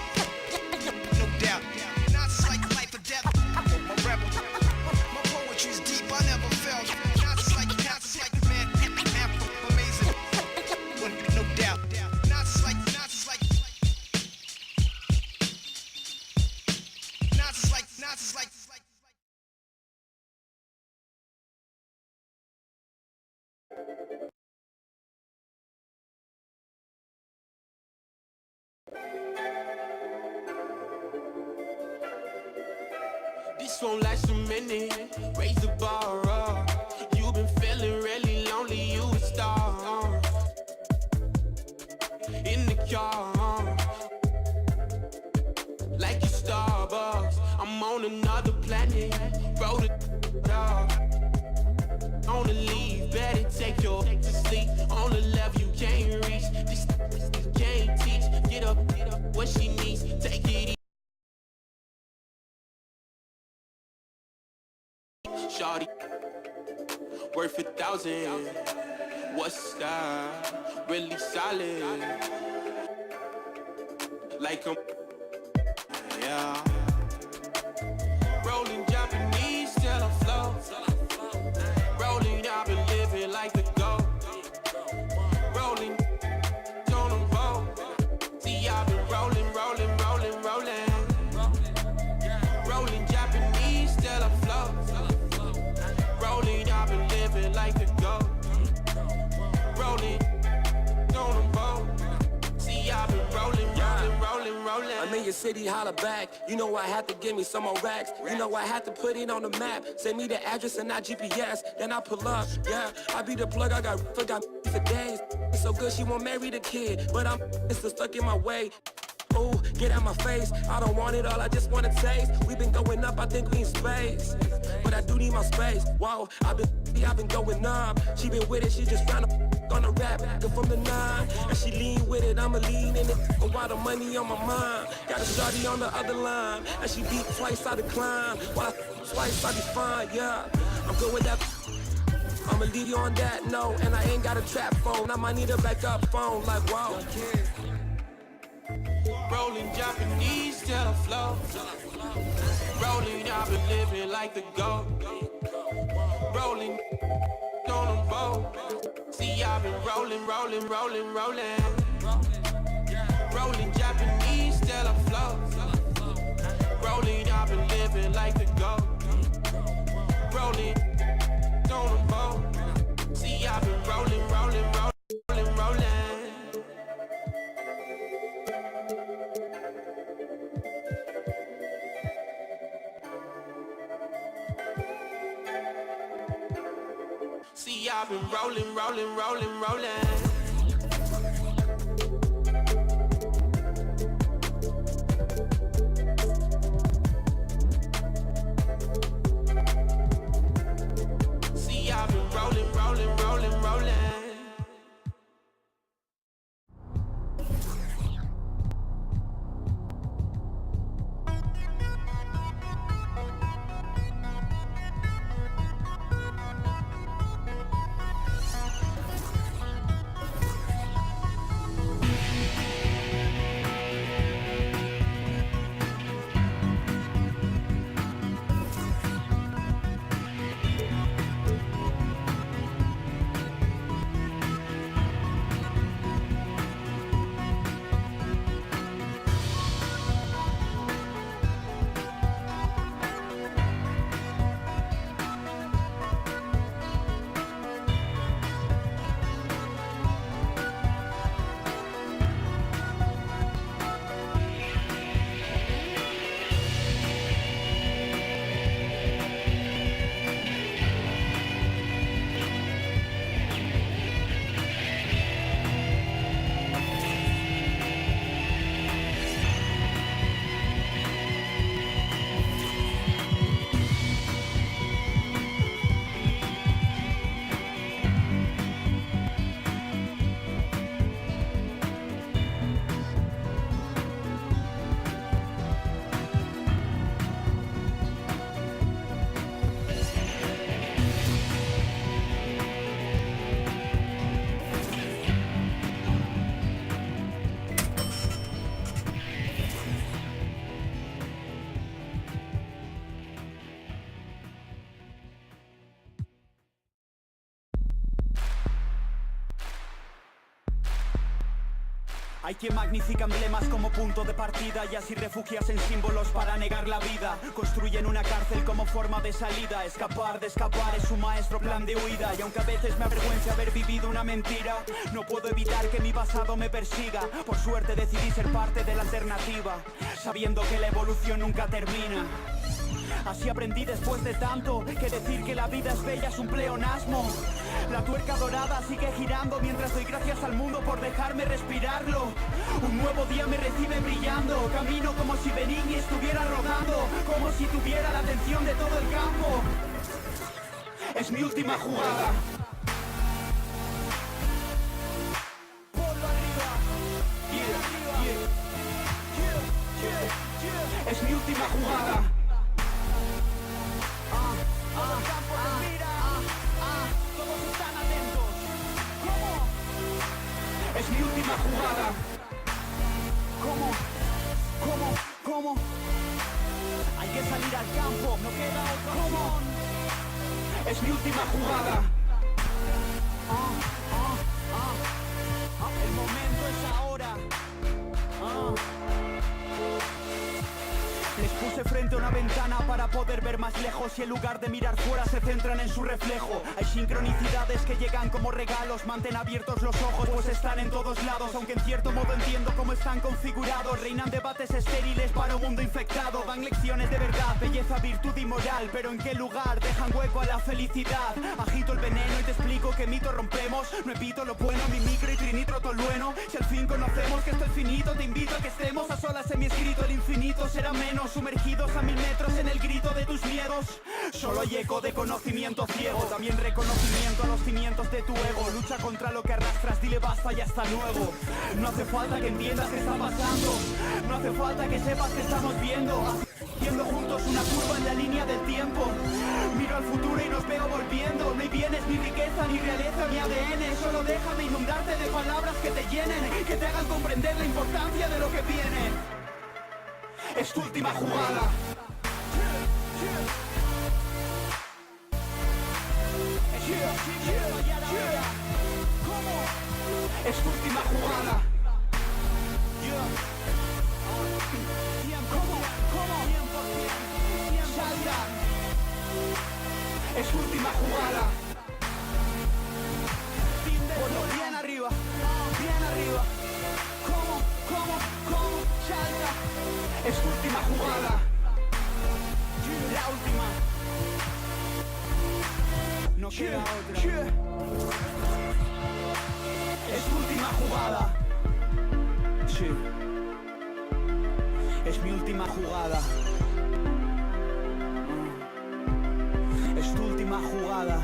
No doubt. Not just like life or death, I'm a rebel. My poetry's deep, I never felt. Not just like man, half amazing. No doubt. Not just like This won't last a minute. Raise the bar up. You've been feeling really lonely. You a star in the car, like your Starbucks. I'm on another planet. Roll the dog. On the leave, better take your to sleep. On the level you can't reach. This you can't teach. Get up, what she needs. Take it easy. Shawty, worth 1,000. What's that? Really solid. Like I'm, yeah. Rolling Japanese till I flow. Rolling, I've been living like the GOAT. Rolling on the road. See, I've been rolling. Rolling Japanese till I flow. Rolling, I've been living like the GOAT. Rolling on the road. See, I've been rolling. I'm in your city, holla back. You know I had to give me some more racks. You know I had to put it on the map. Send me the address and not GPS. Then I pull up, yeah. I be the plug, I got for days. So good she won't marry the kid, but I'm still stuck in my way. Ooh, get out my face. I don't want it all, I just want to taste. We been going up, I think we in space. But I do need my space. Whoa, I've been going up. She been with it, she just trying to on the rap, good from the 9. And she lean with it, I'ma lean in it. A lot of money on my mind. Got a shawty on the other line. And she beat twice, I decline. While I twice, I be fine, yeah. I'm good with that. I'ma leave you on that note. And I ain't got a trap phone. I might need a backup phone, like whoa. Rolling Japanese till I flow. Rolling, I've been living like the GOAT. Rolling on the road. See, I've been rolling. Rolling Japanese till I flow. Rolling, I've been living like the GOAT. Rolling on the road. See, I've been rolling. See, I've been rolling. See, I've been rolling. Hay quien magnifica emblemas como punto de partida y así refugias en símbolos para negar la vida. Construyen una cárcel como forma de salida. Escapar de escapar es su maestro plan de huida. Y aunque a veces me avergüence haber vivido una mentira, no puedo evitar que mi pasado me persiga. Por suerte decidí ser parte de la alternativa, sabiendo que la evolución nunca termina. Así aprendí después de tanto que decir que la vida es bella es un pleonasmo. La tuerca dorada sigue girando mientras doy gracias al mundo por dejarme respirarlo. Un nuevo día me recibe brillando. Camino como si Benigni estuviera rodando, como si tuviera la atención de todo el campo. Es mi última jugada. Ponlo arriba. Es mi última jugada. Todo el campo respira. Todos están atentos. ¿Cómo? Es mi última jugada. ¿Cómo? Hay que salir al campo. No queda otra opción. Es mi última jugada. El momento es ahora. Les puse frente a una ventana para poder ver más lejos y en lugar de mirar fuera se centran en su reflejo. Hay sincronicidades que llegan como regalos. Mantén abiertos los ojos pues están en todos lados. Aunque en cierto modo entiendo cómo están configurados. Reinan debates estériles para un mundo infectado. Dan lecciones de verdad, belleza, virtud y moral. Pero ¿en qué lugar dejan hueco a la felicidad? Agito el veneno y te explico qué mito rompemos. No evito lo bueno, mi micro y trinitro tolueno. Si al fin conocemos que esto es finito, te invito a que estemos a solas en mi escrito. El infinito será menos. Sumergidos a 1000 metros en el grito de tus miedos. Solo hay eco de conocimiento ciego. También reconocimiento a los cimientos de tu ego. Lucha contra lo que arrastras, dile basta y hasta luego. No hace falta que entiendas qué está pasando. No hace falta que sepas que estamos viendo. Haciendo juntos una curva en la línea del tiempo. Miro al futuro y nos veo volviendo. No hay bienes, ni riqueza, ni realeza, ni ADN. Solo déjame inundarte de palabras que te llenen, que te hagan comprender la importancia de lo que viene. Es tu última jugada. Es tu última jugada. Salta. Es tu última jugada. Ponlo bien arriba. Bien arriba. ¿Cómo? Salta. Es tu última jugada. La última. No queda otra. Es tu última jugada. Sí. Es mi última jugada. Es tu última jugada.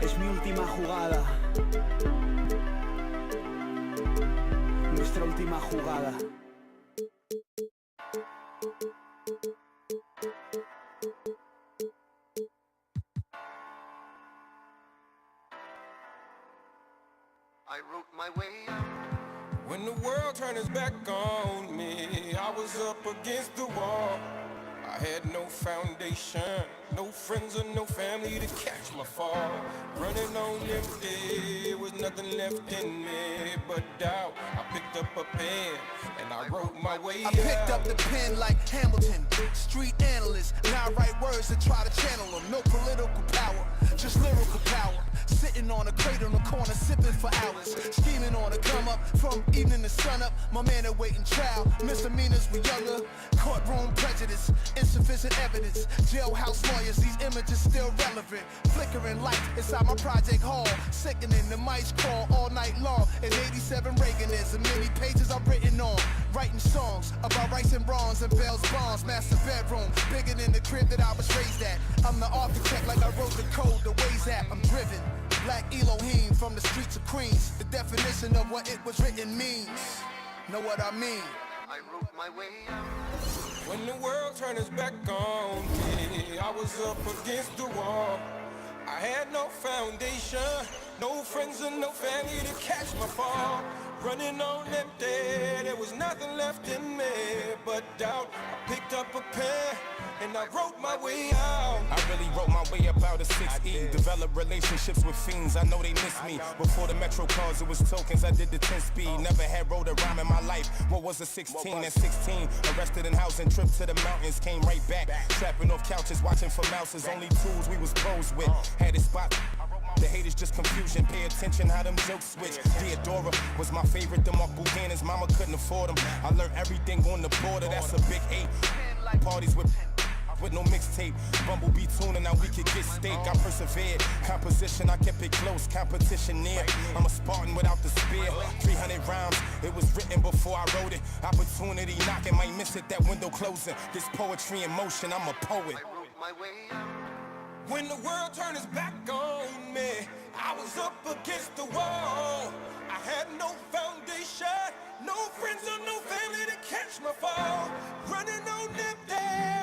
Es mi última jugada. Nuestra última jugada. I wrote my way out. When the world turned its back on me, I was up against the wall. I had no foundation, no friends or no family to catch my fall. Running on empty, was nothing left in me but doubt. I picked up a pen and I wrote my way out. I picked up the pen like Hamilton, street analyst. Now I write words to try to channel them. No political power, just lyrical power. Sitting on a crate on the corner, sipping for hours. Scheming on a come up, from evening to sun up. My man a waiting trial, misdemeanors we younger. Courtroom prejudice, insufficient evidence. Jailhouse lawyers, these images still relevant. Flickering light inside my project hall. Sickening, the mice crawl all night long. In 87 Reaganism, many pages I've written on. Writing songs about rights and wrongs and Bell's bonds. Master bedroom, bigger than the crib that I was raised at. I'm the architect like I wrote the code, the Ways app. I'm driven. Black Elohim from the streets of Queens. The definition of what it was written means. Know what I mean? I wrote my way out. When the world turned its back on me, I was up against the wall. I had no foundation, no friends and no family to catch my fall. Running on empty, there was nothing left in me but doubt. I picked up a pen and I wrote my way out. I really wrote my way up out of 6E. Developed relationships with fiends, I know they miss me. Before the Metro cars, it was tokens, I did the 10 speed. Never had wrote a rhyme in my life. What was a 16 at 16? Arrested in housing, trip to the mountains, came right back. Trapping off couches, watching for mouses. Only tools we was pros with. Had it spot. The haters just confusion, pay attention how them jokes switch. Theodora was my favorite, the Mark Buchanan's mama couldn't afford them. I learned everything on the border, that's a big 8. Parties with no mixtape. Bumblebee tuning, now we could get steak. I persevered, composition, I kept it close, competition near. I'm a Spartan without the spear. 300 rounds, it was written before I wrote it. Opportunity knocking, might miss it, that window closing. This poetry in motion, I'm a poet. When the world turned its back on me, I was up against the wall. I had no foundation, no friends or no family to catch my fall. Running on empty,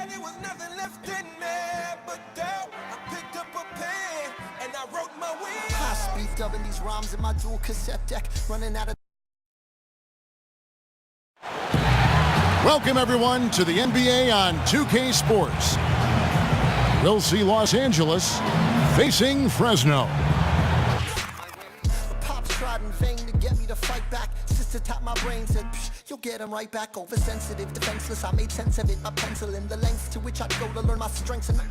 there was nothing left in me but doubt. I picked up a pen and I wrote my way out. High speed dubbing these rhymes in my dual cassette deck, running out of. Welcome, everyone, to the NBA on 2K Sports. We'll see Los Angeles facing Fresno. Pops tried in vain to get me to fight back. Sister tapped my brain, said, Psh, you'll get him right back. Oversensitive, defenseless, I made sense of it. My pencil in the lengths to which I'd go to learn my strengths. And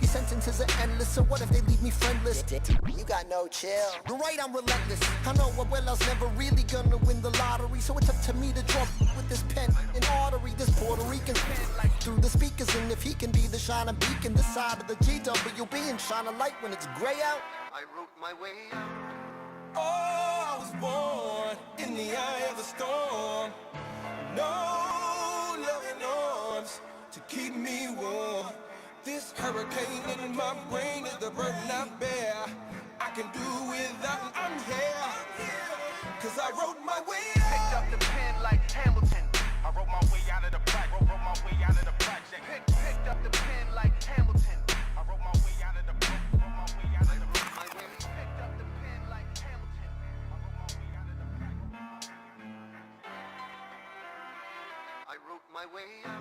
these sentences are endless, so what if they leave me friendless? You got no chill. You're right, I'm relentless. I know well I was never really gonna win the lottery, so it's up to me to draw with this pen and artery, this Puerto Rican pen, like through the speakers. And if he can be the shining beacon, this side of the GWB, and shine a light when it's gray out. I wrote my way out. Oh, I was born in the eye of the storm. No loving arms to keep me warm. This hurricane in my brain is the burden I bear. I can do without, I'm here. Cause I wrote my way out. Picked up the pen like Hamilton. I wrote my way out of the project. Wrote my way out of the project. Picked up the pen like Hamilton. I wrote my way out of the project. Wrote my way out of the project. Picked up the pen like Hamilton. I wrote my way out.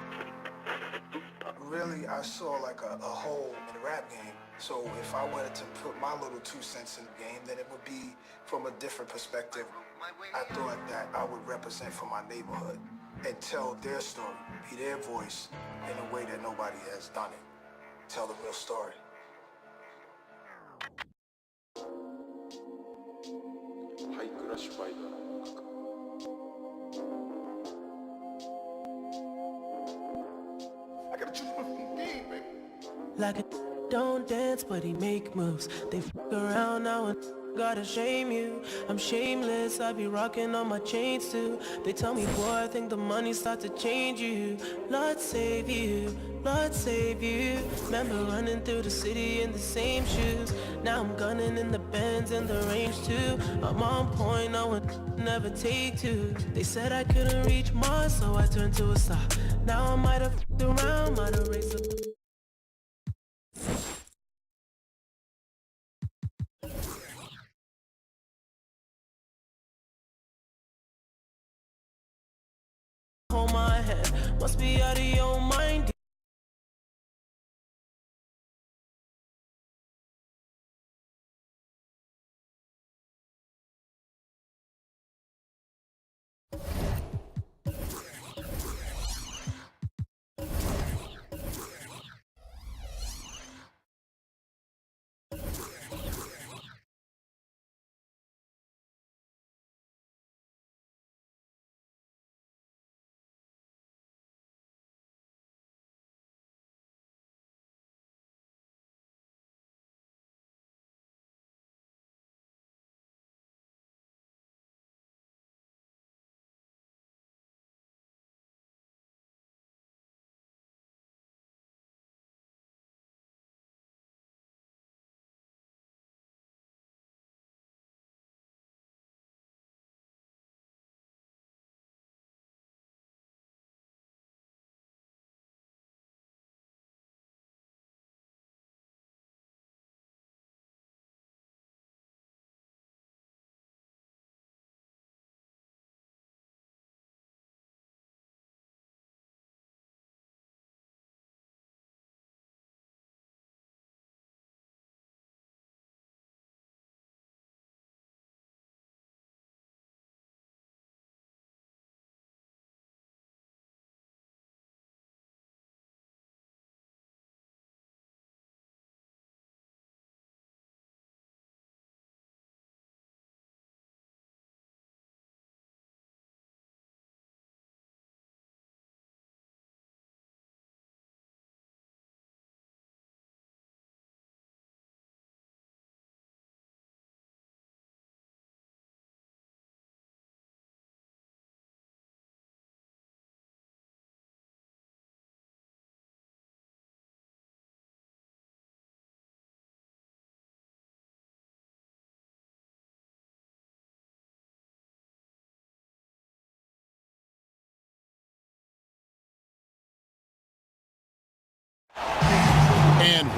Really, I saw like a hole in the rap game. So if I wanted to put my little 2 cents in the game, then it would be from a different perspective. I thought that I would represent for my neighborhood and tell their story, be their voice in a way that nobody has done it. Tell the real story. I gotta choose my game, baby. Like a don't dance, but he make moves. They f around now and gotta shame you. I'm shameless, I be rocking on my chains too. They tell me, boy, I think the money start to change you. Lord save you, Lord save you. Remember running through the city in the same shoes. Now I'm gunning in the Benz in the range too. I'm on point, I would never take two. They said I couldn't reach Mars, so I turned to a star. Now I might have f***ed around, might have raced a hold my hand, must be out of your mind.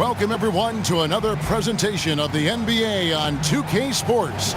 welcome everyone to another presentation of the NBA on 2K Sports.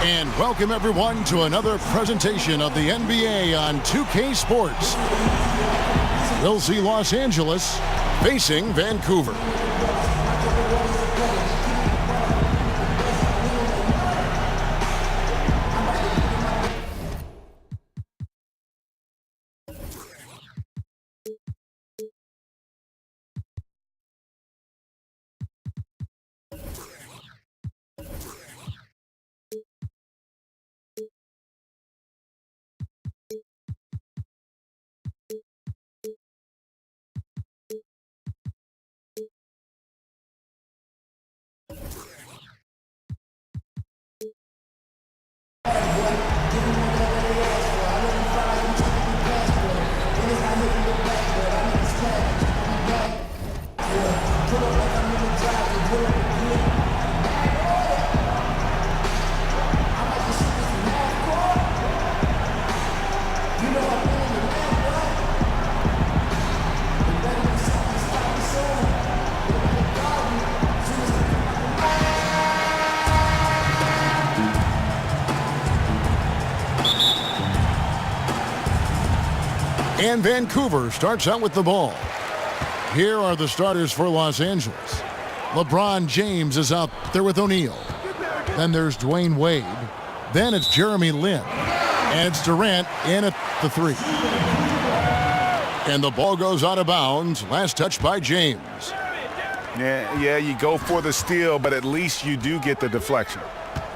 And welcome everyone to another presentation of the NBA on 2K Sports. We'll see Los Angeles facing Vancouver. And Vancouver starts out with the ball. Here are the starters for Los Angeles. LeBron James is out there with O'Neal. Then there's Dwayne Wade. Then it's Jeremy Lin. And it's Durant in at the 3. And the ball goes out of bounds. Last touch by James. Yeah, you go for the steal, but at least you do get the deflection.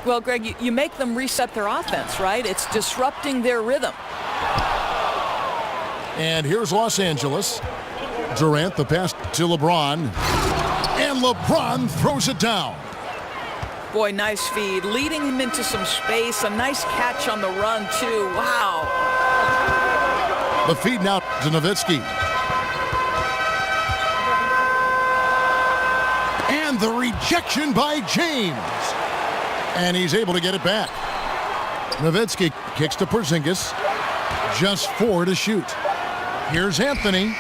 Well, Greg, you make them reset their offense, right? It's disrupting their rhythm. And here's Los Angeles. Durant, the pass to LeBron. And LeBron throws it down. Boy, nice feed. Leading him into some space. A nice catch on the run, too. Wow. The feed now to Nowitzki. And the rejection by James. And he's able to get it back. Nowitzki kicks to Porzingis. Just 4 to shoot. Here's Anthony.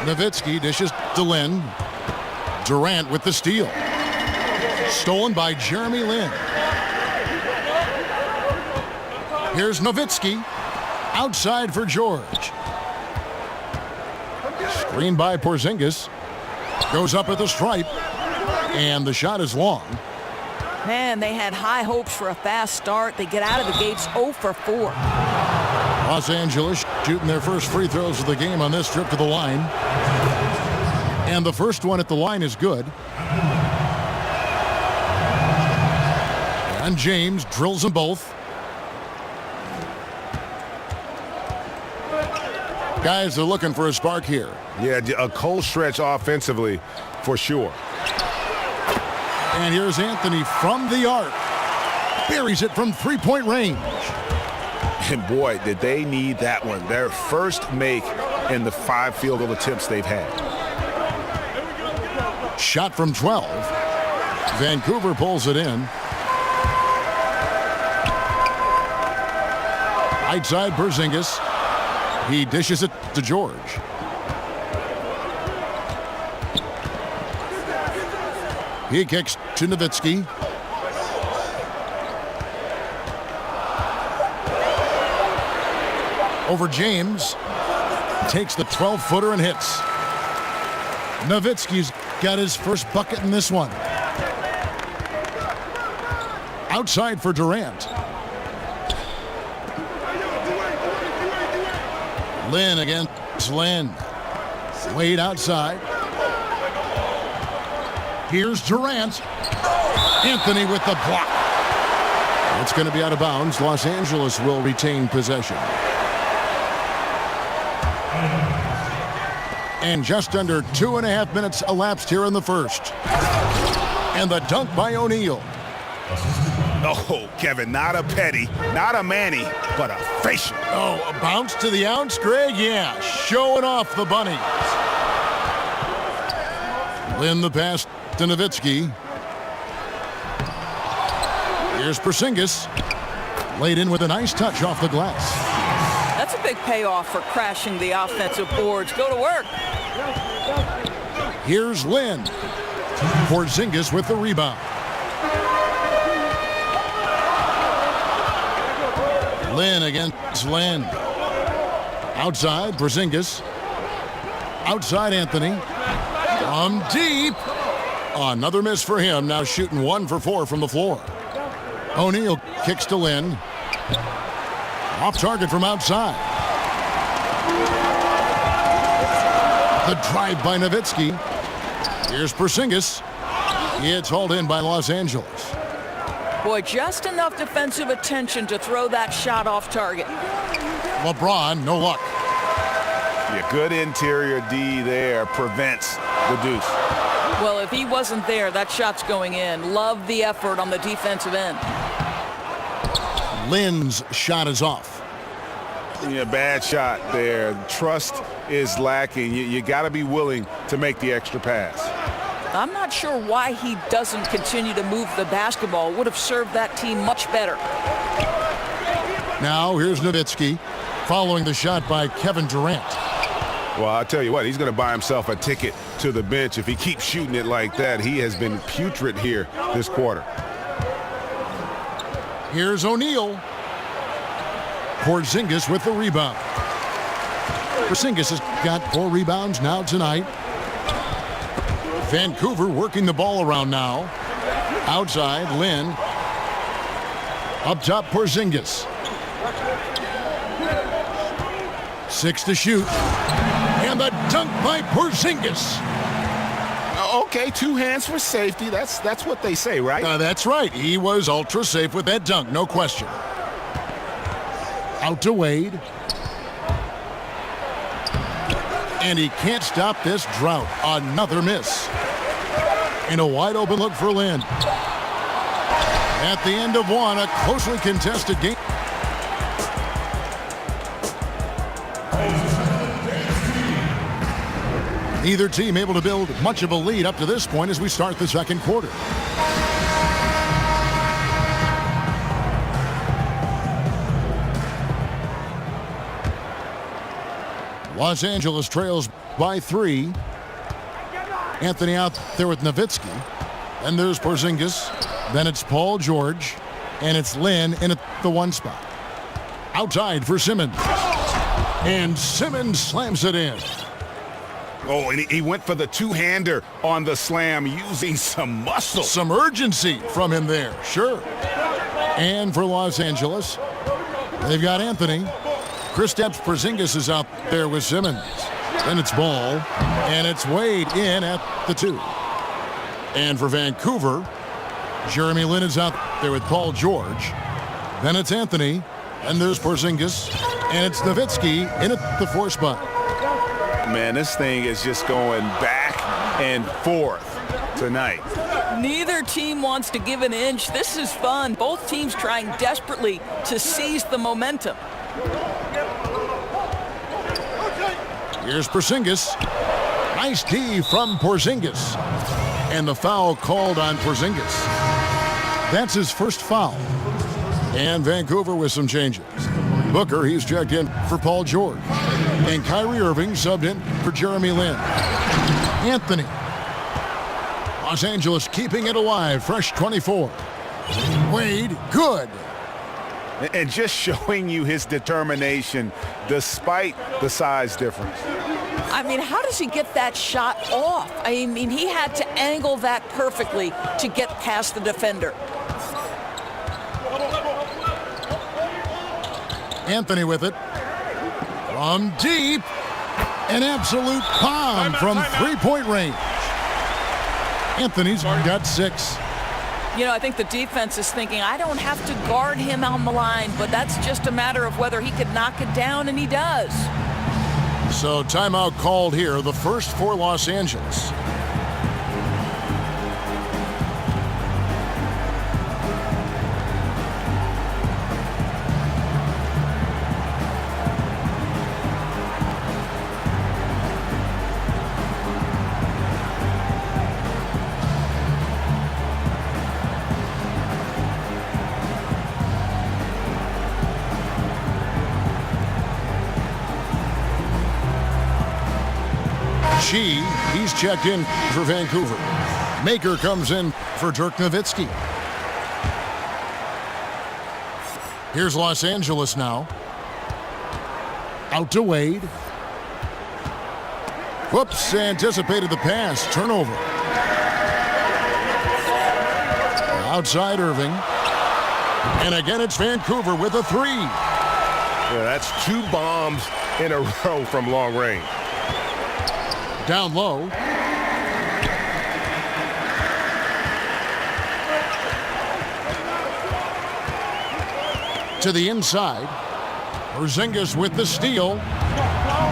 Nowitzki dishes to Lin. Durant with the steal. Stolen by Jeremy Lin. Here's Nowitzki. Outside for George. Screen by Porzingis. Goes up at the stripe. And the shot is long. Man, they had high hopes for a fast start. They get out of the gates 0 for 4. Los Angeles shooting their first free throws of the game on this trip to the line. And the first one at the line is good. And James drills them both. Guys are looking for a spark here. Yeah, a cold stretch offensively for sure. And here's Anthony from the arc. Buries it from three-point range. And boy, did they need that one. Their first make in the 5 field goal attempts they've had. Shot from 12. Vancouver pulls it in. Right side, Porzingis. He dishes it to George. He kicks to Nowitzki. Over James. Takes the 12-footer and hits. Nowitzki's got his first bucket in this one. Outside for Durant. Lin against Lin. Wade outside. Here's Durant. Anthony with the block. It's going to be out of bounds. Los Angeles will retain possession. And just under 2.5 minutes elapsed here in the first. And the dunk by O'Neal. Oh, Kevin, not a petty, not a Manny, but a facial. Oh, a bounce to the ounce, Greg? Yeah, showing off the bunny. Lin the pass to Nowitzki. Here's Porzingis. Laid in with a nice touch off the glass. That's a big payoff for crashing the offensive boards. Go to work. Here's Lin. Porzingis with the rebound. Lin against Lin. Outside, Porzingis. Outside, Anthony. From deep. Another miss for him. Now shooting 1 for 4 from the floor. O'Neal kicks to Lin. Off target from outside. The drive by Nowitzki. Here's Porzingis. It's hauled in by Los Angeles. Boy, just enough defensive attention to throw that shot off target. LeBron, no luck. Yeah, good interior D there prevents the deuce. Well, if he wasn't there, that shot's going in. Love the effort on the defensive end. Lin's shot is off. Yeah, bad shot there. Trust is lacking. You got to be willing to make the extra pass. I'm not sure why he doesn't continue to move the basketball. Would have served that team much better. Now here's Nowitzki following the shot by Kevin Durant. Well, I'll tell you what, he's going to buy himself a ticket to the bench. If he keeps shooting it like that, he has been putrid here this quarter. Here's O'Neal. Porzingis with the rebound. Porzingis has got 4 rebounds now tonight. Vancouver working the ball around now. Outside, Lin. Up top, Porzingis. 6 to shoot. And the dunk by Porzingis. Okay, 2 hands for safety. That's what they say, right? That's right. He was ultra safe with that dunk, no question. Out to Wade. And he can't stop this drought. Another miss. And a wide open look for Lin. At the end of one, a closely contested game. Neither team able to build much of a lead up to this point as we start the second quarter. Los Angeles trails by 3. Anthony out there with Nowitzki. Then there's Porzingis. Then it's Paul George. And it's Lin in at the 1 spot. Outside for Simmons. And Simmons slams it in. Oh, and he went for the 2-hander on the slam using some muscle. Some urgency from him there, sure. And for Los Angeles, they've got Anthony. Kristaps Porzingis is out there with Simmons. Then it's Ball, and it's Wade in at the 2. And for Vancouver, Jeremy Lin is out there with Paul George. Then it's Anthony, and there's Porzingis, and it's Nowitzki in at the 4 spot. Man, this thing is just going back and forth tonight. Neither team wants to give an inch. This is fun. Both teams trying desperately to seize the momentum. Here's Porzingis. Nice D from Porzingis. And the foul called on Porzingis. That's his first foul. And Vancouver with some changes. Booker, he's checked in for Paul George. And Kyrie Irving subbed in for Jeremy Lin. Anthony. Los Angeles keeping it alive. Fresh 24. Wade, good. And just showing you his determination despite the size difference. I mean, how does he get that shot off? I mean, he had to angle that perfectly to get past the defender. Anthony with it. From deep. An absolute bomb from three-point range. Anthony's got 6. You know, I think the defense is thinking, I don't have to guard him on the line, but that's just a matter of whether he could knock it down, and he does. So timeout called here, the first for Los Angeles. He's checked in for Vancouver. Maker comes in for Dirk Nowitzki. Here's Los Angeles now. Out to Wade. Whoops, anticipated the pass. Turnover. Outside Irving. And again, it's Vancouver with a 3. Yeah, that's 2 bombs in a row from long range. Down low. To the inside. Porzingis with the steal.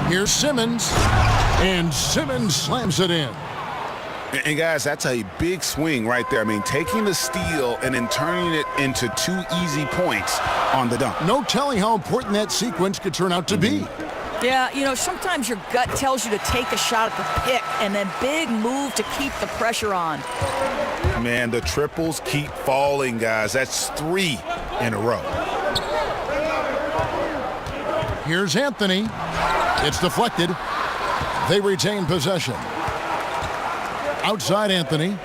Here's Simmons. And Simmons slams it in. And guys, that's a big swing right there. I mean, taking the steal and then turning it into 2 easy points on the dunk. No telling how important that sequence could turn out to be. Yeah, you know, sometimes your gut tells you to take a shot at the pick and then big move to keep the pressure on. Man, the triples keep falling, guys. That's 3 in a row. Here's Anthony. It's deflected. They retain possession. Outside Anthony.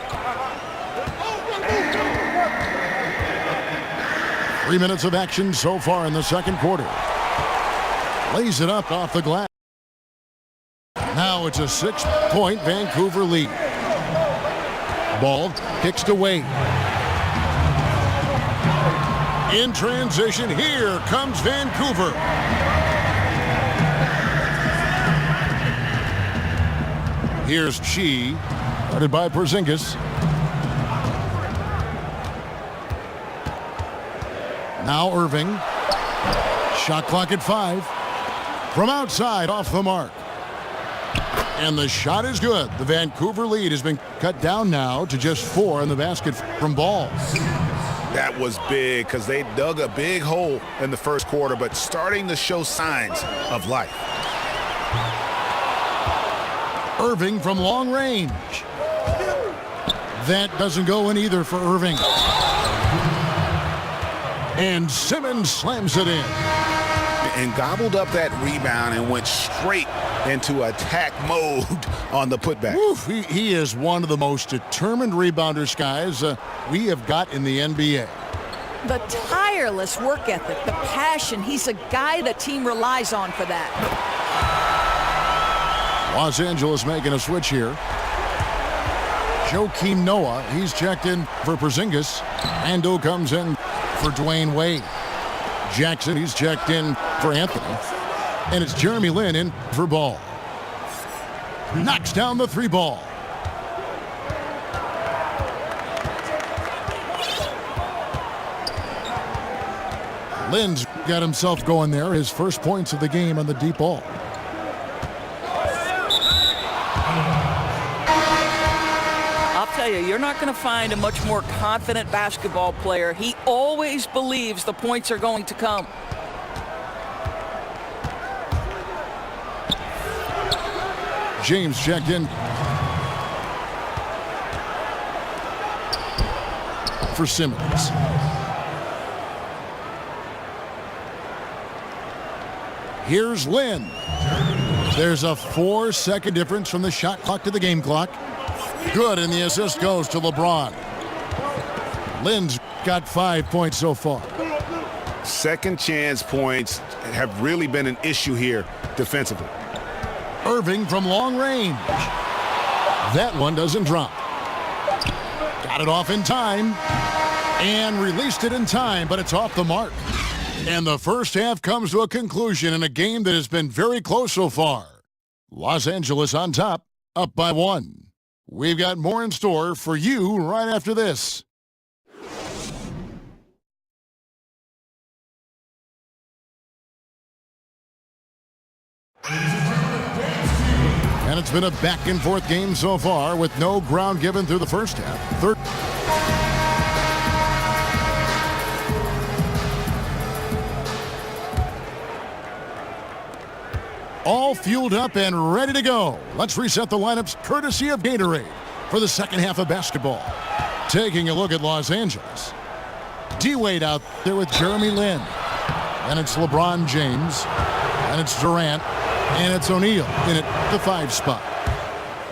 3 minutes of action so far in the second quarter. Lays it up off the glass. Now it's a 6-point Vancouver lead. Ball kicks to Wade. In transition, here comes Vancouver. Here's Chi, guarded by Porzingis. Now Irving. Shot clock at 5. From outside, off the mark. And the shot is good. The Vancouver lead has been cut down now to just 4 in the basket from Ball. That was big because they dug a big hole in the first quarter, but starting to show signs of life. Irving from long range. That doesn't go in either for Irving. And Simmons slams it in. And gobbled up that rebound and went straight into attack mode on the putback. Oof, he is one of the most determined rebounder guys we have got in the NBA. The tireless work ethic, the passion, he's a guy the team relies on for that. Los Angeles making a switch here. Joakim Noah, he's checked in for Porzingis. Ando comes in for Dwayne Wade. Jackson, he's checked in for Anthony. And it's Jeremy Lin in for Ball. Knocks down the 3 ball. Lin's got himself going there. His first points of the game on the deep ball. I'll tell you, you're not going to find a much more confident basketball player. He always believes the points are going to come. James checked in for Simmons. Here's Lynn. There's a 4-second difference from the shot clock to the game clock. Good, and the assist goes to LeBron. Lynn's got 5 points so far. Second chance points have really been an issue here defensively. Irving from long range. That one doesn't drop. Got it off in time and released it in time, but it's off the mark. And the first half comes to a conclusion in a game that has been very close so far. Los Angeles on top, up by 1. We've got more in store for you right after this. And it's been a back-and-forth game so far with no ground given through the first half. All fueled up and ready to go. Let's reset the lineups courtesy of Gatorade for the second half of basketball. Taking a look at Los Angeles. D-Wade out there with Jeremy Lin. And it's LeBron James. And it's Durant. And it's O'Neal in at the 5 spot.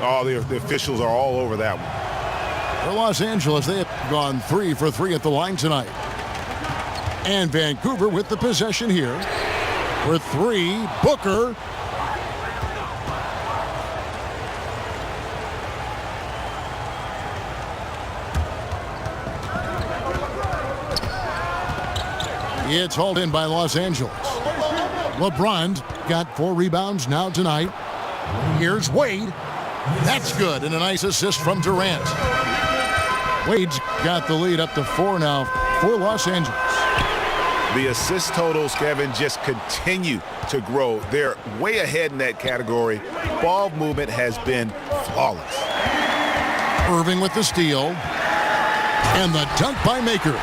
Oh, the officials are all over that one. For Los Angeles, they have gone 3 for 3 at the line tonight. And Vancouver with the possession here. For 3, Booker. It's hauled in by Los Angeles. LeBron got 4 rebounds now tonight. Here's Wade. That's good, and a nice assist from Durant. Wade's got the lead up to 4 now for Los Angeles. The assist totals, Kevin, just continue to grow. They're way ahead in that category. Ball movement has been flawless. Irving with the steal. And the dunk by Maker.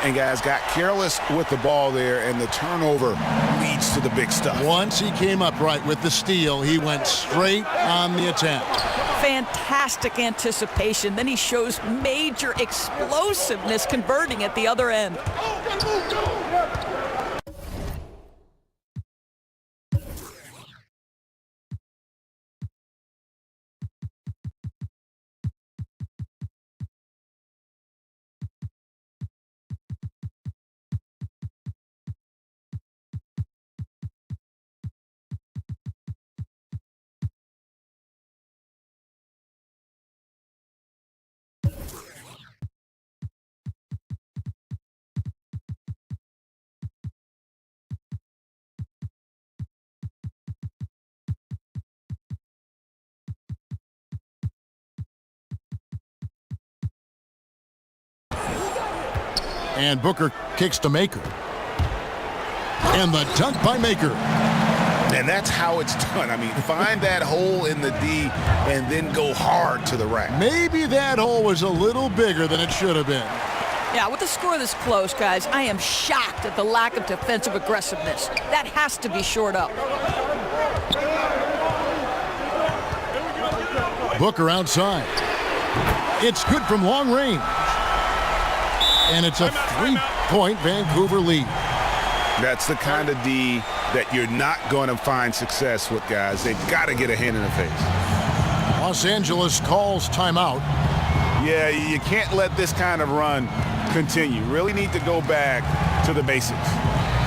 And guys got careless with the ball there, and the turnover leads to the big stuff. Once he came up right with the steal, he went straight on the attack. Fantastic anticipation. Then he shows major explosiveness converting at the other end. And Booker kicks to Maker. And the dunk by Maker. And that's how it's done. I mean, find that hole in the D and then go hard to the rack. Maybe that hole was a little bigger than it should have been. Yeah, with the score this close, guys, I am shocked at the lack of defensive aggressiveness. That has to be shored up. Booker outside. It's good from long range. And it's a 3-point Vancouver lead. That's the kind of D that you're not going to find success with, guys. They've got to get a hand in the face. Los Angeles calls timeout. Yeah, you can't let this kind of run continue. Really need to go back to the basics.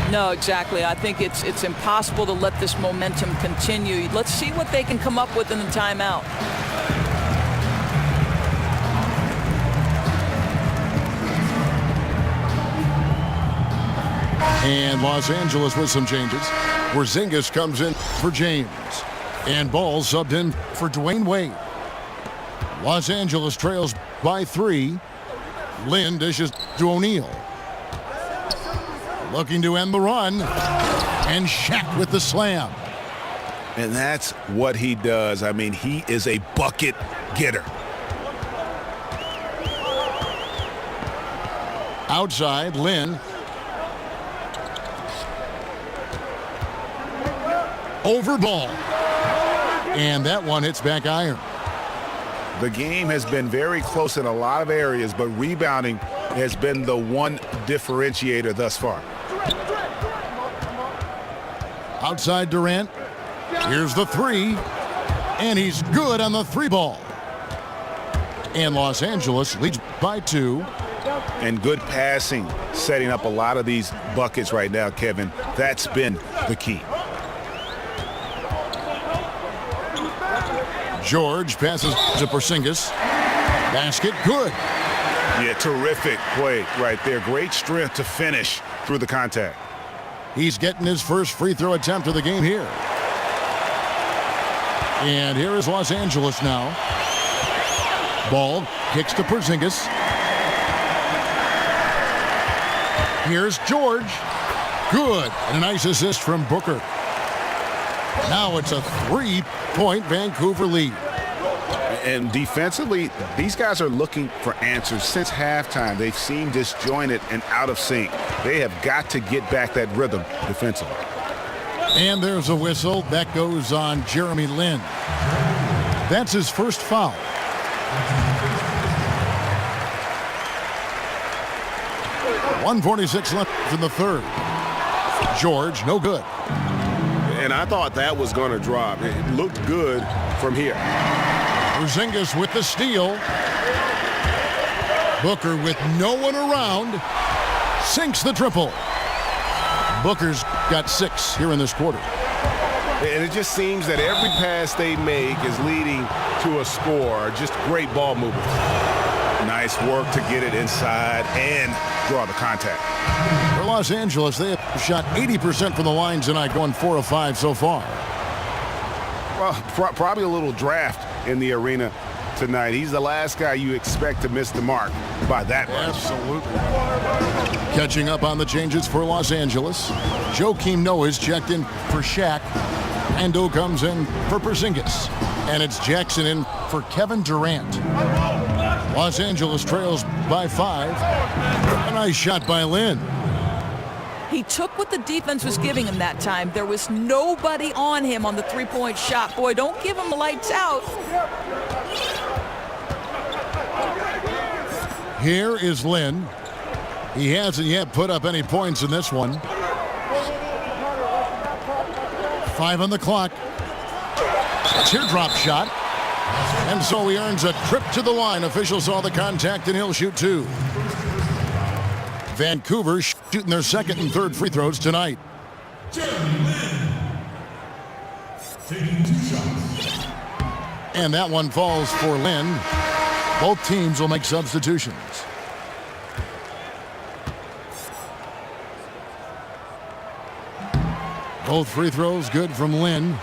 No, exactly. I think it's impossible to let this momentum continue. Let's see what they can come up with in the timeout. And Los Angeles with some changes. Porzingis comes in for James. And Ball subbed in for Dwayne Wade. Los Angeles trails by 3. Lynn dishes to O'Neal. Looking to end the run. And Shaq with the slam. And that's what he does. I mean, he is a bucket getter. Outside, Lynn. Over Ball. And that one hits back iron. The game has been very close in a lot of areas, but rebounding has been the one differentiator thus far. Outside Durant. Here's the three. And he's good on the three ball. And Los Angeles leads by 2. And good passing, setting up a lot of these buckets right now, Kevin. That's been the key. George passes to Porzingis. Basket good. Yeah, terrific play right there. Great strength to finish through the contact. He's getting his first free throw attempt of the game here. And here is Los Angeles now. Ball kicks to Porzingis. Here's George. Good. And a nice assist from Booker. Now it's a 3-point Vancouver lead. And defensively, these guys are looking for answers since halftime. They've seemed disjointed and out of sync. They have got to get back that rhythm defensively. And there's a whistle. That goes on Jeremy Lin. That's his first foul. .146 left in the third. George, no good. And I thought that was going to drop. It looked good from here. Porzingis with the steal. Booker with no one around. Sinks the triple. Booker's got 6 here in this quarter. And it just seems that every pass they make is leading to a score. Just great ball movement. Nice work to get it inside and draw the contact. For Los Angeles, they have shot 80% from the line tonight, going 4 of 5 so far. Well, probably a little draft in the arena tonight. He's the last guy you expect to miss the mark by that much. Absolutely. Catching up on the changes for Los Angeles. Joakim Noah's checked in for Shaq. Ando comes in for Porzingis. And it's Jackson in for Kevin Durant. Los Angeles trails by 5. A nice shot by Lin. He took what the defense was giving him that time. There was nobody on him on the three-point shot. Boy, don't give him the lights out. Here is Lin. He hasn't yet put up any points in this one. 5 on the clock. Teardrop shot. And so he earns a trip to the line. Officials saw the contact and he'll shoot 2. Vancouver shooting their second and third free throws tonight. And that one falls for Lin. Both teams will make substitutions. Both free throws good from Lin.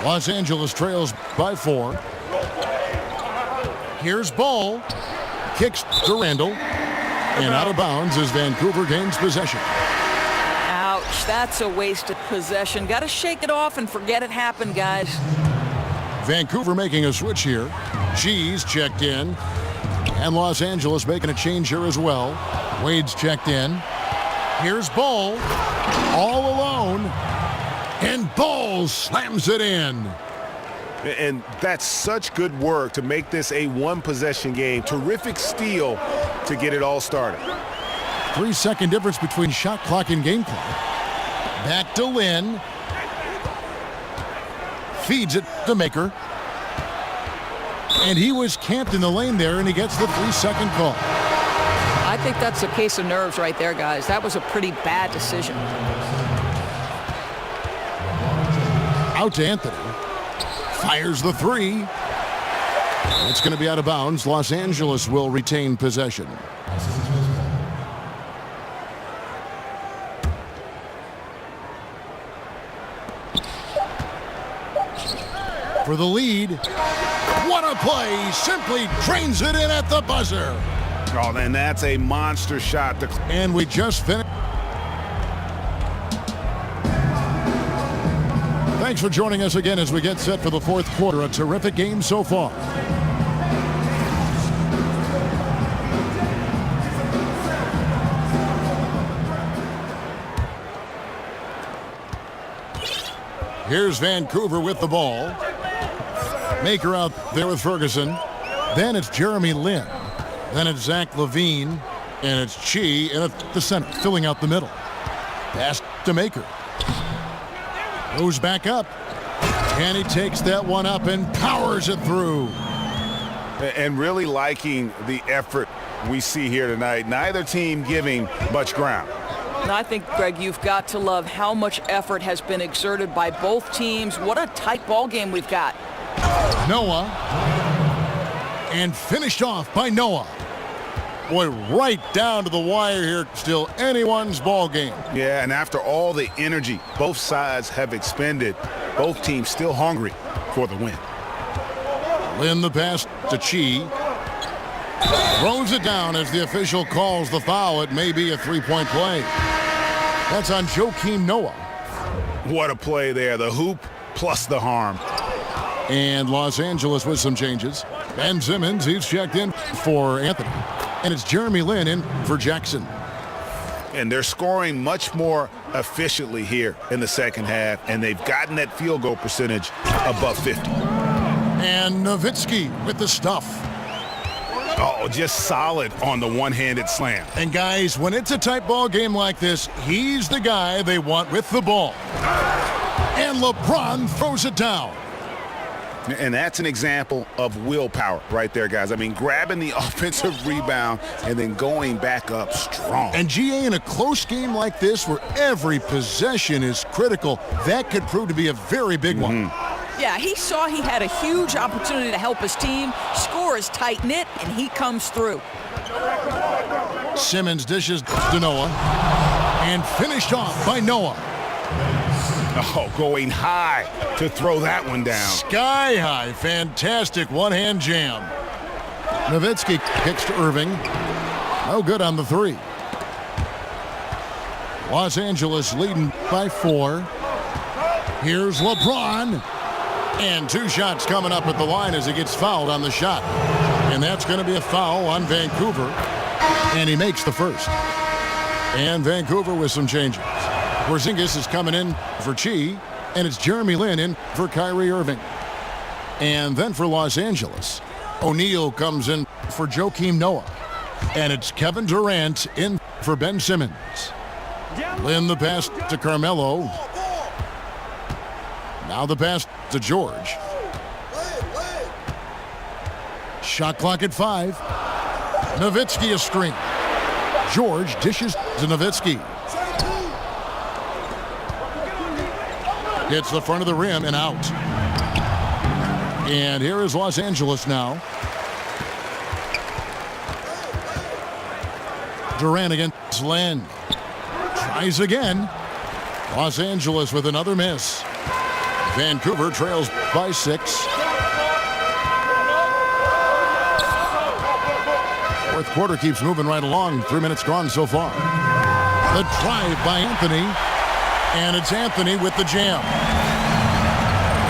Los Angeles trails by 4. Here's Ball. Kicks to Randall. And out of bounds as Vancouver gains possession. Ouch, that's a wasted possession. Got to shake it off and forget it happened, guys. Vancouver making a switch here. G's checked in. And Los Angeles making a change here as well. Wade's checked in. Here's Ball. All alone. And Ball slams it in. And that's such good work to make this a one-possession game. Terrific steal to get it all started. 3-second difference between shot clock and game clock. Back to Lin. Feeds it to Maker. And he was camped in the lane there, and he gets the 3-second call. I think that's a case of nerves right there, guys. That was a pretty bad decision. Out to Anthony. Fires the 3. It's going to be out of bounds. Los Angeles will retain possession. For the lead. What a play. Simply drains it in at the buzzer. Oh, then that's a monster shot. And we just finished. Thanks for joining us again as we get set for the fourth quarter. A terrific game so far. Here's Vancouver with the ball. Baker out there with Ferguson. Then it's Jeremy Lin. Then it's Zach Levine. And it's Chi in at the center, filling out the middle. Pass to Maker. Goes back up. And he takes that one up and powers it through. And really liking the effort we see here tonight. Neither team giving much ground. And I think, Greg, you've got to love how much effort has been exerted by both teams. What a tight ball game we've got. Noah. And finished off by Noah. Boy, right down to the wire here. Still anyone's ball game. Yeah, and after all the energy both sides have expended, both teams still hungry for the win. Lin the pass to Chi. Throws it down as the official calls the foul. It may be a three-point play. That's on Joakim Noah. What a play there. The hoop plus the harm. And Los Angeles with some changes. Ben Simmons, he's checked in for Anthony. And it's Jeremy Lin in for Jackson. And they're scoring much more efficiently here in the second half, and they've gotten that field goal percentage above 50. And Nowitzki with the stuff. Oh, just solid on the one-handed slam. And guys, when it's a tight ball game like this, he's the guy they want with the ball. And LeBron throws it down. And that's an example of willpower right there, guys. I mean, grabbing the offensive rebound and then going back up strong. And GA, in a close game like this where every possession is critical, that could prove to be a very big one. Yeah, he saw he had a huge opportunity to help his team. Score is tight-knit, and he comes through. Simmons dishes to Noah. And finished off by Noah. Oh, going high to throw that one down. Sky high. Fantastic one-hand jam. Nowitzki kicks to Irving. No good on the three. Los Angeles leading by 4. Here's LeBron. And 2 shots coming up at the line as he gets fouled on the shot. And that's going to be a foul on Vancouver. And he makes the first. And Vancouver with some changes. Porzingis is coming in for Chi, and it's Jeremy Lin in for Kyrie Irving. And then for Los Angeles, O'Neal comes in for Joakim Noah. And it's Kevin Durant in for Ben Simmons. Lin the pass to Carmelo. Now the pass to George. Shot clock at 5. Nowitzki a screen. George dishes to Nowitzki. Hits the front of the rim and out. And here is Los Angeles now. Durant against Lin. Tries again. Los Angeles with another miss. Vancouver trails by 6. Fourth quarter keeps moving right along. 3 minutes gone so far. The drive by Anthony. And it's Anthony with the jam.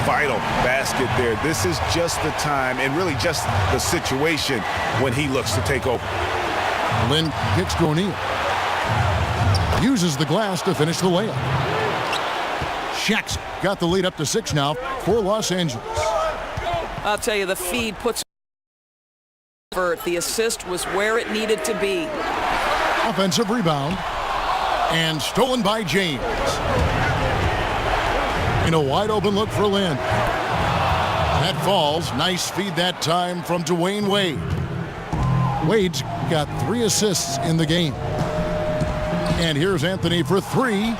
Vital basket there. This is just the time and really just the situation when he looks to take over. Lin kicks to O'Neal. Uses the glass to finish the layup. Shaq's got the lead up to 6 now for Los Angeles. I'll tell you, the feed puts the assist was where it needed to be. Offensive rebound. And stolen by James. In a wide open look for Lin. That falls. Nice feed that time from Dwayne Wade. Wade's got 3 assists in the game. And here's Anthony for 3.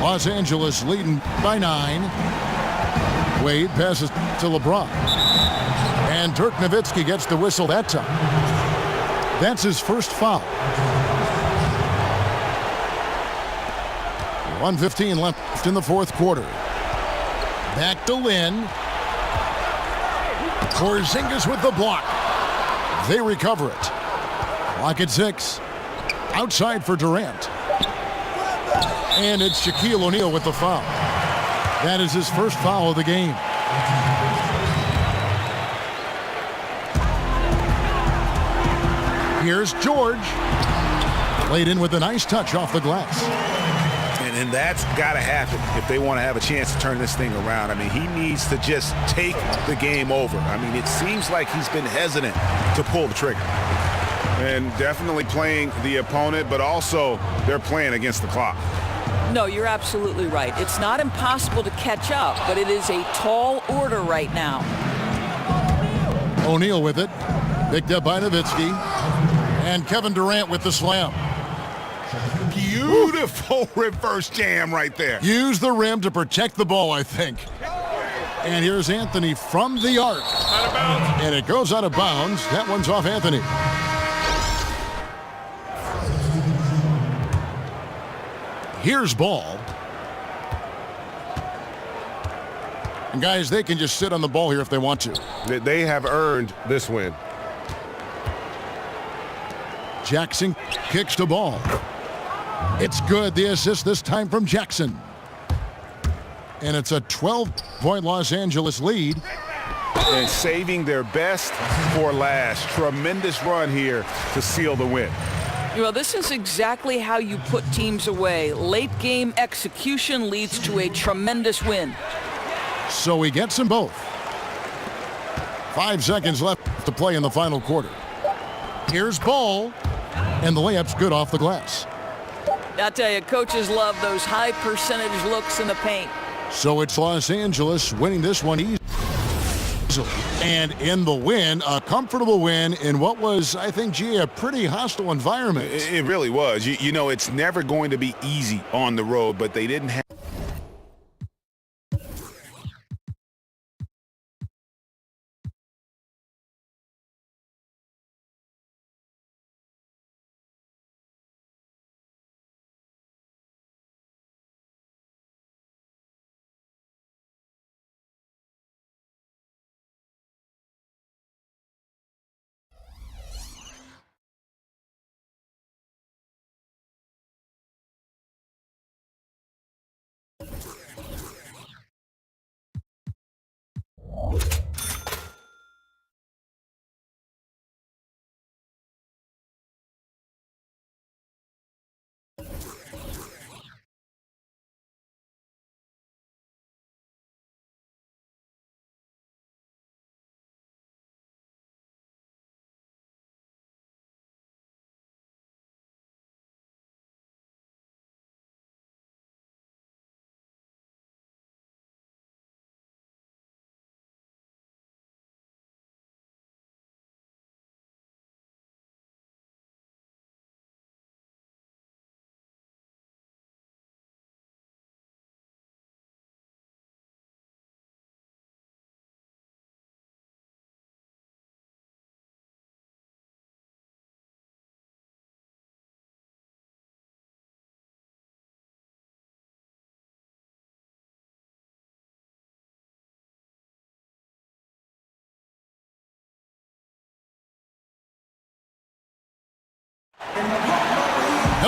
Los Angeles leading by 9. Wade passes to LeBron. And Dirk Nowitzki gets the whistle that time. That's his first foul. 1:15 left in the fourth quarter. Back to Lin. Porzingis with the block. They recover it. Clock at 6. Outside for Durant. And it's Shaquille O'Neal with the foul. That is his first foul of the game. Here's George. Laid in with a nice touch off the glass. And And that's got to happen if they want to have a chance to turn this thing around. I mean, he needs to just take the game over. I mean, it seems like he's been hesitant to pull the trigger. And definitely playing the opponent, but also they're playing against the clock. No, you're absolutely right. It's not impossible to catch up, but it is a tall order right now. O'Neal with it. Picked up by Nowitzki. And Kevin Durant with the slam. Beautiful reverse jam right there. Use the rim to protect the ball, I think. And here's Anthony from the arc. Out of bounds. And it goes out of bounds. That one's off Anthony. Here's ball. And guys, they can just sit on the ball here if they want to. They have earned this win. Jackson kicks the ball. It's good. The assist this time from Jackson. And it's a 12-point Los Angeles lead. And saving their best for last. Tremendous run here to seal the win. Well, this is exactly how you put teams away. Late game execution leads to a tremendous win. So he gets them both. 5 seconds left to play in the final quarter. Here's ball. And the layup's good off the glass. I tell you, coaches love those high percentage looks in the paint. So it's Los Angeles winning this one easily. And in the win, a comfortable win in what was, I think, G, a pretty hostile environment. It really was. You know, it's never going to be easy on the road, but they didn't have.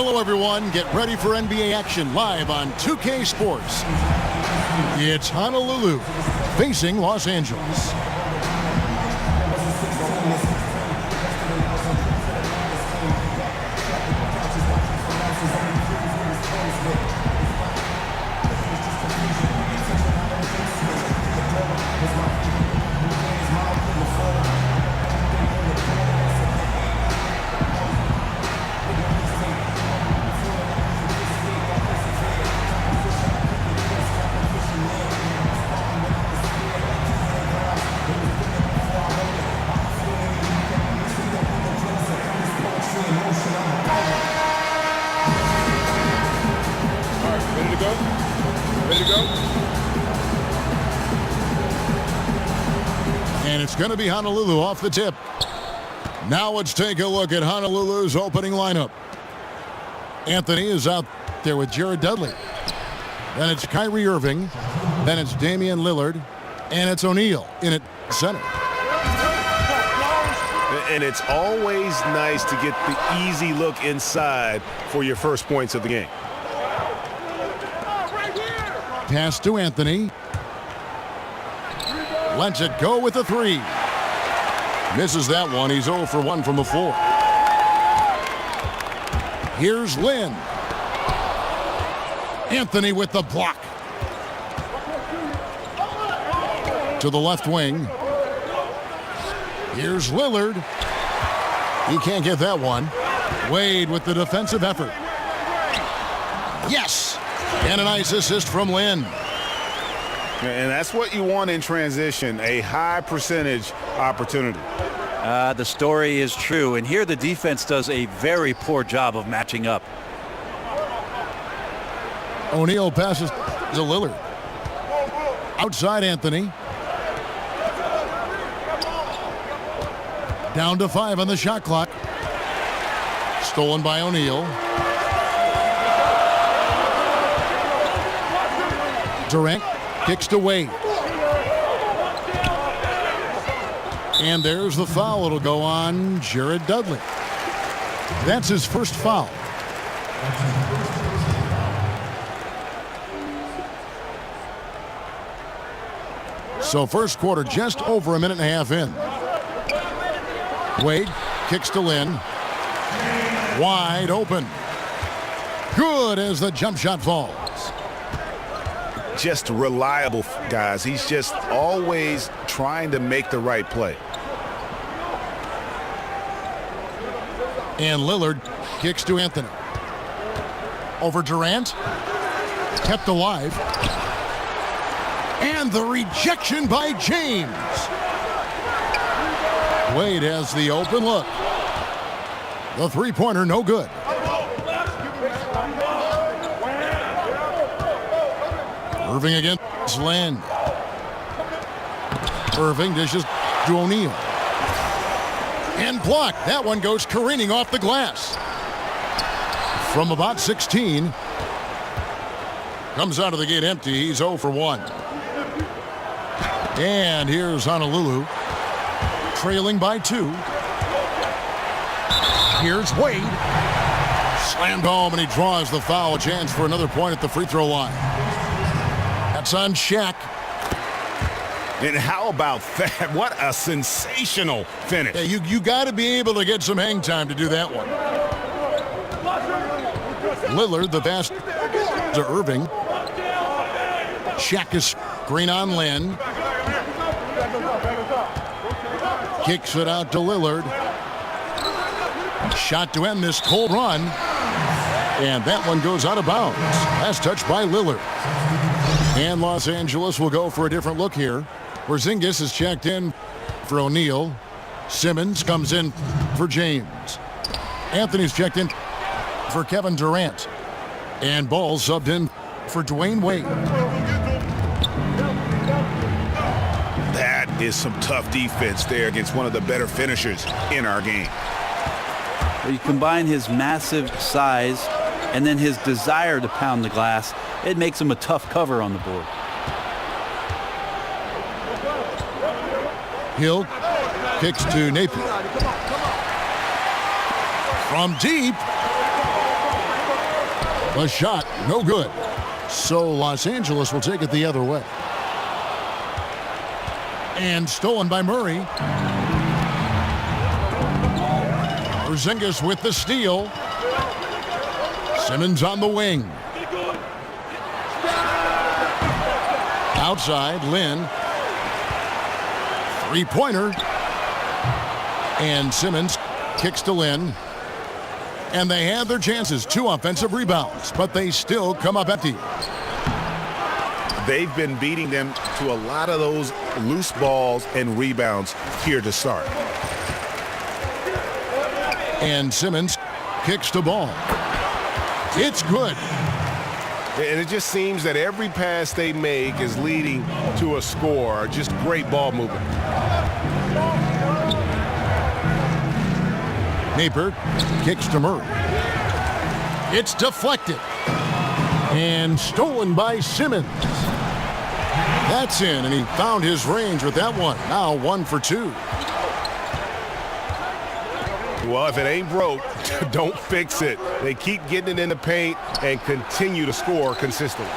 Hello, everyone. Get ready for NBA action live on 2K Sports. It's Honolulu facing Los Angeles. And it's going to be Honolulu off the tip. Now let's take a look at Honolulu's opening lineup. Anthony is out there with Jared Dudley. Then it's Kyrie Irving. Then it's Damian Lillard. And it's O'Neal in at center. And it's always nice to get the easy look inside for your first points of the game. Pass to Anthony. Lets it go with a 3. Misses that one. He's 0 for 1 from the floor. Here's Lynn. Anthony with the block. To the left wing. Here's Lillard. He can't get that one. Wade with the defensive effort. Yes! And a nice assist from Lynn. And that's what you want in transition, a high percentage opportunity. The story is true, and here the defense does a very poor job of matching up. O'Neal passes to Lillard. Outside Anthony. Down to 5 on the shot clock. Stolen by O'Neal. Durant kicks to Wade. And there's the foul. It'll go on Jared Dudley. That's his first foul. So first quarter just over a minute and a half in. Wade kicks to Lynn. Wide open. Good as the jump shot falls. Just reliable, guys. He's just always trying to make the right play. And Lillard kicks to Anthony. Over Durant. Kept alive. And the rejection by James. Wade has the open look. The three-pointer no good. Irving against Lynn. Irving dishes to O'Neal. And blocked. That one goes careening off the glass. From about 16. Comes out of the gate empty. He's 0 for 1. And here's Honolulu. Trailing by 2. Here's Wade. Slammed home, and he draws the foul. A chance for another point at the free throw line. That's on Shaq. And how about that? What a sensational finish. Yeah, you got to be able to get some hang time to do that one. Lillard, the pass to Irving. Shaq is screen on Lynn. Kicks it out to Lillard. Shot to end this cold run. And that one goes out of bounds. Last touch by Lillard. And Los Angeles will go for a different look here. Porzingis is checked in for O'Neal. Simmons comes in for James. Anthony's checked in for Kevin Durant. And Ball subbed in for Dwayne Wade. That is some tough defense there against one of the better finishers in our game. You combine his massive size and then his desire to pound the glass, it makes him a tough cover on the board. Hill kicks to Napier. From deep. A shot, no good. So Los Angeles will take it the other way. And stolen by Murray. Porzingis with the steal. Simmons on the wing. Outside, Lynn. Three-pointer. And Simmons kicks to Lynn. And they had their chances. 2 offensive rebounds, but they still come up empty. They've been beating them to a lot of those loose balls and rebounds here to start. And Simmons kicks to Ball. It's good. And it just seems that every pass they make is leading to a score. Just great ball movement. Napier kicks to Murray. It's deflected. And stolen by Simmons. That's in, and he found his range with that one. Now 1 for 2. Well, if it ain't broke, don't fix it. They keep getting it in the paint and continue to score consistently.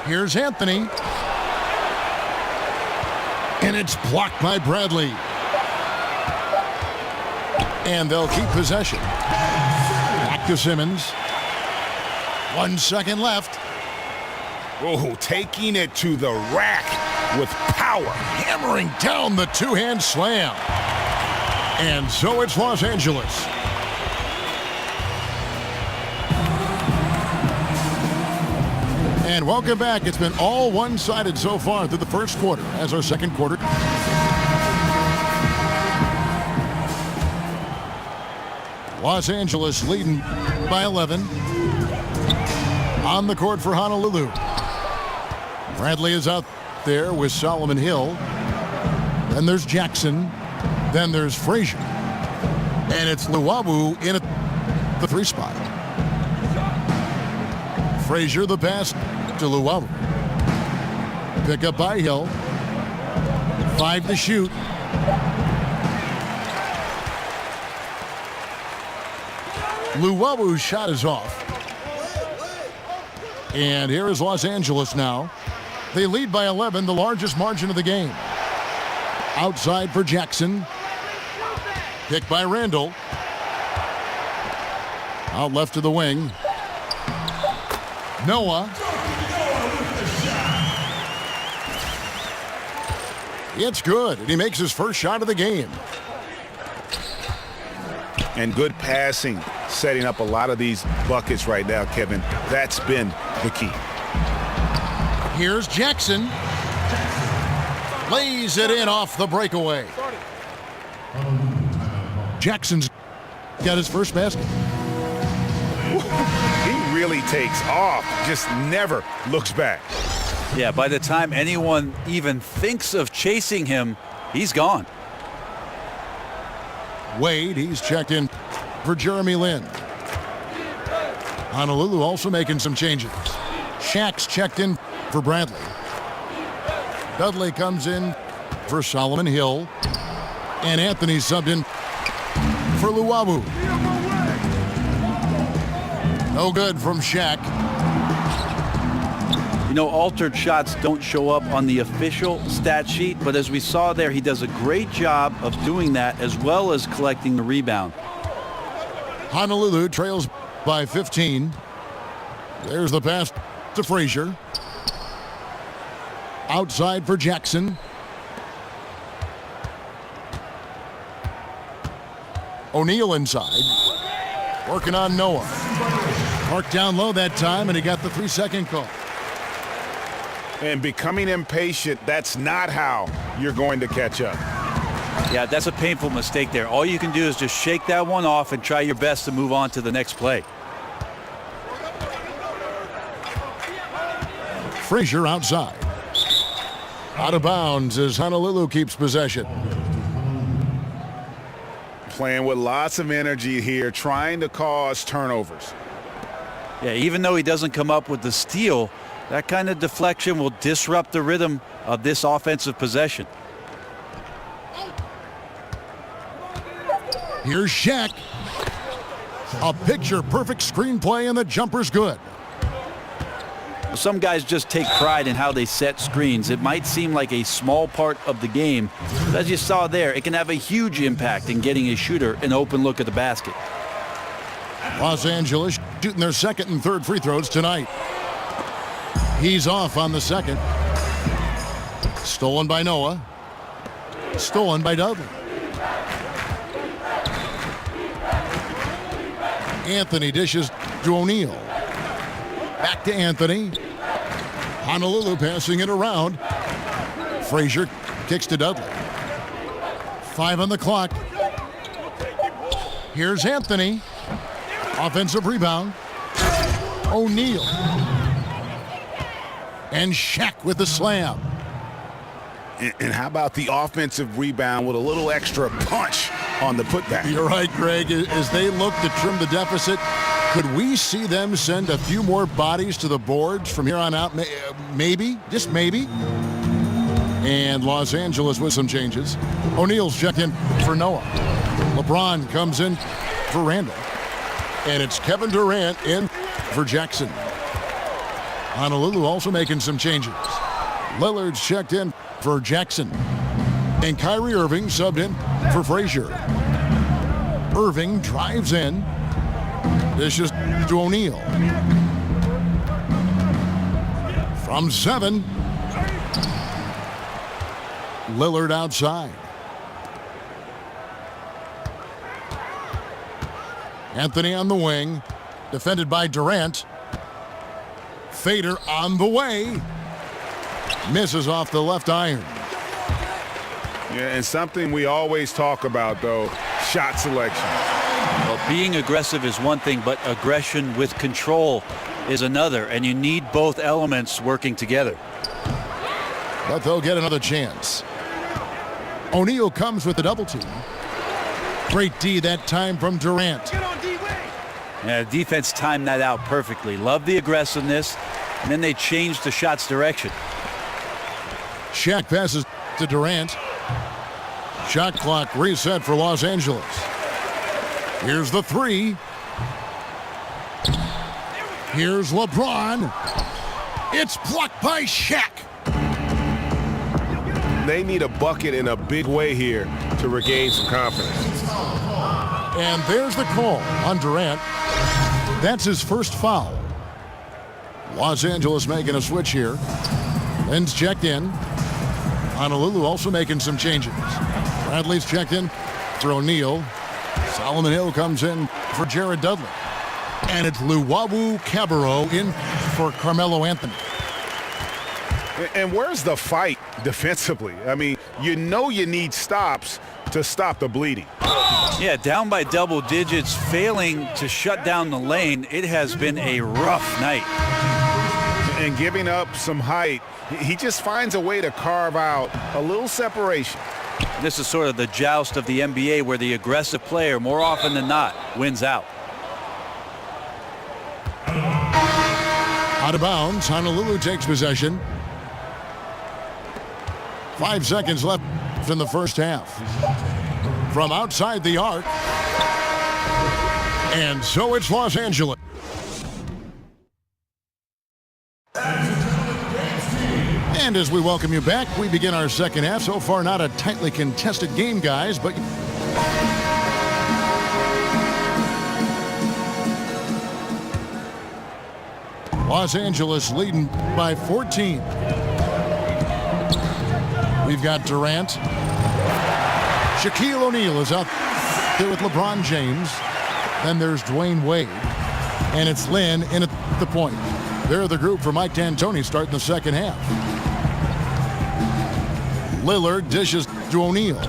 Here's Anthony. And it's blocked by Bradley. And they'll keep possession. to Simmons. 1 second left. Oh, taking it to the rack with power. Hammering down the two-hand slam. And so it's Los Angeles. And welcome back. It's been all one-sided so far through the first quarter as our second quarter. Los Angeles leading by 11. On the court for Honolulu. Bradley is out there with Solomon Hill. Then there's Jackson. Then there's Frazier. And it's Luwawu in at the 3 spot. Frazier the pass to Luwawu. Pick up by Hill. 5 to shoot. Luwabu's shot is off. And here is Los Angeles now. They lead by 11, the largest margin of the game. Outside for Jackson. Picked by Randall. Out left to the wing. Noah. It's good, and he makes his first shot of the game. And good passing, setting up a lot of these buckets right now, Kevin. That's been the key. Here's Jackson. Lays it in off the breakaway. Jackson's got his first basket. He really takes off, just never looks back. Yeah, by the time anyone even thinks of chasing him, he's gone. Wade, he's checked in for Jeremy Lin. Honolulu also making some changes. Shaq's checked in for Bradley. Dudley comes in for Solomon Hill. And Anthony subbed in for Luwawu. No good from Shaq. You know, altered shots don't show up on the official stat sheet, but as we saw there, he does a great job of doing that as well as collecting the rebound. Honolulu trails by 15. There's the pass to Frazier. Outside for Jackson. O'Neal inside. Working on Noah. Marked down low that time, and he got the 3-second call. And becoming impatient, that's not how you're going to catch up. Yeah, that's a painful mistake there. All you can do is just shake that one off and try your best to move on to the next play. Frazier outside. Out of bounds as Honolulu keeps possession. Playing with lots of energy here, trying to cause turnovers. Yeah, even though he doesn't come up with the steal, that kind of deflection will disrupt the rhythm of this offensive possession. Here's Shaq. A picture-perfect screenplay, and the jumper's good. Some guys just take pride in how they set screens. It might seem like a small part of the game, but as you saw there, it can have a huge impact in getting a shooter an open look at the basket. Los Angeles shooting their second and third free throws tonight. He's off on the second. Stolen by Noah. Stolen by Dudley. Anthony dishes to O'Neal. Back to Anthony. Honolulu passing it around. Frazier kicks to Dudley. 5 on the clock. Here's Anthony. Offensive rebound. O'Neal. And Shaq with the slam. And how about the offensive rebound with a little extra punch on the putback? You're right, Greg. As they look to trim the deficit, could we see them send a few more bodies to the boards from here on out? Maybe, just maybe. And Los Angeles with some changes. O'Neal's checked in for Noah. LeBron comes in for Randall. And it's Kevin Durant in for Jackson. Honolulu also making some changes. Lillard's checked in for Jackson. And Kyrie Irving subbed in for Frazier. Irving drives in. Dishes to O'Neal. From 7. Lillard outside. Anthony on the wing. Defended by Durant. Fader on the way. Misses off the left iron. Yeah, and something we always talk about, though, shot selection. Well, being aggressive is one thing, but aggression with control is another, and you need both elements working together. But they'll get another chance. O'Neal comes with the double team. Great D that time from Durant. Yeah, defense timed that out perfectly. Love the aggressiveness, and then they changed the shot's direction. Shaq passes to Durant. Shot clock reset for Los Angeles. Here's the 3. Here's LeBron. It's blocked by Shaq. They need a bucket in a big way here to regain some confidence. And there's the call on Durant. That's his first foul. Los Angeles making a switch here. Lynn's checked in. Honolulu also making some changes. Bradley's checked in for O'Neal. Solomon Hill comes in for Jared Dudley. And it's Luwawu Cabarro in for Carmelo Anthony. And where's the fight defensively? I mean, you know you need stops to stop the bleeding. Yeah, down by double digits, failing to shut down the lane. It has been a rough night. And giving up some height, he just finds a way to carve out a little separation. This is sort of the joust of the NBA where the aggressive player, more often than not, wins out. Out of bounds, Honolulu takes possession. 5 seconds left in the first half. From outside the arc. And so it's Los Angeles. And as we welcome you back, we begin our second half. So far, not a tightly contested game, guys, but Los Angeles leading by 14. We've got Durant. Shaquille O'Neal is out there with LeBron James. Then there's Dwayne Wade. And it's Lynn in at the point. They're the group for Mike D'Antoni starting the second half. Lillard dishes to O'Neal.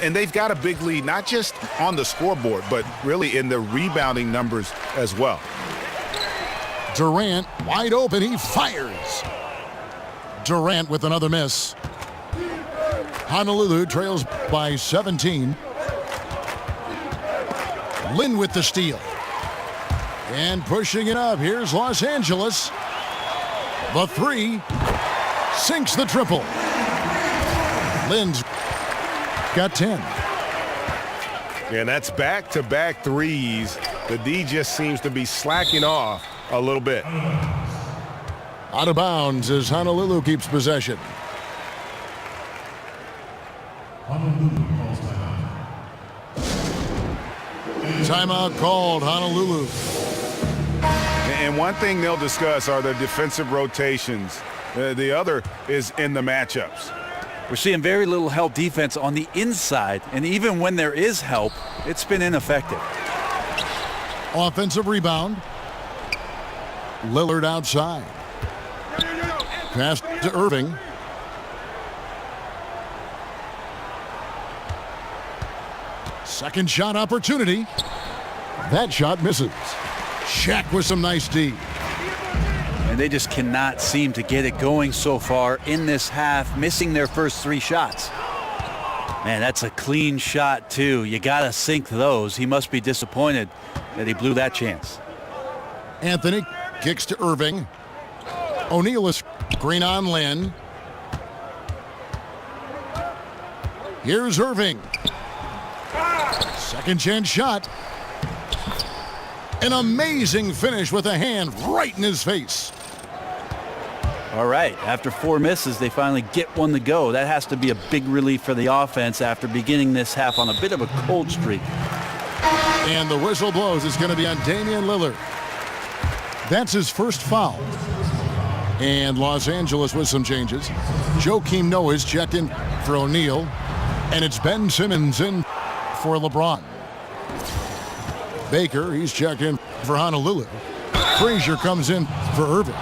And they've got a big lead, not just on the scoreboard, but really in the rebounding numbers as well. Durant wide open, he fires. Durant with another miss. Honolulu trails by 17. Lynn with the steal. And pushing it up, here's Los Angeles. The 3 sinks the triple. Lynn's got 10. And that's back-to-back threes. The D just seems to be slacking off a little bit. Out of bounds as Honolulu keeps possession. Timeout called, Honolulu. And one thing they'll discuss are the defensive rotations. The other is in the matchups. We're seeing very little help defense on the inside, and even when there is help, it's been ineffective. Offensive rebound. Lillard outside. Pass to Irving. Second shot opportunity. That shot misses. Shaq with some nice D. And they just cannot seem to get it going so far in this half, missing their first 3 shots. Man, that's a clean shot, too. You got to sink those. He must be disappointed that he blew that chance. Anthony kicks to Irving. O'Neal is green on Lynn. Here's Irving. Second chance shot. An amazing finish with a hand right in his face. All right, after 4 misses, they finally get one to go. That has to be a big relief for the offense after beginning this half on a bit of a cold streak. And the whistle blows. It's going to be on Damian Lillard. That's his first foul. And Los Angeles with some changes. Joakim Noah's checked in for O'Neal. And it's Ben Simmons in for LeBron. Baker, he's checked in for Honolulu. Frazier comes in for Irving.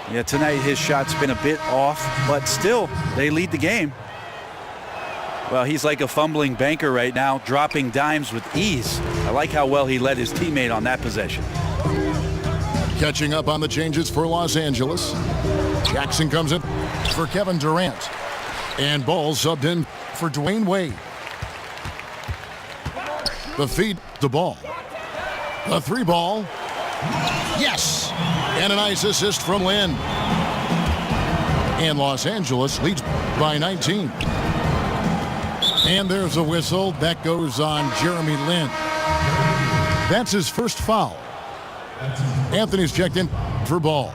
Yeah, tonight his shot's been a bit off, but still, they lead the game. Well, he's like a fumbling banker right now, dropping dimes with ease. I like how well he led his teammate on that possession. Catching up on the changes for Los Angeles. Jackson comes in for Kevin Durant. And Ball subbed in for Dwayne Wade. The feed to Ball. The 3 ball. Yes! And a nice assist from Lynn. And Los Angeles leads by 19. And there's a whistle. That goes on Jeremy Lin. That's his first foul. Anthony's checked in for Ball.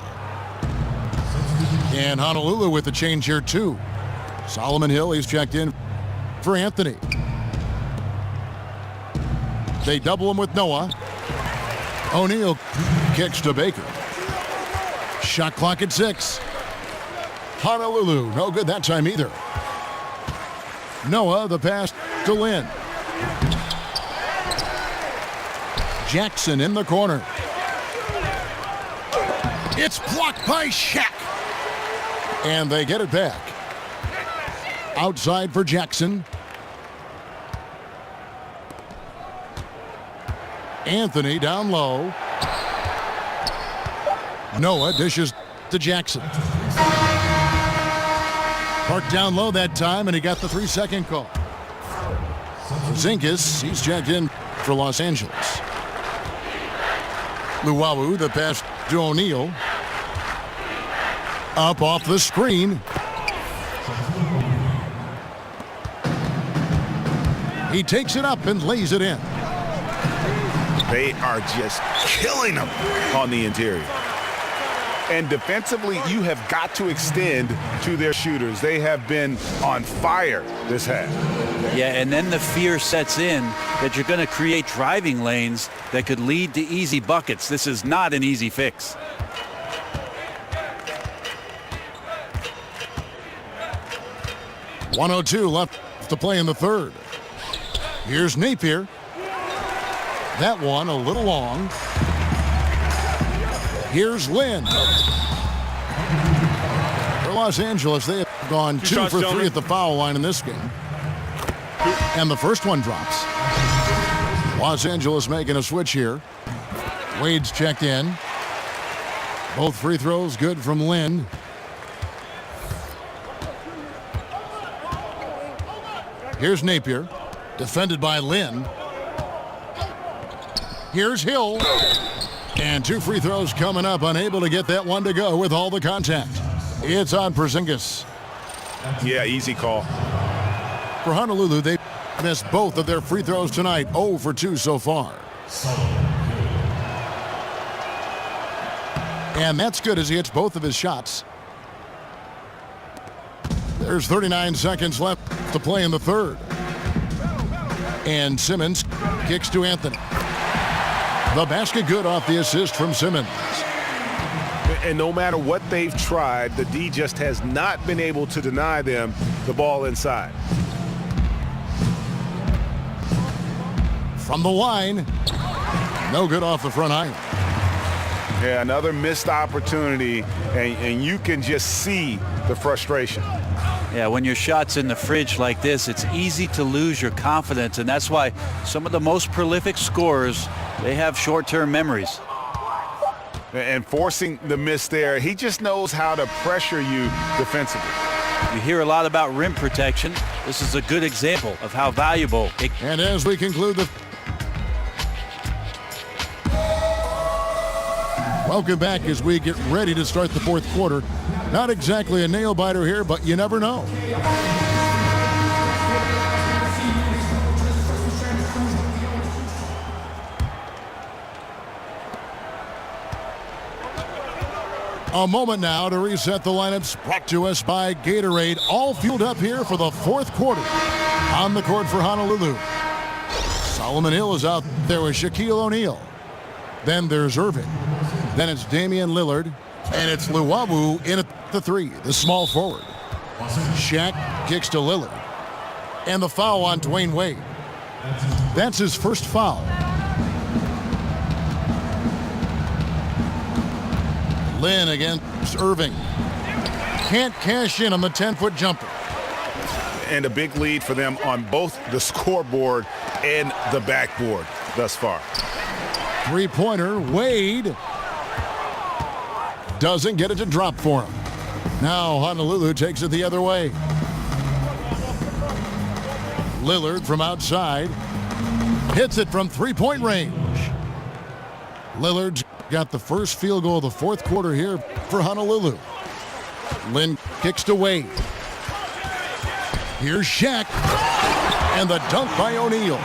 And Honolulu with the change here too. Solomon Hill, he's checked in for Anthony. They double him with Noah. O'Neal kicks to Baker. Shot clock at 6. Honolulu, no good that time either. Noah, the pass to Lynn. Jackson in the corner. It's blocked by Shaq. And they get it back. Outside for Jackson. Anthony down low. Noah dishes to Jackson. Parked down low that time, and he got the 3-second call. Zinkas, he's checked in for Los Angeles. Luwawu, the pass to O'Neal. Up off the screen. He takes it up and lays it in. They are just killing them on the interior. And defensively, you have got to extend to their shooters. They have been on fire this half. Yeah, and then the fear sets in that you're going to create driving lanes that could lead to easy buckets. This is not an easy fix. .102 left to play in the third. Here's Napier. That one a little long. Here's Lynn. For Los Angeles, they have gone 2 for 3 at the foul line in this game. And the first one drops. Los Angeles making a switch here. Wade's checked in. Both free throws good from Lynn. Here's Napier. Defended by Lynn. Here's Hill. And 2 free throws coming up. Unable to get that one to go with all the contact. It's on Porzingis. Yeah, easy call. For Honolulu, they missed both of their free throws tonight. 0 for 2 so far. And that's good as he hits both of his shots. There's 39 seconds left to play in the third. And Simmons kicks to Anthony. The basket good off the assist from Simmons. And no matter what they've tried, the D just has not been able to deny them the ball inside. From the line. No good off the front island. Yeah, another missed opportunity, and you can just see the frustration. Yeah, when your shot's in the fridge like this, it's easy to lose your confidence, and that's why some of the most prolific scorers, they have short-term memories. And forcing the miss there, he just knows how to pressure you defensively. You hear a lot about rim protection. This is a good example of how valuable it. And as we conclude the... Welcome back as we get ready to start the fourth quarter. Not exactly a nail-biter here, but you never know. A moment now to reset the lineups, brought to us by Gatorade. All fueled up here for the fourth quarter. On the court for Honolulu. Solomon Hill is out there with Shaquille O'Neal. Then there's Irving. Then it's Damian Lillard. And it's Luwawu in at the three, the small forward. Shaq kicks to Lillard. And the foul on Dwayne Wade. That's his first foul. Lynn against Irving. Can't cash in on the 10-foot jumper. And a big lead for them on both the scoreboard and the backboard thus far. Three-pointer, Wade. Doesn't get it to drop for him. Now Honolulu takes it the other way. Lillard from outside. Hits it from three-point range. Lillard's got the first field goal of the fourth quarter here for Honolulu. Lynn kicks to Wade. Here's Shaq. And the dunk by O'Neal.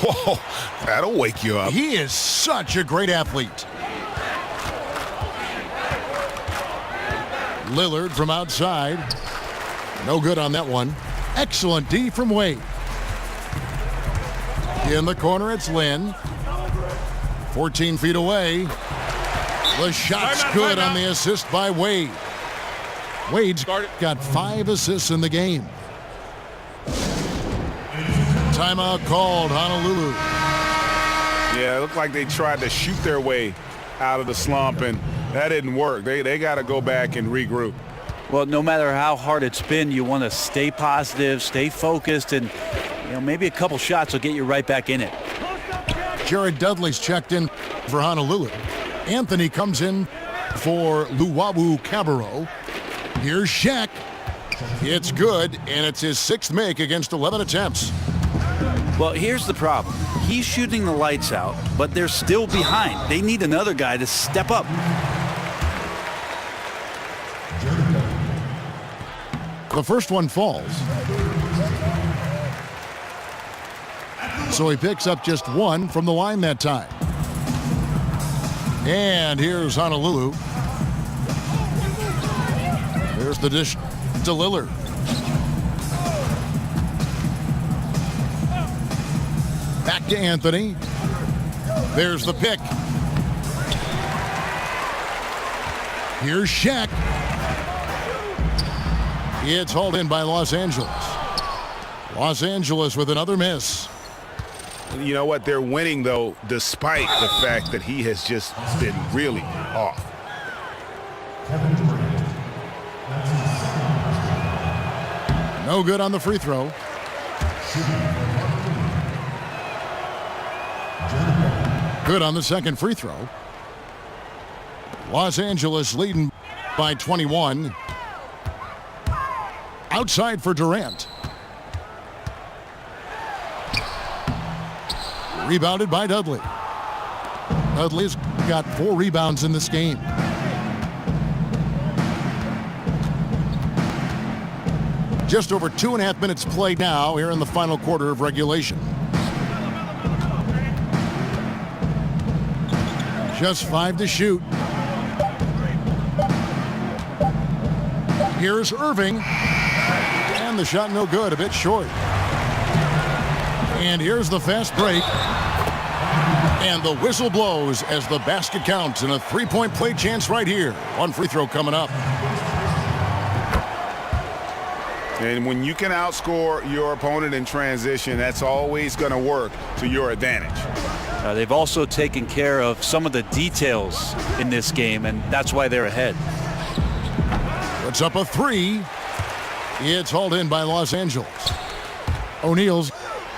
Whoa, that'll wake you up. He is such a great athlete. Lillard from outside. No good on that one. Excellent D from Wade. In the corner, it's Lynn. 14 feet away. The shot's good on the assist by Wade. Wade's got 5 assists in the game. Timeout called, Honolulu. Yeah, it looked like they tried to shoot their way out of the slump, and that didn't work. They got to go back and regroup. Well, no matter how hard it's been, you want to stay positive, stay focused, and maybe a couple shots will get you right back in it. Jared Dudley's checked in for Honolulu. Anthony comes in for Luwawu Cabarro. Here's Shaq. It's good, and it's his 6th make against 11 attempts. Well, here's the problem. He's shooting the lights out, but they're still behind. They need another guy to step up. The first one falls. So he picks up just 1 from the line that time. And here's Honolulu. There's the dish to Lillard. Back to Anthony. There's the pick. Here's Shaq. It's hauled in by Los Angeles. Los Angeles with another miss. You know what? They're winning, though, despite the fact that he has just been really off. No good on the free throw. Good on the second free throw. Los Angeles leading by 21. Outside for Durant. Rebounded by Dudley. Dudley's got 4 rebounds in this game. Just over 2.5 minutes played now here in the final quarter of regulation. Just 5 to shoot. Here's Irving. And the shot no good, a bit short. And here's the fast break. And the whistle blows as the basket counts, and a 3-point play chance right here. 1 free throw coming up. And when you can outscore your opponent in transition, that's always going to work to your advantage. They've also taken care of some of the details in this game, and that's why they're ahead. Puts up a 3. It's hauled in by Los Angeles. O'Neal's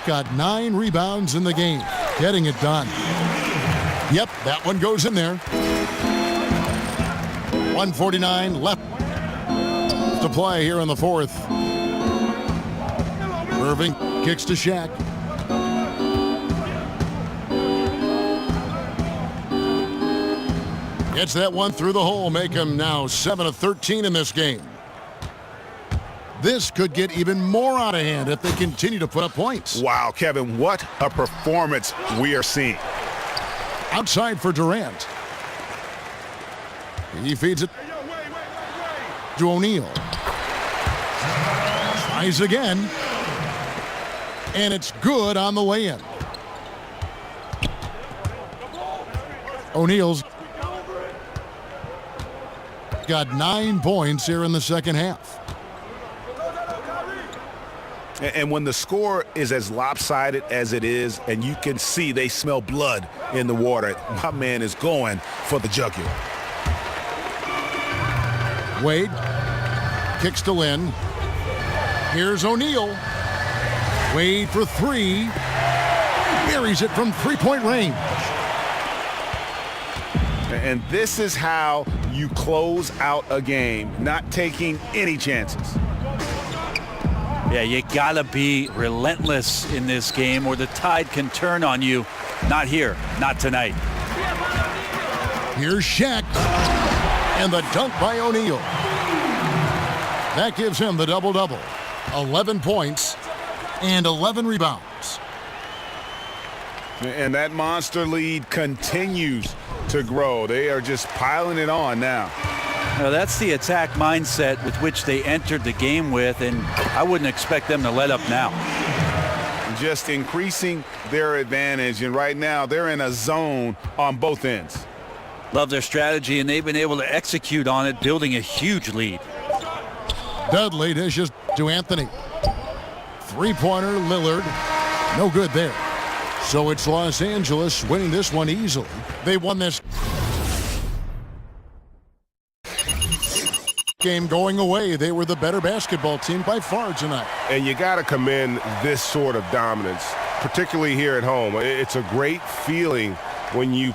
got 9 rebounds in the game. Getting it done. Yep, that one goes in there. 1:49 left to play here in the fourth. Irving kicks to Shaq. Gets that one through the hole, make him now 7 of 13 in this game. This could get even more out of hand if they continue to put up points. Wow, Kevin, what a performance we are seeing. Outside for Durant. He feeds it to O'Neal. Tries again. And it's good on the way in. O'Neal's got 9 points here in the second half. And when the score is as lopsided as it is, and you can see they smell blood in the water, my man is going for the jugular. Wade kicks to Lynn. Here's O'Neal. Wade for 3. Buries it from 3-point range. And this is how you close out a game, not taking any chances. Yeah, you gotta be relentless in this game or the tide can turn on you. Not here, not tonight. Here's Shaq. And the dunk by O'Neal. That gives him the double-double. 11 points and 11 rebounds. And that monster lead continues to grow. They are just piling it on now. Now, that's the attack mindset with which they entered the game with, and I wouldn't expect them to let up now. Just increasing their advantage, and right now they're in a zone on both ends. Love their strategy, and they've been able to execute on it, building a huge lead. Dudley dishes to Anthony. 3-pointer, Lillard. No good there. So it's Los Angeles winning this one easily. They won this game going away. They were the better basketball team by far tonight. And you got to commend this sort of dominance, particularly here at home. It's a great feeling when you